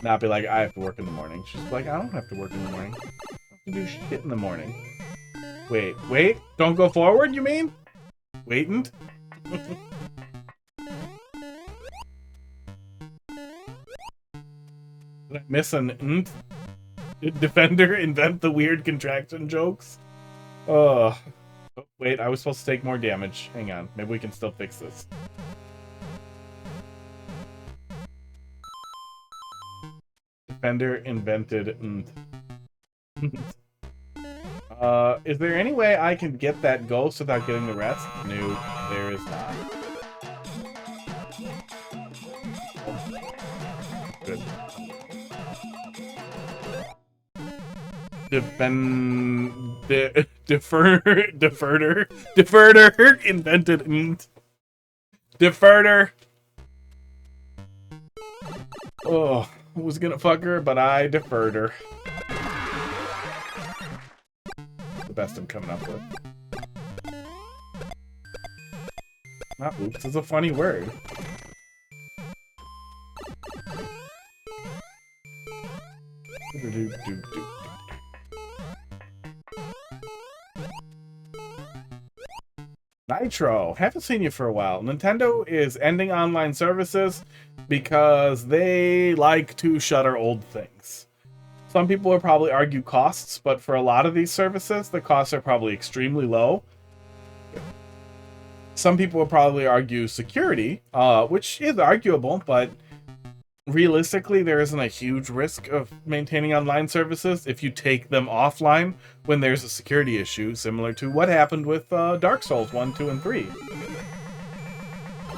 Speaker 2: not be like, I have to work in the morning. She's like, I don't have to work in the morning. I have to do shit in the morning. Wait. Don't go forward, you mean? Waiting? Did I miss an nth? Did Defender invent the weird contraction jokes? Oh, wait, I was supposed to take more damage. Hang on, maybe we can still fix this. Defender invented nth. Is there any way I can get that ghost without getting the rest? No, there is not. Good. Deferter invented nth. Deferter. Oh, I was gonna fuck her, but I deferred her. The best I'm coming up with. Not oops, is a funny word. Nitro, haven't seen you for a while. Nintendo is ending online services because they like to shutter old things. Some people will probably argue costs, but for a lot of these services, the costs are probably extremely low. Some people will probably argue security, which is arguable, but realistically, there isn't a huge risk of maintaining online services if you take them offline when there's a security issue, similar to what happened with Dark Souls 1, 2, and 3.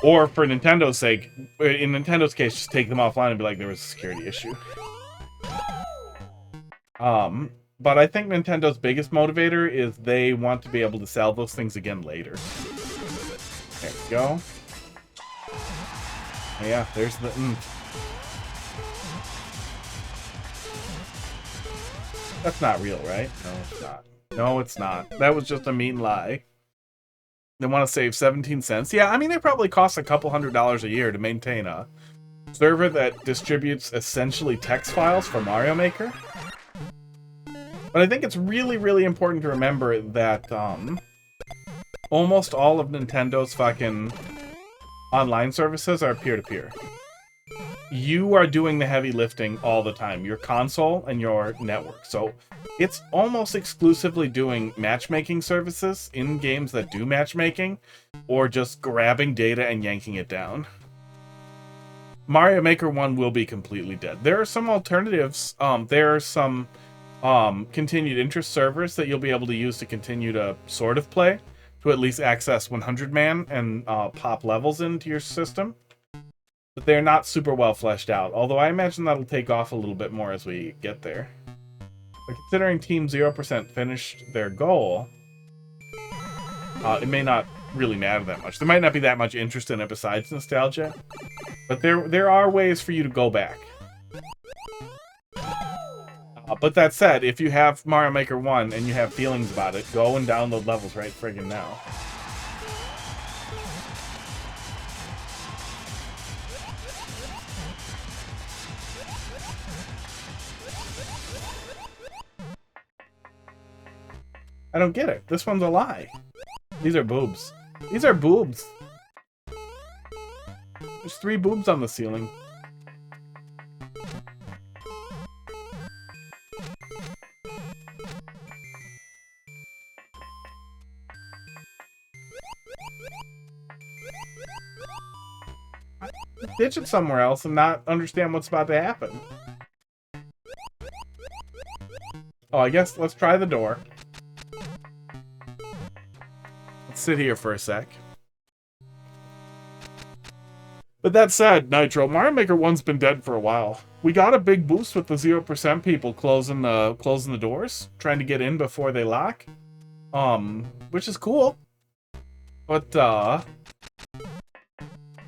Speaker 2: Or for Nintendo's sake, in Nintendo's case, just take them offline and be like, there was a security issue. But I think Nintendo's biggest motivator is they want to be able to sell those things again later. There we go. Yeah, there's the... That's not real, right? No, it's not. No, it's not. That was just a mean lie. They want to save 17 cents. Yeah, I mean, it probably costs a couple $100 a year to maintain a server that distributes essentially text files for Mario Maker. But I think it's really, really important to remember that almost all of Nintendo's fucking online services are peer-to-peer. You are doing the heavy lifting all the time. Your console and your network. So it's almost exclusively doing matchmaking services in games that do matchmaking, or just grabbing data and yanking it down. Mario Maker 1 will be completely dead. There are some alternatives. There are some continued interest servers that you'll be able to use to continue to sort of play, to at least access 100-man and pop levels into your system. But they're not super well fleshed out, although I imagine that'll take off a little bit more as we get there. But considering Team 0% finished their goal, it may not really matter that much. There might not be that much interest in it besides nostalgia, but there are ways for you to go back. But that said, if you have Mario Maker 1 and you have feelings about it, go and download levels right friggin' now. I don't get it. This one's a lie. These are boobs. These are boobs. There's 3 boobs on the ceiling. Ditch it somewhere else and not understand what's about to happen. Oh, I guess let's try the door. Let's sit here for a sec. But that said, Nitro, Mario Maker 1's been dead for a while. We got a big boost with the 0% people closing the doors, trying to get in before they lock. Which is cool. But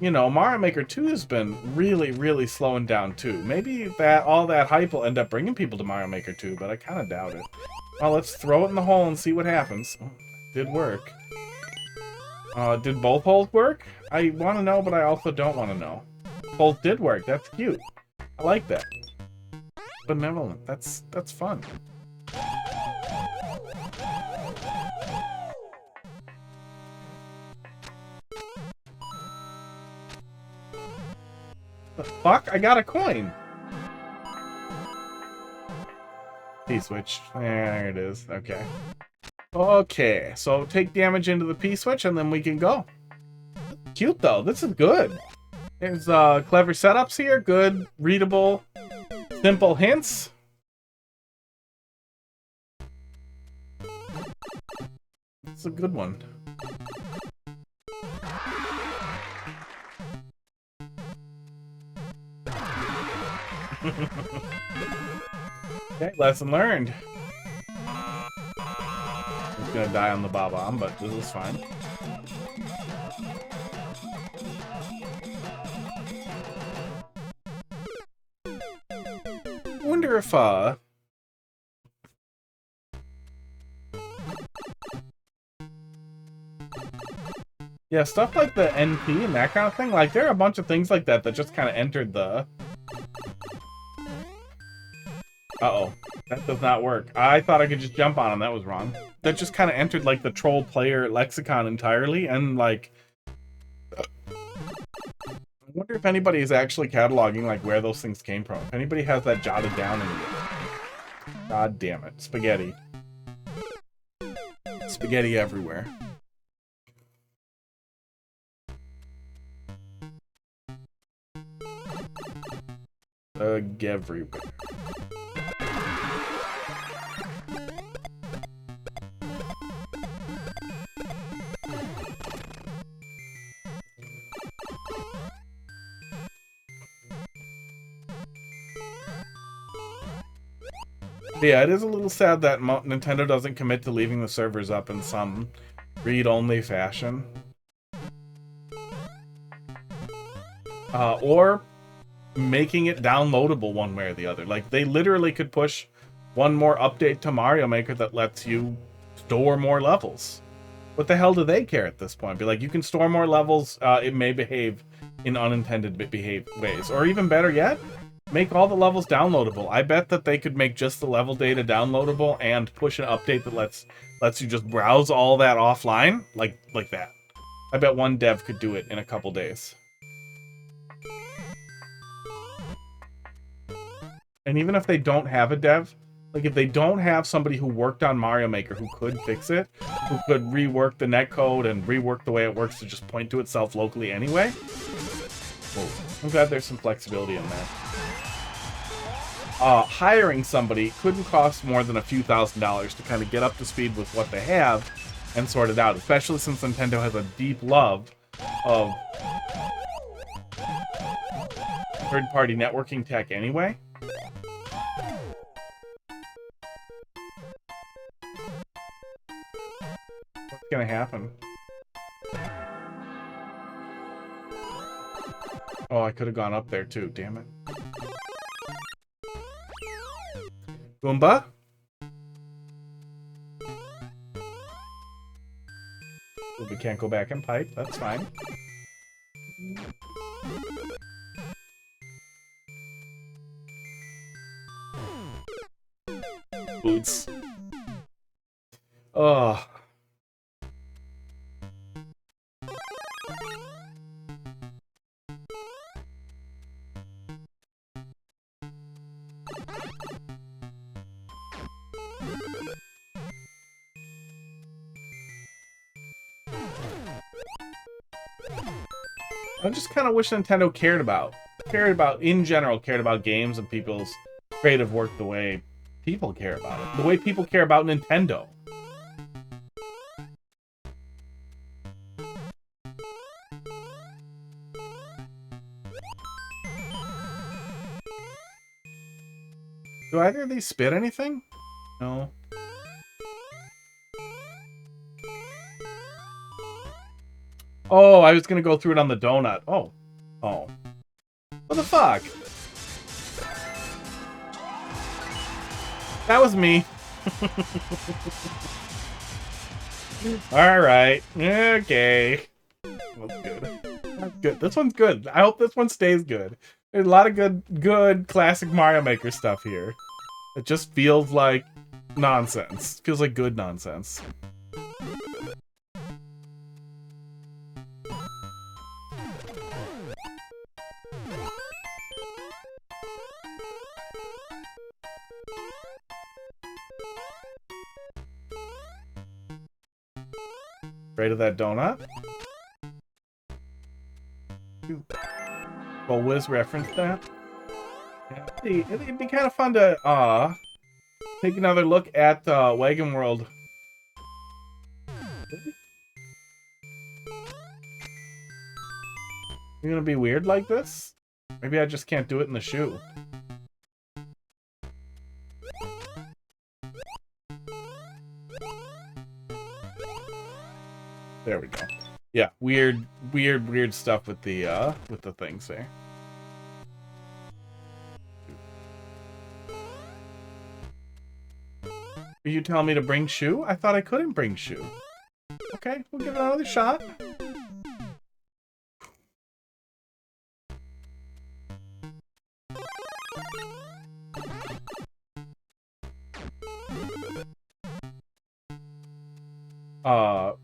Speaker 2: you know, Mario Maker 2 has been really, really slowing down too. Maybe all that hype will end up bringing people to Mario Maker 2, but I kind of doubt it. Well, let's throw it in the hole and see what happens. Oh, did work. Did both holes work? I want to know, but I also don't want to know. Both did work. That's cute. I like that. Benevolent. That's fun. The fuck? I got a coin. P-switch. There it is. Okay. Okay, so take damage into the P-switch and then we can go. Cute though. This is good. There's clever setups here. Good, readable, simple hints. It's a good one. Okay, lesson learned. He's gonna die on the Bob-omb, but this is fine. I wonder if yeah, stuff like the NP and that kind of thing, like there are a bunch of things like that that just kind of entered the... Uh-oh. That does not work. I thought I could just jump on him. That was wrong. That just kind of entered, like, the troll player lexicon entirely, and, like... I wonder if anybody is actually cataloging, like, where those things came from. If anybody has that jotted down anywhere. God damn it. Spaghetti. Spaghetti everywhere. Everywhere. Yeah, it is a little sad that Nintendo doesn't commit to leaving the servers up in some read-only fashion. Or making it downloadable one way or the other. Like, they literally could push one more update to Mario Maker that lets you store more levels. What the hell do they care at this point? Be like, you can store more levels, it may behave in unintended ways. Or even better yet, make all the levels downloadable. I bet that they could make just the level data downloadable and push an update that lets you just browse all that offline, like that. I bet one dev could do it in a couple days. And even if they don't have a dev, like if they don't have somebody who worked on Mario Maker who could fix it, who could rework the netcode and rework the way it works to just point to itself locally anyway, well, I'm glad there's some flexibility in that. Hiring somebody couldn't cost more than a few $1,000s to kind of get up to speed with what they have and sort it out, especially since Nintendo has a deep love of third-party networking tech anyway. What's gonna happen? Oh, I could have gone up there too, damn it. Goomba? We can't go back and pipe, that's fine. Boots. Oh. I just kind of wish Nintendo cared about, in general, cared about games and people's creative work the way people care about it. The way people care about Nintendo. Do either of these spit anything? No. Oh, I was gonna go through it on the donut. Oh. Oh. What the fuck? That was me. Alright. Okay. That's good. That's good. This one's good. I hope this one stays good. There's a lot of good classic Mario Maker stuff here. It just feels like nonsense. Feels like good nonsense. Afraid of that donut? Well, Wiz referenced that. Yeah, it'd be kind of fun to take another look at Wagon World. You're gonna be weird like this? Maybe I just can't do it in the shoe. There we go. Yeah, weird stuff with the things there. Are you telling me to bring shoe? I thought I couldn't bring shoe. Okay, we'll give it another shot.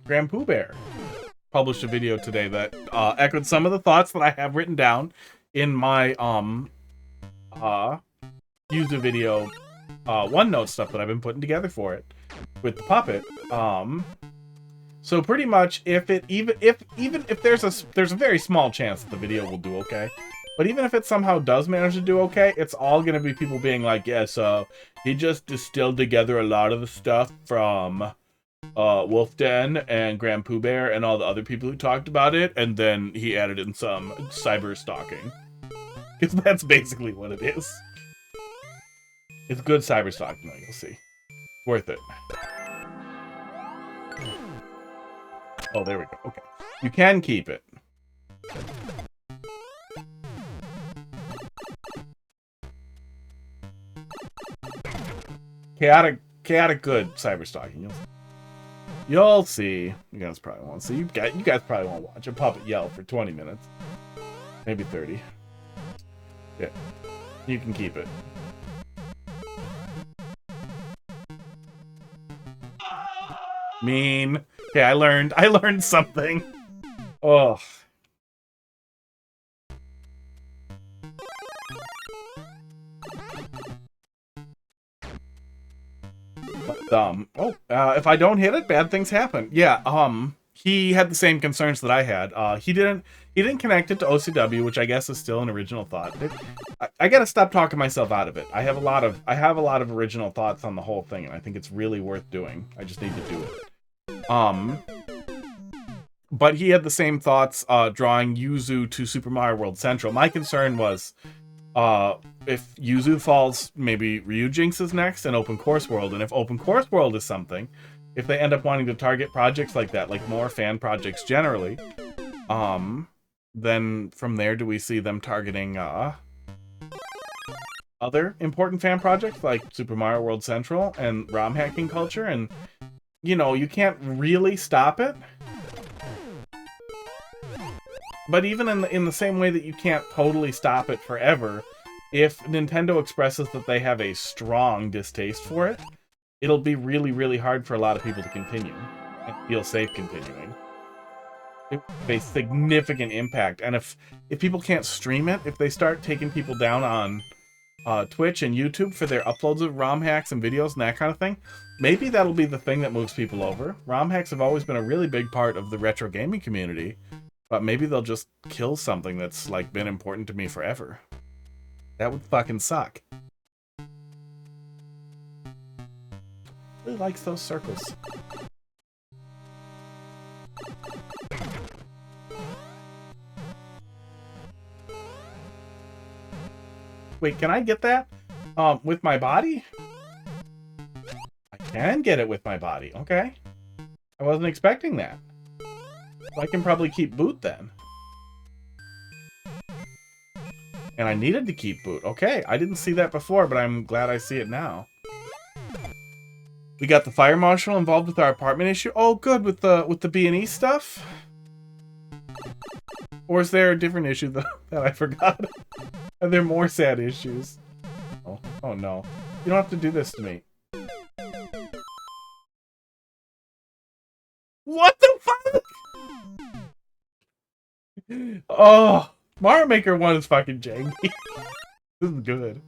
Speaker 2: Grand Pooh Bear published a video today that echoed some of the thoughts that I have written down in my user video OneNote stuff that I've been putting together for it with the puppet. So pretty much, if there's a very small chance that the video will do okay, but even if it somehow does manage to do okay, it's all gonna be people being like, yeah, so he just distilled together a lot of the stuff from Wolf Den and Grand Pooh Bear and all the other people who talked about it, and then he added in some cyber stalking. Because that's basically what it is. It's good cyber stalking, though, you'll see. Worth it. Oh, there we go. Okay. You can keep it. Chaotic good cyber stalking. You'll see. You guys probably won't see. You guys probably won't watch a puppet yell for 20 minutes. Maybe 30. Yeah. You can keep it. Mean. Okay, I learned something. Oh. If I don't hit it, bad things happen. Yeah, he had the same concerns that I had. He didn't connect it to OCW, which I guess is still an original thought. I gotta stop talking myself out of it. I have a lot of original thoughts on the whole thing, and I think it's really worth doing. I just need to do it. But he had the same thoughts drawing Yuzu to Super Mario World Central. My concern was if Yuzu falls, maybe Ryujinx is next and Open Course World. And if Open Course World is something, if they end up wanting to target projects like that, like more fan projects generally, then from there do we see them targeting other important fan projects like Super Mario World Central and ROM hacking culture? And, you know, you can't really stop it. But even in the same way that you can't totally stop it forever, if Nintendo expresses that they have a strong distaste for it, it'll be really, really hard for a lot of people to continue and feel safe continuing. It will have a significant impact. And if people can't stream it, if they start taking people down on Twitch and YouTube for their uploads of ROM hacks and videos and that kind of thing, maybe that'll be the thing that moves people over. ROM hacks have always been a really big part of the retro gaming community. But maybe they'll just kill something that's, like, been important to me forever. That would fucking suck. Really likes those circles. Wait, can I get that? With my body? I can get it with my body. Okay. I wasn't expecting that. So I can probably keep boot then. And I needed to keep boot. Okay, I didn't see that before, but I'm glad I see it now. We got the fire marshal involved with our apartment issue. Oh, good, with the B&E stuff? Or is there a different issue that I forgot? Are there more sad issues? Oh no. You don't have to do this to me. What the fuck? Oh, Mario Maker 1 is fucking janky. This is good.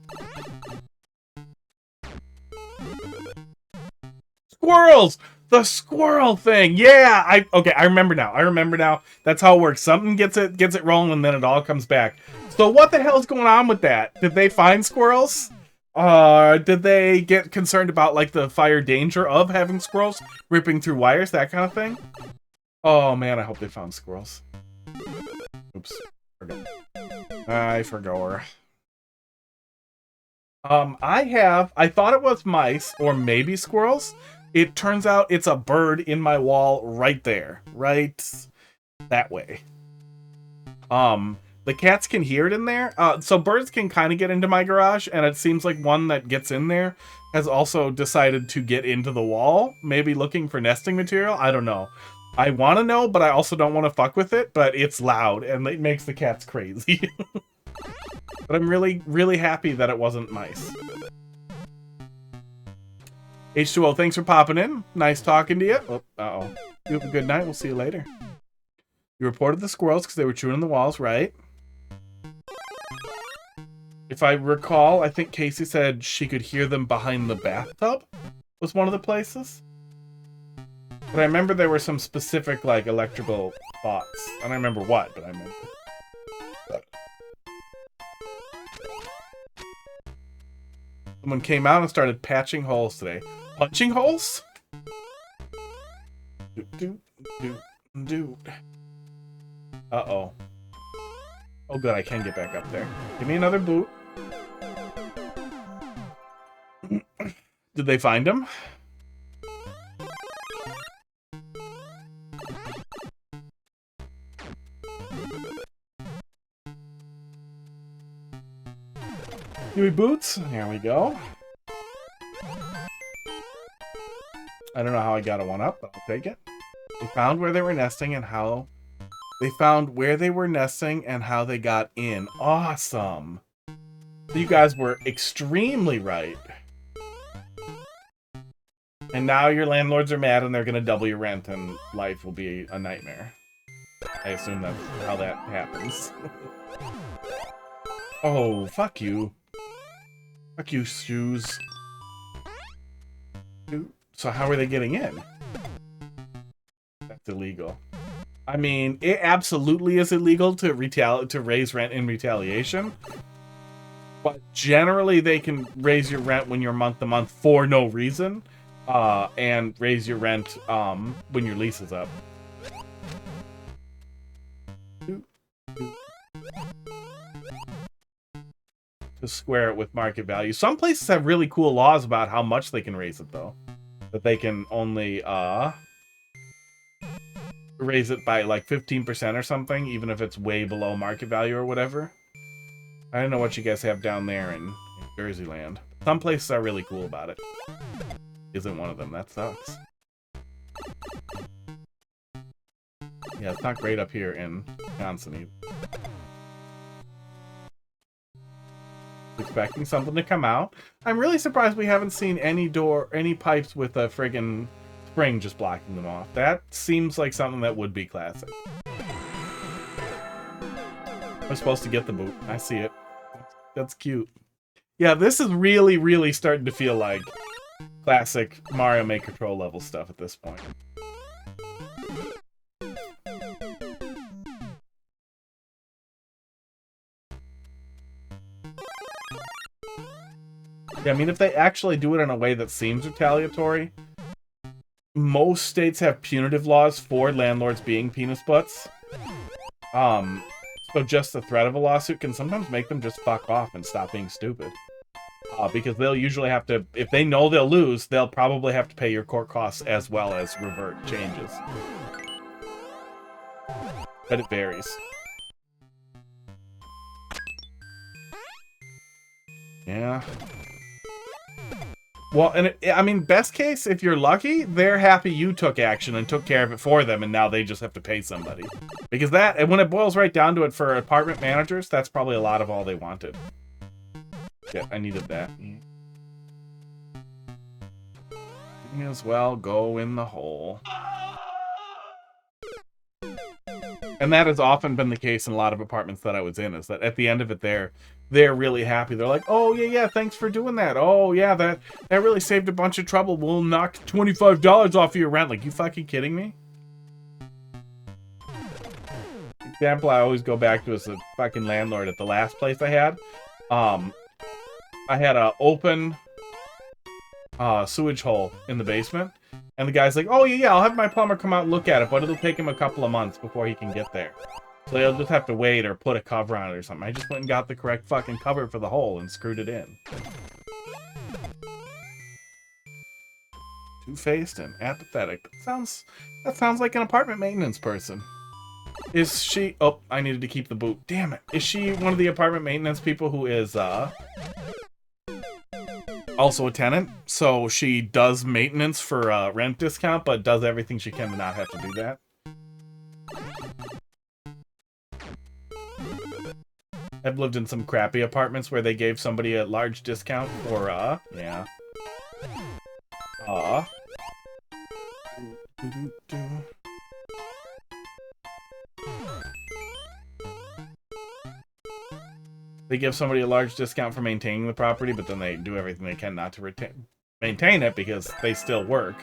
Speaker 2: Squirrels! The squirrel thing! Yeah! I remember now. That's how it works. Something gets it rolling and then it all comes back. So what the hell's going on with that? Did they find squirrels? Did they get concerned about, like, the fire danger of having squirrels ripping through wires, that kind of thing? Oh man, I hope they found squirrels. Oops. I forgot. I thought it was mice or maybe squirrels. It turns out it's a bird in my wall right there. Right that way. The cats can hear it in there. So birds can kind of get into my garage, and it seems like one that gets in there has also decided to get into the wall, maybe looking for nesting material. I don't know. I want to know, but I also don't want to fuck with it, but it's loud, and it makes the cats crazy. But I'm really, really happy that it wasn't mice. H2O, thanks for popping in. Nice talking to you. Oh, uh-oh. You have a good night. We'll see you later. You reported the squirrels because they were chewing on the walls, right? If I recall, I think Casey said she could hear them behind the bathtub was one of the places. But I remember there were some specific, like, electrical thoughts. I don't remember what, but I remember. Someone came out and started patching holes today. Punching holes? Uh-oh. Oh, good, I can get back up there. Give me another boot. Did they find him? Give me boots. Here we go. I don't know how I got a one up, but I'll take it. They found where they were nesting and how... They found where they were nesting and how they got in. Awesome. So you guys were extremely right. And now your landlords are mad and they're going to double your rent and life will be a nightmare. I assume that's how that happens. Oh, fuck you. Fuck you, shoes. So how are they getting in? That's illegal. I mean, it absolutely is illegal to raise rent in retaliation. But generally, they can raise your rent when you're month to month for no reason, and raise your rent when your lease is up. To square it with market value. Some places have really cool laws about how much they can raise it, though. That they can only raise it by like 15% or something, even if it's way below market value or whatever. I don't know what you guys have down there in Jersey land. Some places are really cool about it. Isn't one of them. That sucks. Yeah, it's not great up here in Wisconsin either. Expecting something to come out. I'm really surprised we haven't seen any pipes with a friggin' spring just blocking them off. That seems like something that would be classic. I'm supposed to get the boot. I see it. That's cute. Yeah, this is really, really starting to feel like classic Mario Maker Pro level stuff at this point. Yeah, I mean, if they actually do it in a way that seems retaliatory, most states have punitive laws for landlords being penis butts. So just the threat of a lawsuit can sometimes make them just fuck off and stop being stupid. Because they'll usually have to, if they know they'll lose, they'll probably have to pay your court costs as well as revert changes. But it varies. Yeah. Well, and I mean, best case, if you're lucky, they're happy you took action and took care of it for them, and now they just have to pay somebody. Because that, and when it boils right down to it for apartment managers, that's probably a lot of all they wanted. Yeah, I needed that. May as well go in the hole. And that has often been the case in a lot of apartments that I was in, is that at the end of it, they're really happy. They're like, oh, yeah, thanks for doing that. Oh, yeah, that really saved a bunch of trouble. We'll knock $25 off of your rent. Like, you fucking kidding me? Example I always go back to is a fucking landlord at the last place I had. I had an open sewage hole in the basement. And the guy's like, oh, yeah, I'll have my plumber come out and look at it, but it'll take him a couple of months before he can get there. So he'll just have to wait or put a cover on it or something. I just went and got the correct fucking cover for the hole and screwed it in. Two-faced and apathetic. That sounds like an apartment maintenance person. Is she... Oh, I needed to keep the boot. Damn it. Is she one of the apartment maintenance people who is, also a tenant? So she does maintenance for a rent discount, but does everything she can to not have to do that? I've lived in some crappy apartments where they gave somebody a large discount for, yeah. They give somebody a large discount for maintaining the property, but then they do everything they can not to maintain it because they still work.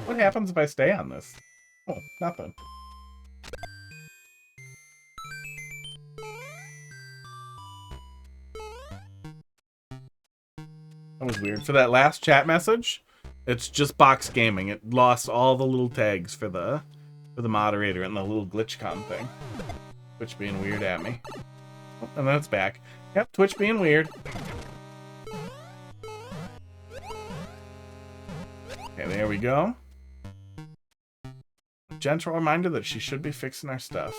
Speaker 2: What happens if I stay on this? Oh, nothing. That was weird. For that last chat message, it's just box gaming. It lost all the little tags for the moderator and the little glitchcon thing. Twitch being weird at me. Oh, and then it's back. Yep, Twitch being weird. Okay, there we go. Gentle reminder that she should be fixing our stuff.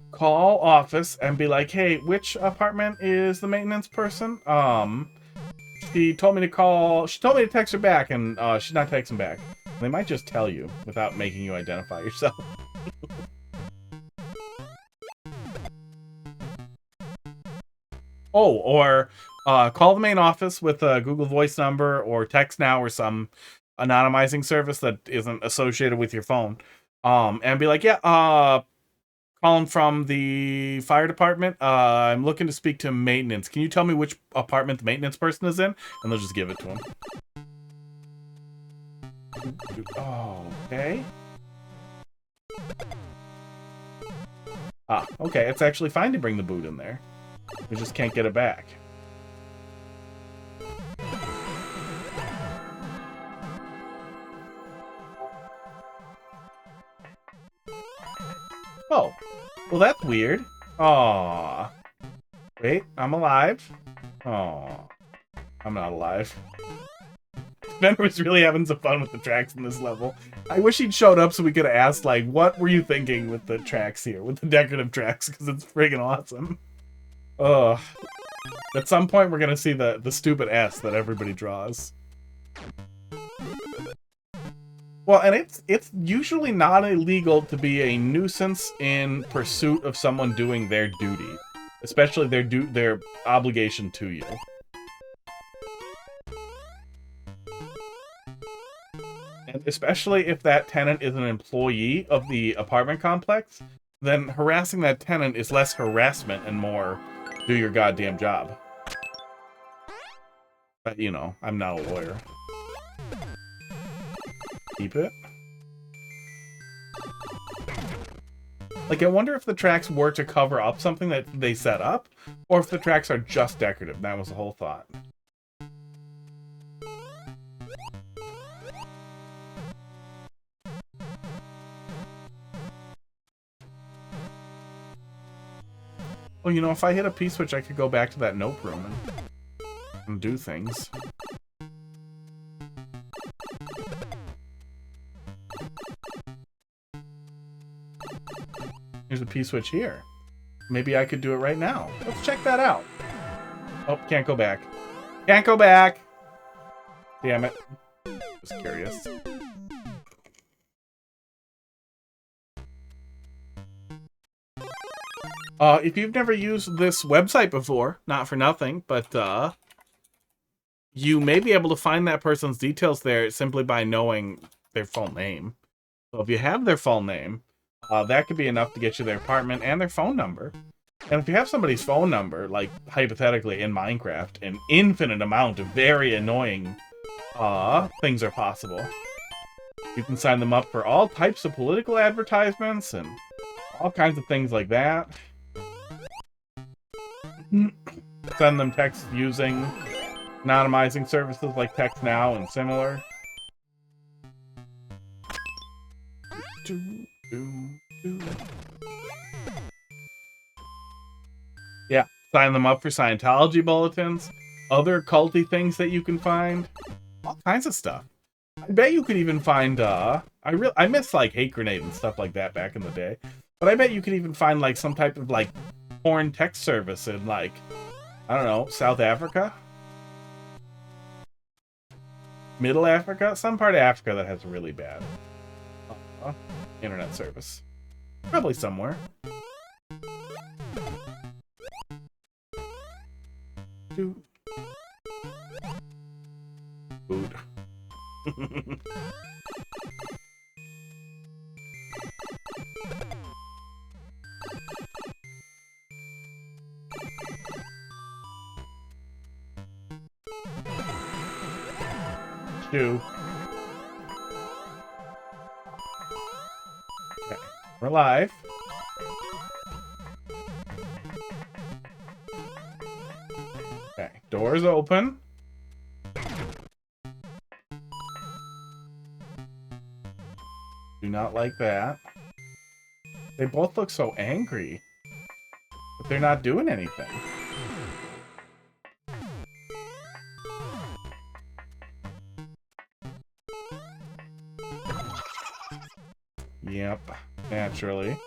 Speaker 2: Call office and be like, hey, which apartment is the maintenance person? She told me to text her back, and she's not texting back. They might just tell you without making you identify yourself. Oh, or call the main office with a Google Voice number or text now or some anonymizing service that isn't associated with your phone. And be like, yeah, calling from the fire department. I'm looking to speak to maintenance. Can you tell me which apartment the maintenance person is in? And they'll just give it to him. Oh, okay. Ah, okay. It's actually fine to bring the boot in there. We just can't get it back. Oh. Well, that's weird. Aww. Wait, I'm alive? Aww. I'm not alive. Ben was really having some fun with the tracks in this level. I wish he'd showed up so we could have asked, like, what were you thinking with the tracks here? With the decorative tracks, because it's friggin' awesome. Ugh. At some point, we're gonna see the stupid S that everybody draws. Well, and it's usually not illegal to be a nuisance in pursuit of someone doing their duty. Especially their obligation to you. And especially if that tenant is an employee of the apartment complex, then harassing that tenant is less harassment and more do your goddamn job. But, you know, I'm not a lawyer. Keep it. Like, I wonder if the tracks were to cover up something that they set up, or if the tracks are just decorative. That was the whole thought. Well, you know, if I hit a P-switch, I could go back to that nope room and do things. Here's a P-switch here. Maybe I could do it right now. Let's check that out. Oh, can't go back. Can't go back! Damn it. Just curious. If you've never used this website before, not for nothing, but you may be able to find that person's details there simply by knowing their full name. So if you have their full name, that could be enough to get you their apartment and their phone number. And if you have somebody's phone number, like hypothetically in Minecraft, an infinite amount of very annoying things are possible. You can sign them up for all types of political advertisements and all kinds of things like that. Send them texts using anonymizing services like Text Now and similar. Yeah, sign them up for Scientology bulletins, other culty things that you can find, all kinds of stuff. I bet you could even find I miss like Hate Grenade and stuff like that back in the day, but I bet you could even find like some type of like porn text service in like, I don't know, South Africa, Middle Africa, some part of Africa that has really bad internet service. Probably somewhere. Food. Stew. Okay, we're live. Okay, doors open. Do not like that. They both look so angry, but they're not doing anything. Yep, naturally.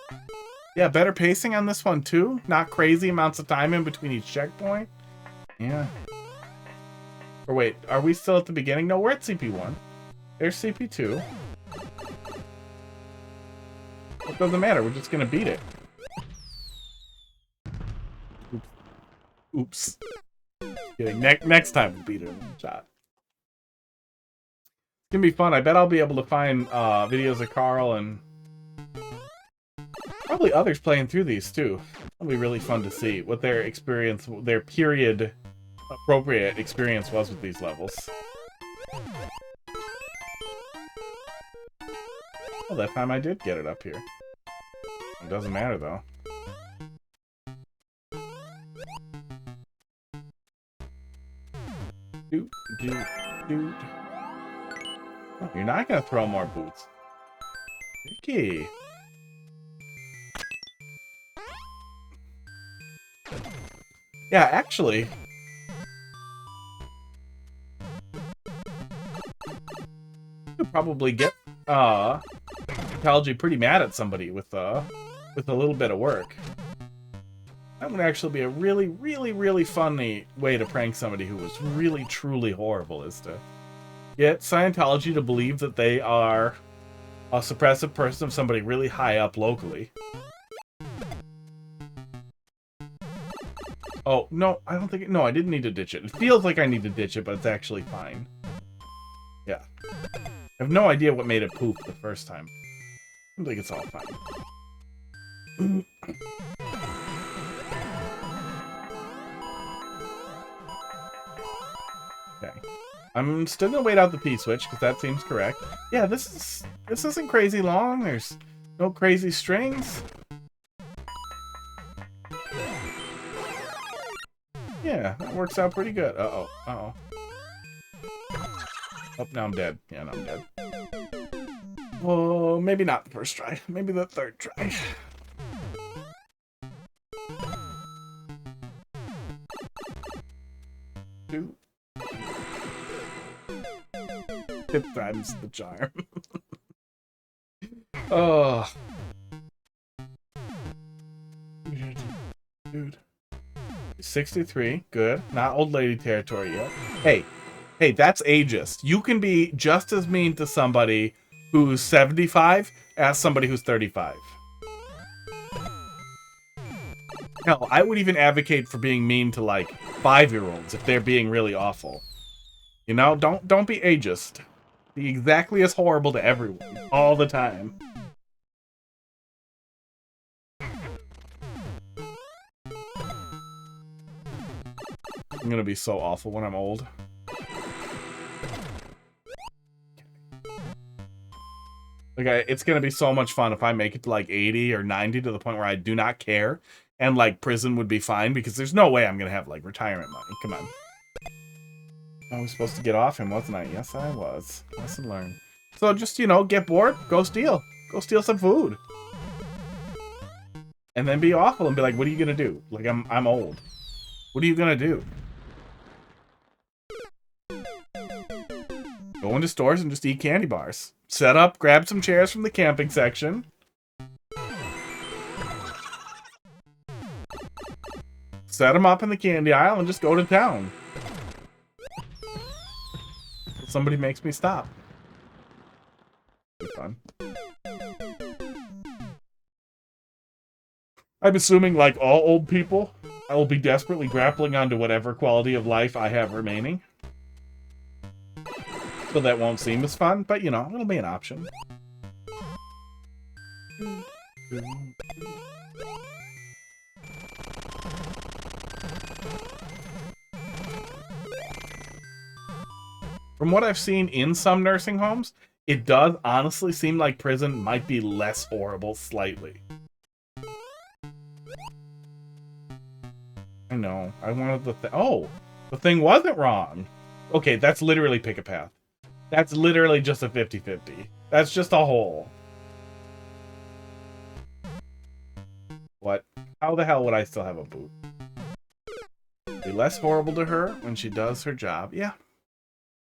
Speaker 2: Yeah, better pacing on this one too. Not crazy amounts of time in between each checkpoint. Yeah. Or wait, are we still at the beginning? No, we're at CP1. There's CP2. It doesn't matter, we're just gonna beat it. Oops. Kidding. Next time we'll beat it in one shot. It's gonna be fun. I bet I'll be able to find videos of Carl and probably others playing through these too. It'll be really fun to see what their experience, their period appropriate experience was with these levels. Well, that time I did get it up here. It doesn't matter though. Doot, doot, doot. Oh, you're not gonna throw more boots. Vicky. Yeah, actually. You could probably get Scientology pretty mad at somebody with a little bit of work. That would actually be a really, really, really funny way to prank somebody who was really, truly horrible, is to get Scientology to believe that they are a suppressive person of somebody really high up locally. Oh, no, I don't think... No, I didn't need to ditch it. It feels like I need to ditch it, but it's actually fine. Yeah. I have no idea what made it poop the first time. I think it's all fine. Okay. I'm still gonna wait out the P-switch, because that seems correct. Yeah, this isn't crazy long. There's no crazy strings. Yeah, that works out pretty good. Uh-oh. Uh-oh. Oh, now I'm dead. Yeah, now I'm dead. Well, maybe not the first try. Maybe the third try. Two. Fifth time's the charm. Oh. Dude. 63. Good. Not old lady territory yet. Hey, that's ageist. You can be just as mean to somebody who's 75 as somebody who's 35. Hell, I would even advocate for being mean to, like, 5-year-olds if they're being really awful. You know, don't be ageist. Be exactly as horrible to everyone all the time. I'm gonna be so awful when I'm old. Like, it's gonna be so much fun if I make it to like 80 or 90 to the point where I do not care, and like prison would be fine because there's no way I'm gonna have like retirement money. Come on. I was supposed to get off him, wasn't I? Yes, I was. Lesson learned. So just, you know, get bored, go steal. Go steal some food. And then be awful and be like, what are you gonna do? Like, I'm old. What are you gonna do? Go into stores and just eat candy bars. Set up, grab some chairs from the camping section. Set them up in the candy aisle and just go to town. Somebody makes me stop. It's fun. I'm assuming, like all old people, I will be desperately grappling onto whatever quality of life I have remaining. So that won't seem as fun, but you know, it'll be an option. From what I've seen in some nursing homes, it does honestly seem like prison might be less horrible slightly. I know. I wanted the oh! The thing wasn't wrong! Okay, that's literally pick a path. That's literally just a 50-50. That's just a hole. What? How the hell would I still have a boot? Be less horrible to her when she does her job. Yeah.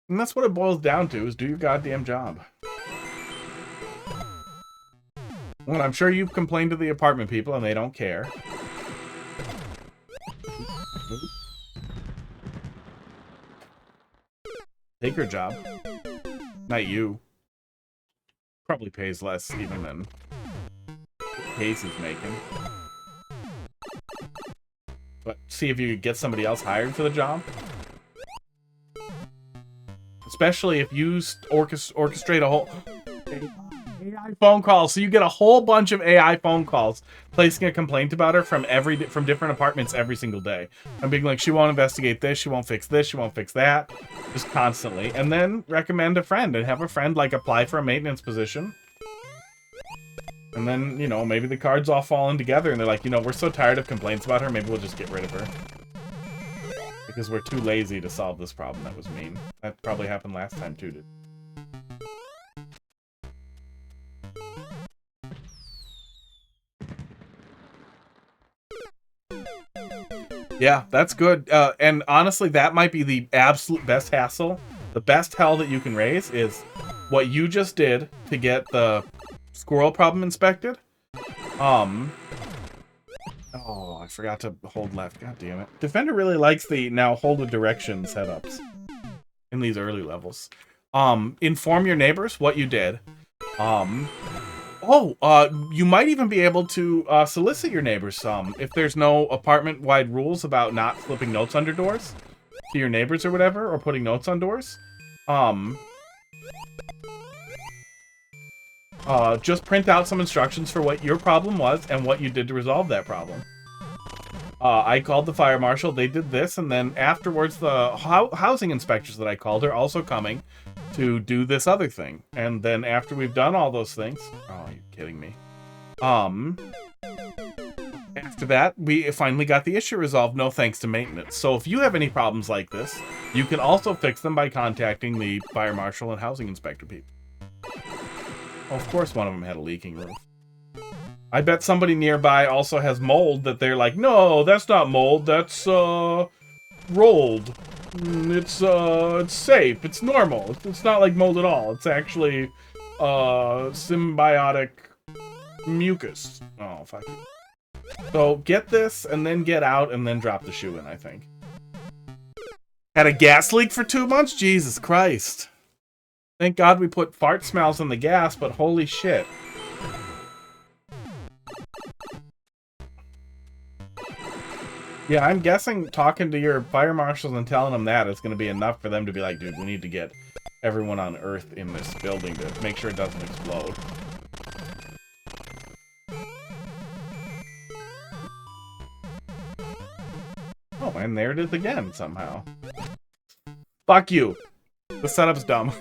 Speaker 2: And that's what it boils down to, is do your goddamn job. Well, I'm sure you've complained to the apartment people and they don't care. Take her job. Not you. Probably pays less even than Casey's making. But see if you could get somebody else hired for the job. Especially if you orchestrate a whole AI phone call, so you get a whole bunch of AI phone calls placing a complaint about her from different apartments every single day. I'm being like, she won't investigate this, she won't fix this, she won't fix that, just constantly. And then recommend a friend and have a friend like apply for a maintenance position. And then, you know, maybe the cards all fall in together and they're like, you know, we're so tired of complaints about her, maybe we'll just get rid of her. Because we're too lazy to solve this problem. That was mean. That probably happened last time too, dude. Yeah, that's good. And honestly, that might be the absolute best hassle. The best hell that you can raise is what you just did to get the squirrel problem inspected. Oh, I forgot to hold left. God damn it. Defender really likes the now hold a direction setups in these early levels. Inform your neighbors what you did. You might even be able to solicit your neighbors some if there's no apartment-wide rules about not slipping notes under doors to your neighbors or whatever, or putting notes on doors. Just print out some instructions for what your problem was and what you did to resolve that problem. I called the fire marshal, they did this, and then afterwards the housing inspectors that I called are also coming to do this other thing. And then after we've done all those things... Oh, are you kidding me? After after that, we finally got the issue resolved, no thanks to maintenance. So if you have any problems like this, you can also fix them by contacting the fire marshal and housing inspector people. Well, of course one of them had a leaking roof. I bet somebody nearby also has mold that they're like, no, that's not mold, that's rolled. It's safe, it's normal. It's not like mold at all. It's actually symbiotic mucus. Oh, fuck it. So get this and then get out and then drop the shoe in, I think. Had a gas leak for 2 months? Jesus Christ. Thank God we put fart smells in the gas, but holy shit. Yeah, I'm guessing talking to your fire marshals and telling them that is going to be enough for them to be like, dude, we need to get everyone on Earth in this building to make sure it doesn't explode. Oh, and there it is again, somehow. Fuck you. The setup's dumb.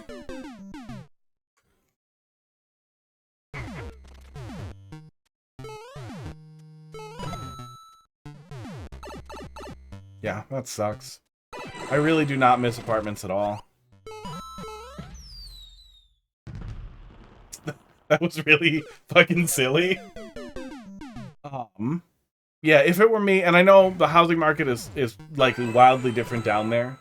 Speaker 2: Yeah, that sucks. I really do not miss apartments at all. That was really fucking silly. Yeah, if it were me, and I know the housing market is likely wildly different down there,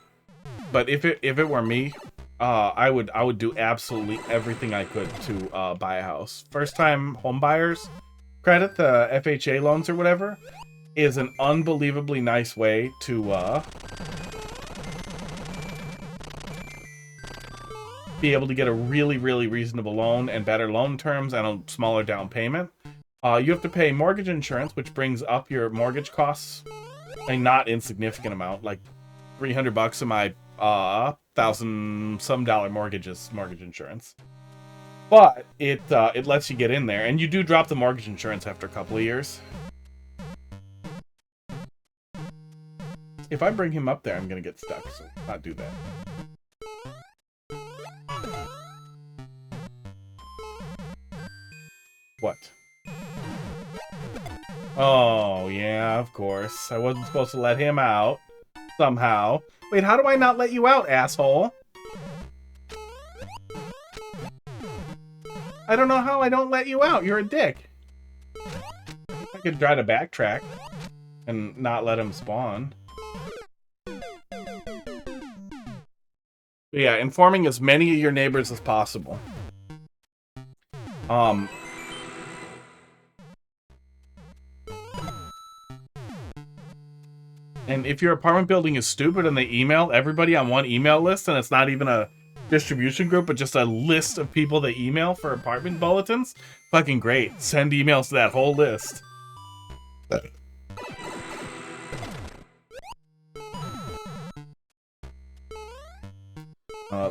Speaker 2: but if it were me, I would do absolutely everything I could to buy a house. First time home buyers credit, the FHA loans or whatever, is an unbelievably nice way to be able to get a really, really reasonable loan and better loan terms and a smaller down payment. You have to pay mortgage insurance, which brings up your mortgage costs a not insignificant amount, like $300 of my $1,000-some mortgage insurance. But it lets you get in there, and you do drop the mortgage insurance after a couple of years. If I bring him up there, I'm gonna get stuck, so not do that. What? Oh, yeah, of course. I wasn't supposed to let him out. Somehow. Wait, how do I not let you out, asshole? I don't know how I don't let you out. You're a dick. I could try to backtrack and not let him spawn. But yeah, informing as many of your neighbors as possible. And if your apartment building is stupid and they email everybody on one email list and it's not even a distribution group, but just a list of people they email for apartment bulletins, fucking great. Send emails to that whole list.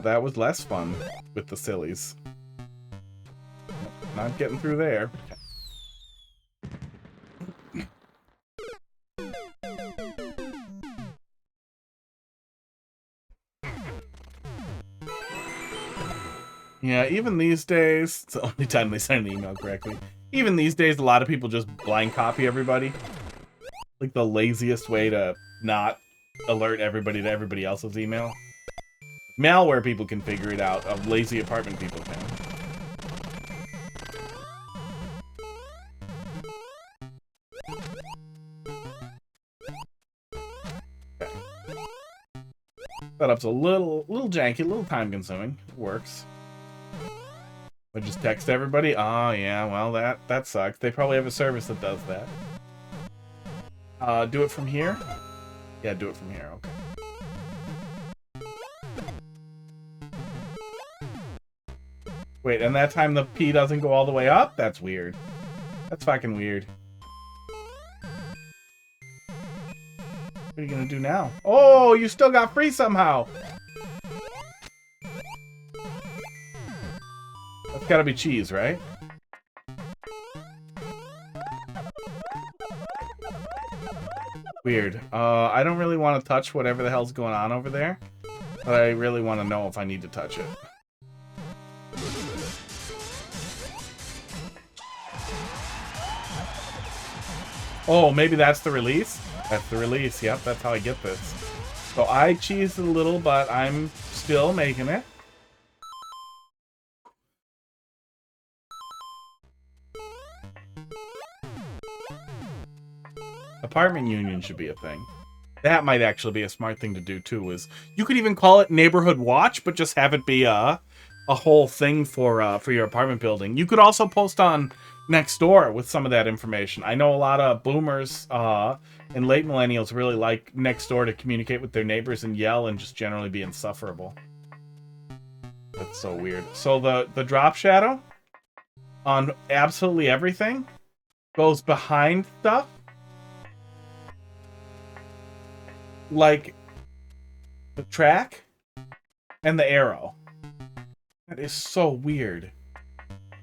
Speaker 2: That was less fun with the sillies. Not getting through there. Yeah, even these days, it's the only time they send an email correctly. Even these days, a lot of people just blind copy everybody. Like the laziest way to not alert everybody to everybody else's email. Malware people can figure it out, lazy apartment people can. Okay. Setup's a little janky, a little time consuming. It works. I just text everybody? Oh, yeah, well, that sucks. They probably have a service that does that. Do it from here? Yeah, do it from here, okay. Wait, and that time the P doesn't go all the way up? That's weird. That's fucking weird. What are you gonna do now? Oh, you still got free somehow! That's gotta be cheese, right? Weird. I don't really want to touch whatever the hell's going on over there, but I really want to know if I need to touch it. Oh, maybe that's the release? That's the release. Yep, that's how I get this. So I cheesed a little, but I'm still making it. Apartment union should be a thing. That might actually be a smart thing to do too. Is you could even call it neighborhood watch, but just have it be a whole thing for your apartment building. You could also post on Nextdoor with some of that information. I know a lot of boomers and late millennials really like Nextdoor to communicate with their neighbors and yell and just generally be insufferable. That's so weird. So the drop shadow on absolutely everything goes behind stuff. Like the track and the arrow. That is so weird.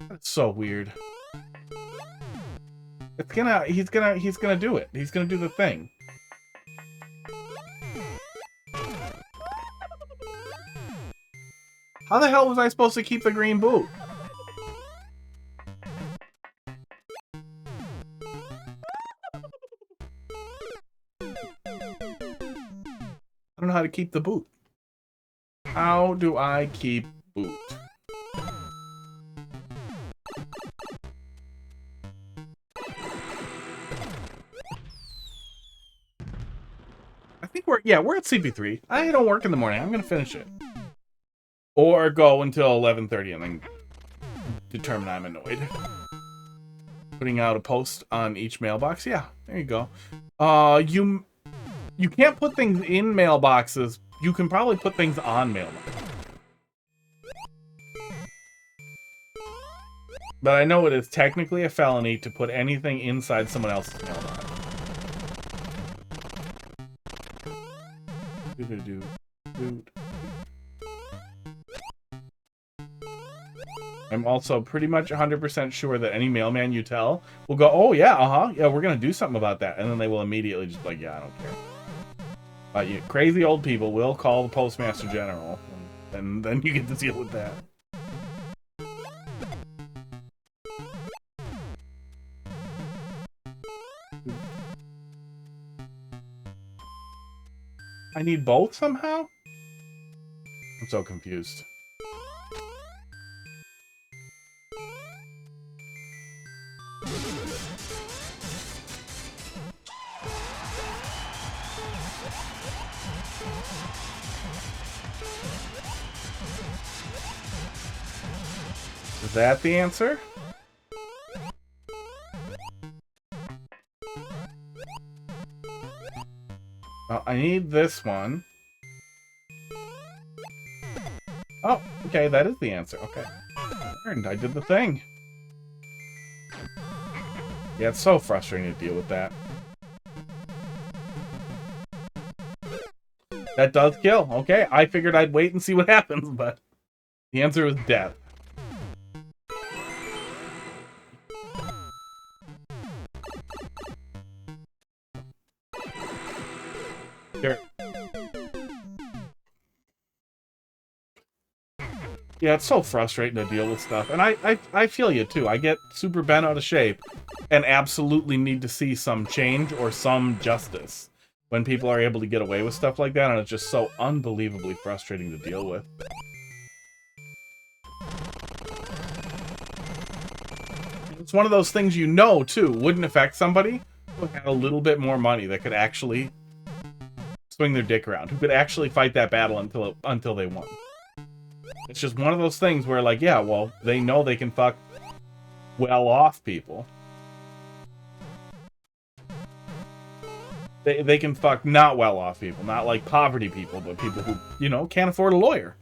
Speaker 2: That's so weird. He's gonna do it. He's gonna do the thing. How the hell was I supposed to keep the green boot? I don't know how to keep the boot. How do I keep boot? I think we're at CP3. I don't work in the morning. I'm gonna finish it. Or go until 11:30 and then determine I'm annoyed. Putting out a post on each mailbox. Yeah, there you go. You can't put things in mailboxes. You can probably put things on mailboxes. But I know it is technically a felony to put anything inside someone else's mailbox. I'm also pretty much 100% sure that any mailman you tell will go, oh yeah, yeah, we're gonna do something about that, and then they will immediately just be like, yeah, I don't care. But you crazy old people will call the Postmaster General, and then you get to deal with that. I need both somehow? I'm so confused. Is that the answer? I need this one. Oh, okay, that is the answer. Okay. I did the thing. Yeah, it's so frustrating to deal with that. That does kill. Okay, I figured I'd wait and see what happens, but the answer was death. Here. Yeah, it's so frustrating to deal with stuff. And I feel you, too. I get super bent out of shape and absolutely need to see some change or some justice when people are able to get away with stuff like that, and it's just so unbelievably frustrating to deal with. It's one of those things you know, too, wouldn't affect somebody who had a little bit more money that could actually swing their dick around, who could actually fight that battle until they won. It's just one of those things where, like, yeah, well, they know they can fuck well-off people. They can fuck not well-off people, not like poverty people, but people who, you know, can't afford a lawyer.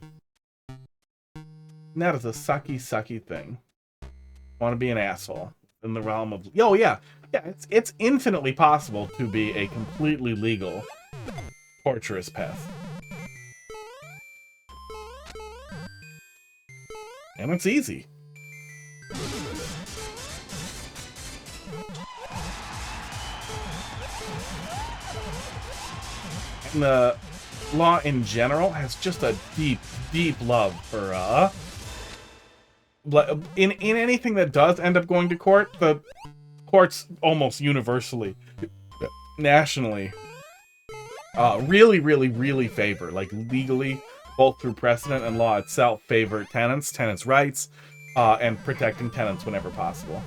Speaker 2: And that is a sucky, sucky thing. Want to be an asshole in the realm of... Oh, yeah. Yeah, it's infinitely possible to be a completely legal torturous pest. And it's easy. And the law in general has just a deep, deep love for, in anything that does end up going to court, the courts almost universally nationally really, really, really favor, like legally, both through precedent and law itself, favor tenants' rights, and protecting tenants whenever possible.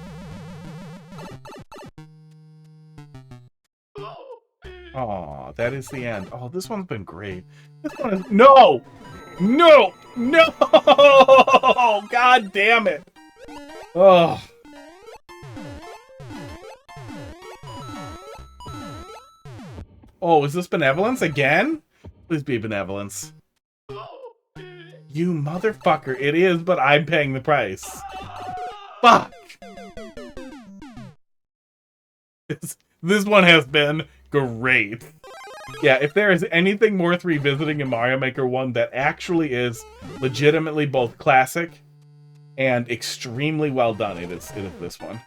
Speaker 2: Oh, that is the end. Oh, this one's been great. This one is... No! No! No! God damn it! Oh. Oh, is this benevolence again? Please be benevolence. You motherfucker. It is, but I'm paying the price. Fuck! This one has been great. Yeah, if there is anything worth revisiting in Mario Maker 1 that actually is legitimately both classic and extremely well done, it is this one.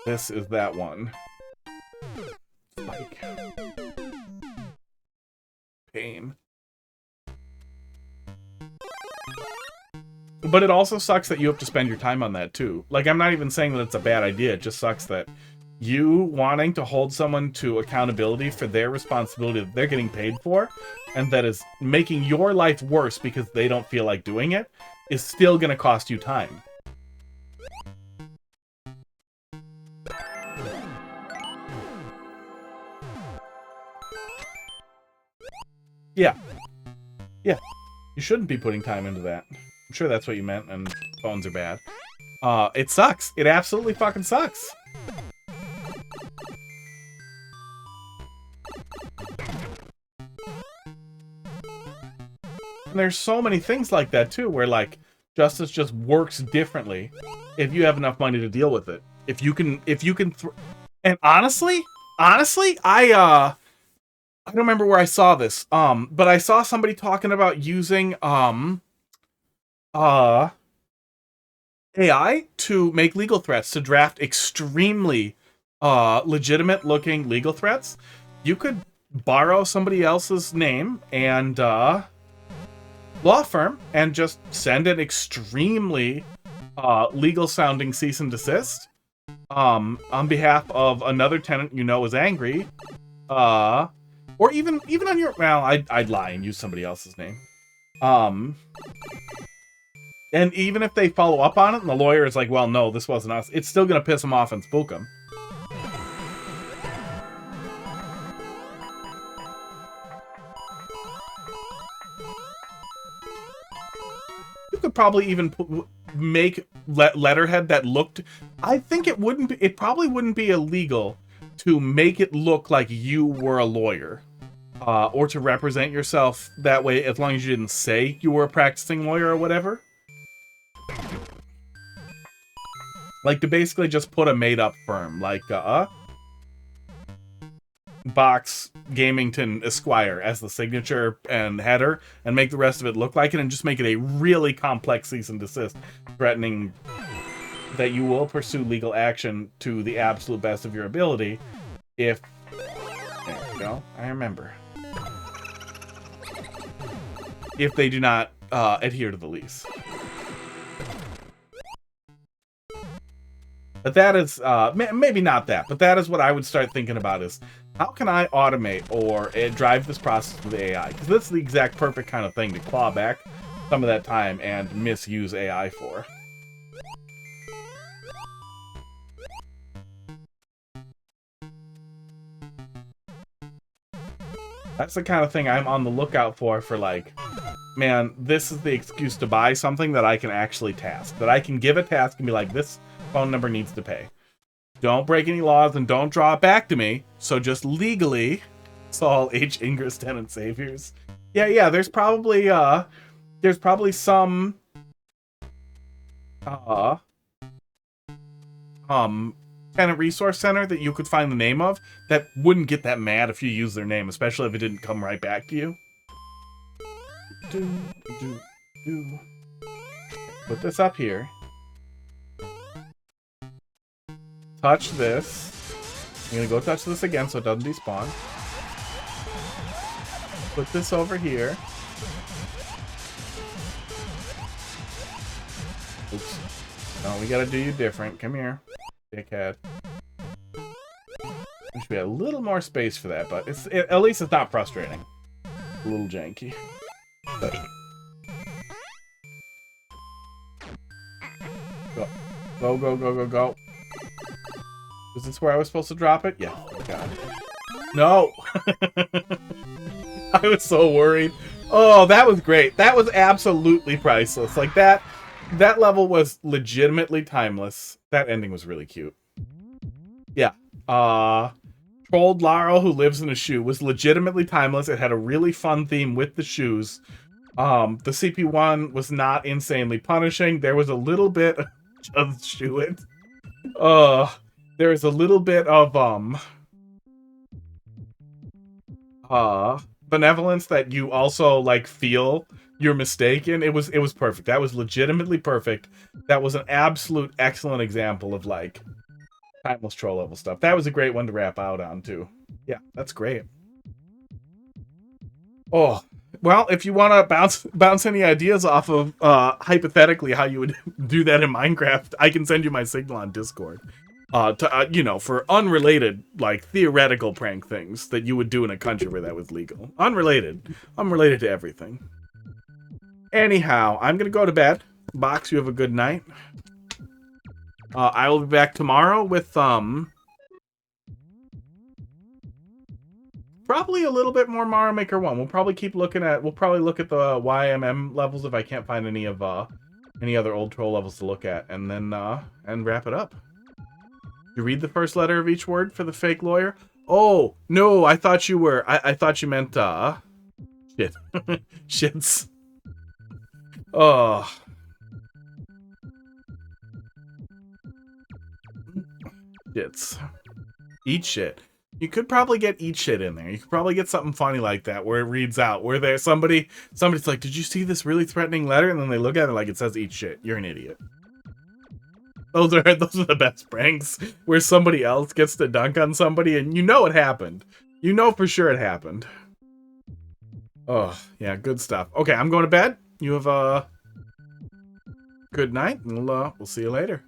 Speaker 2: This is that one. Spike. Pain. But it also sucks that you have to spend your time on that too. Like, I'm not even saying that it's a bad idea, it just sucks that you wanting to hold someone to accountability for their responsibility that they're getting paid for, and that is making your life worse because they don't feel like doing it, is still going to cost you time. Yeah. Yeah. You shouldn't be putting time into that. I'm sure that's what you meant, and phones are bad. It sucks. It absolutely fucking sucks. And there's so many things like that too, where like justice just works differently if you have enough money to deal with it. If you can, and honestly, I don't remember where I saw this, but I saw somebody talking about using AI to make legal threats, to draft extremely legitimate looking legal threats. You could borrow somebody else's name and law firm and just send an extremely legal sounding cease and desist on behalf of another tenant you know is angry, or even on your, well, I'd lie and use somebody else's name, and even if they follow up on it and the lawyer is like, well, no, this wasn't us, it's still gonna piss them off and spook them. You could probably even make letterhead that looked, I think it wouldn't be, it probably wouldn't be illegal to make it look like you were a lawyer, or to represent yourself that way, as long as you didn't say you were a practicing lawyer or whatever. Like, to basically just put a made-up firm, like, Box Gamington Esquire as the signature and header, and make the rest of it look like it, and just make it a really complex cease and desist, threatening that you will pursue legal action to the absolute best of your ability if... There we go, I remember. If they do not adhere to the lease. But that is, maybe not that, but that is what I would start thinking about, is how can I automate or drive this process with AI? Because this is the exact perfect kind of thing to claw back some of that time and misuse AI for. That's the kind of thing I'm on the lookout for like, man, this is the excuse to buy something that I can actually task. That I can give a task and be like, this phone number needs to pay. Don't break any laws and don't draw it back to me. So just legally, Saul H. Ingress tenant saviors. Yeah, there's probably some tenant resource center that you could find the name of that wouldn't get that mad if you use their name, especially if it didn't come right back to you. Put this up here. Touch this. I'm gonna go touch this again so it doesn't despawn. Put this over here. Oops. No, we gotta do you different. Come here, dickhead. There should be a little more space for that, but at least it's not frustrating. A little janky. Go. Go, go, go, go, go. Is this where I was supposed to drop it? Yeah. Oh, God. No! I was so worried. Oh, that was great. That was absolutely priceless. Like, that level was legitimately timeless. That ending was really cute. Yeah. Trolled Laurel who lives in a shoe was legitimately timeless. It had a really fun theme with the shoes. The CP1 was not insanely punishing. There was a little bit of shoe it. There was a little bit of benevolence that you also like feel you're mistaken. It was perfect. That was legitimately perfect. That was an absolute excellent example of like timeless troll level stuff. That was a great one to wrap out on too. Yeah, that's great. Oh, well, if you want to bounce any ideas off of hypothetically how you would do that in Minecraft, I can send you my signal on Discord. You know, for unrelated, like, theoretical prank things that you would do in a country where that was legal. Unrelated to everything. Anyhow, I'm gonna go to bed. Box, you have a good night. I will be back tomorrow with, probably a little bit more Mario Maker 1. We'll probably look at the YMM levels if I can't find any other old troll levels to look at, and then, and wrap it up. You read the first letter of each word for the fake lawyer? Oh, no, I thought you were... I thought you meant, shit. Shits. Oh. Shits. Eat shit. You could probably get eat shit in there. You could probably get something funny like that where it reads out. Where there's somebody's like, did you see this really threatening letter? And then they look at it like it says eat shit. You're an idiot. Those are the best pranks where somebody else gets to dunk on somebody and you know it happened. You know for sure it happened. Oh, yeah, good stuff. Okay, I'm going to bed. You have a good night, and we'll see you later.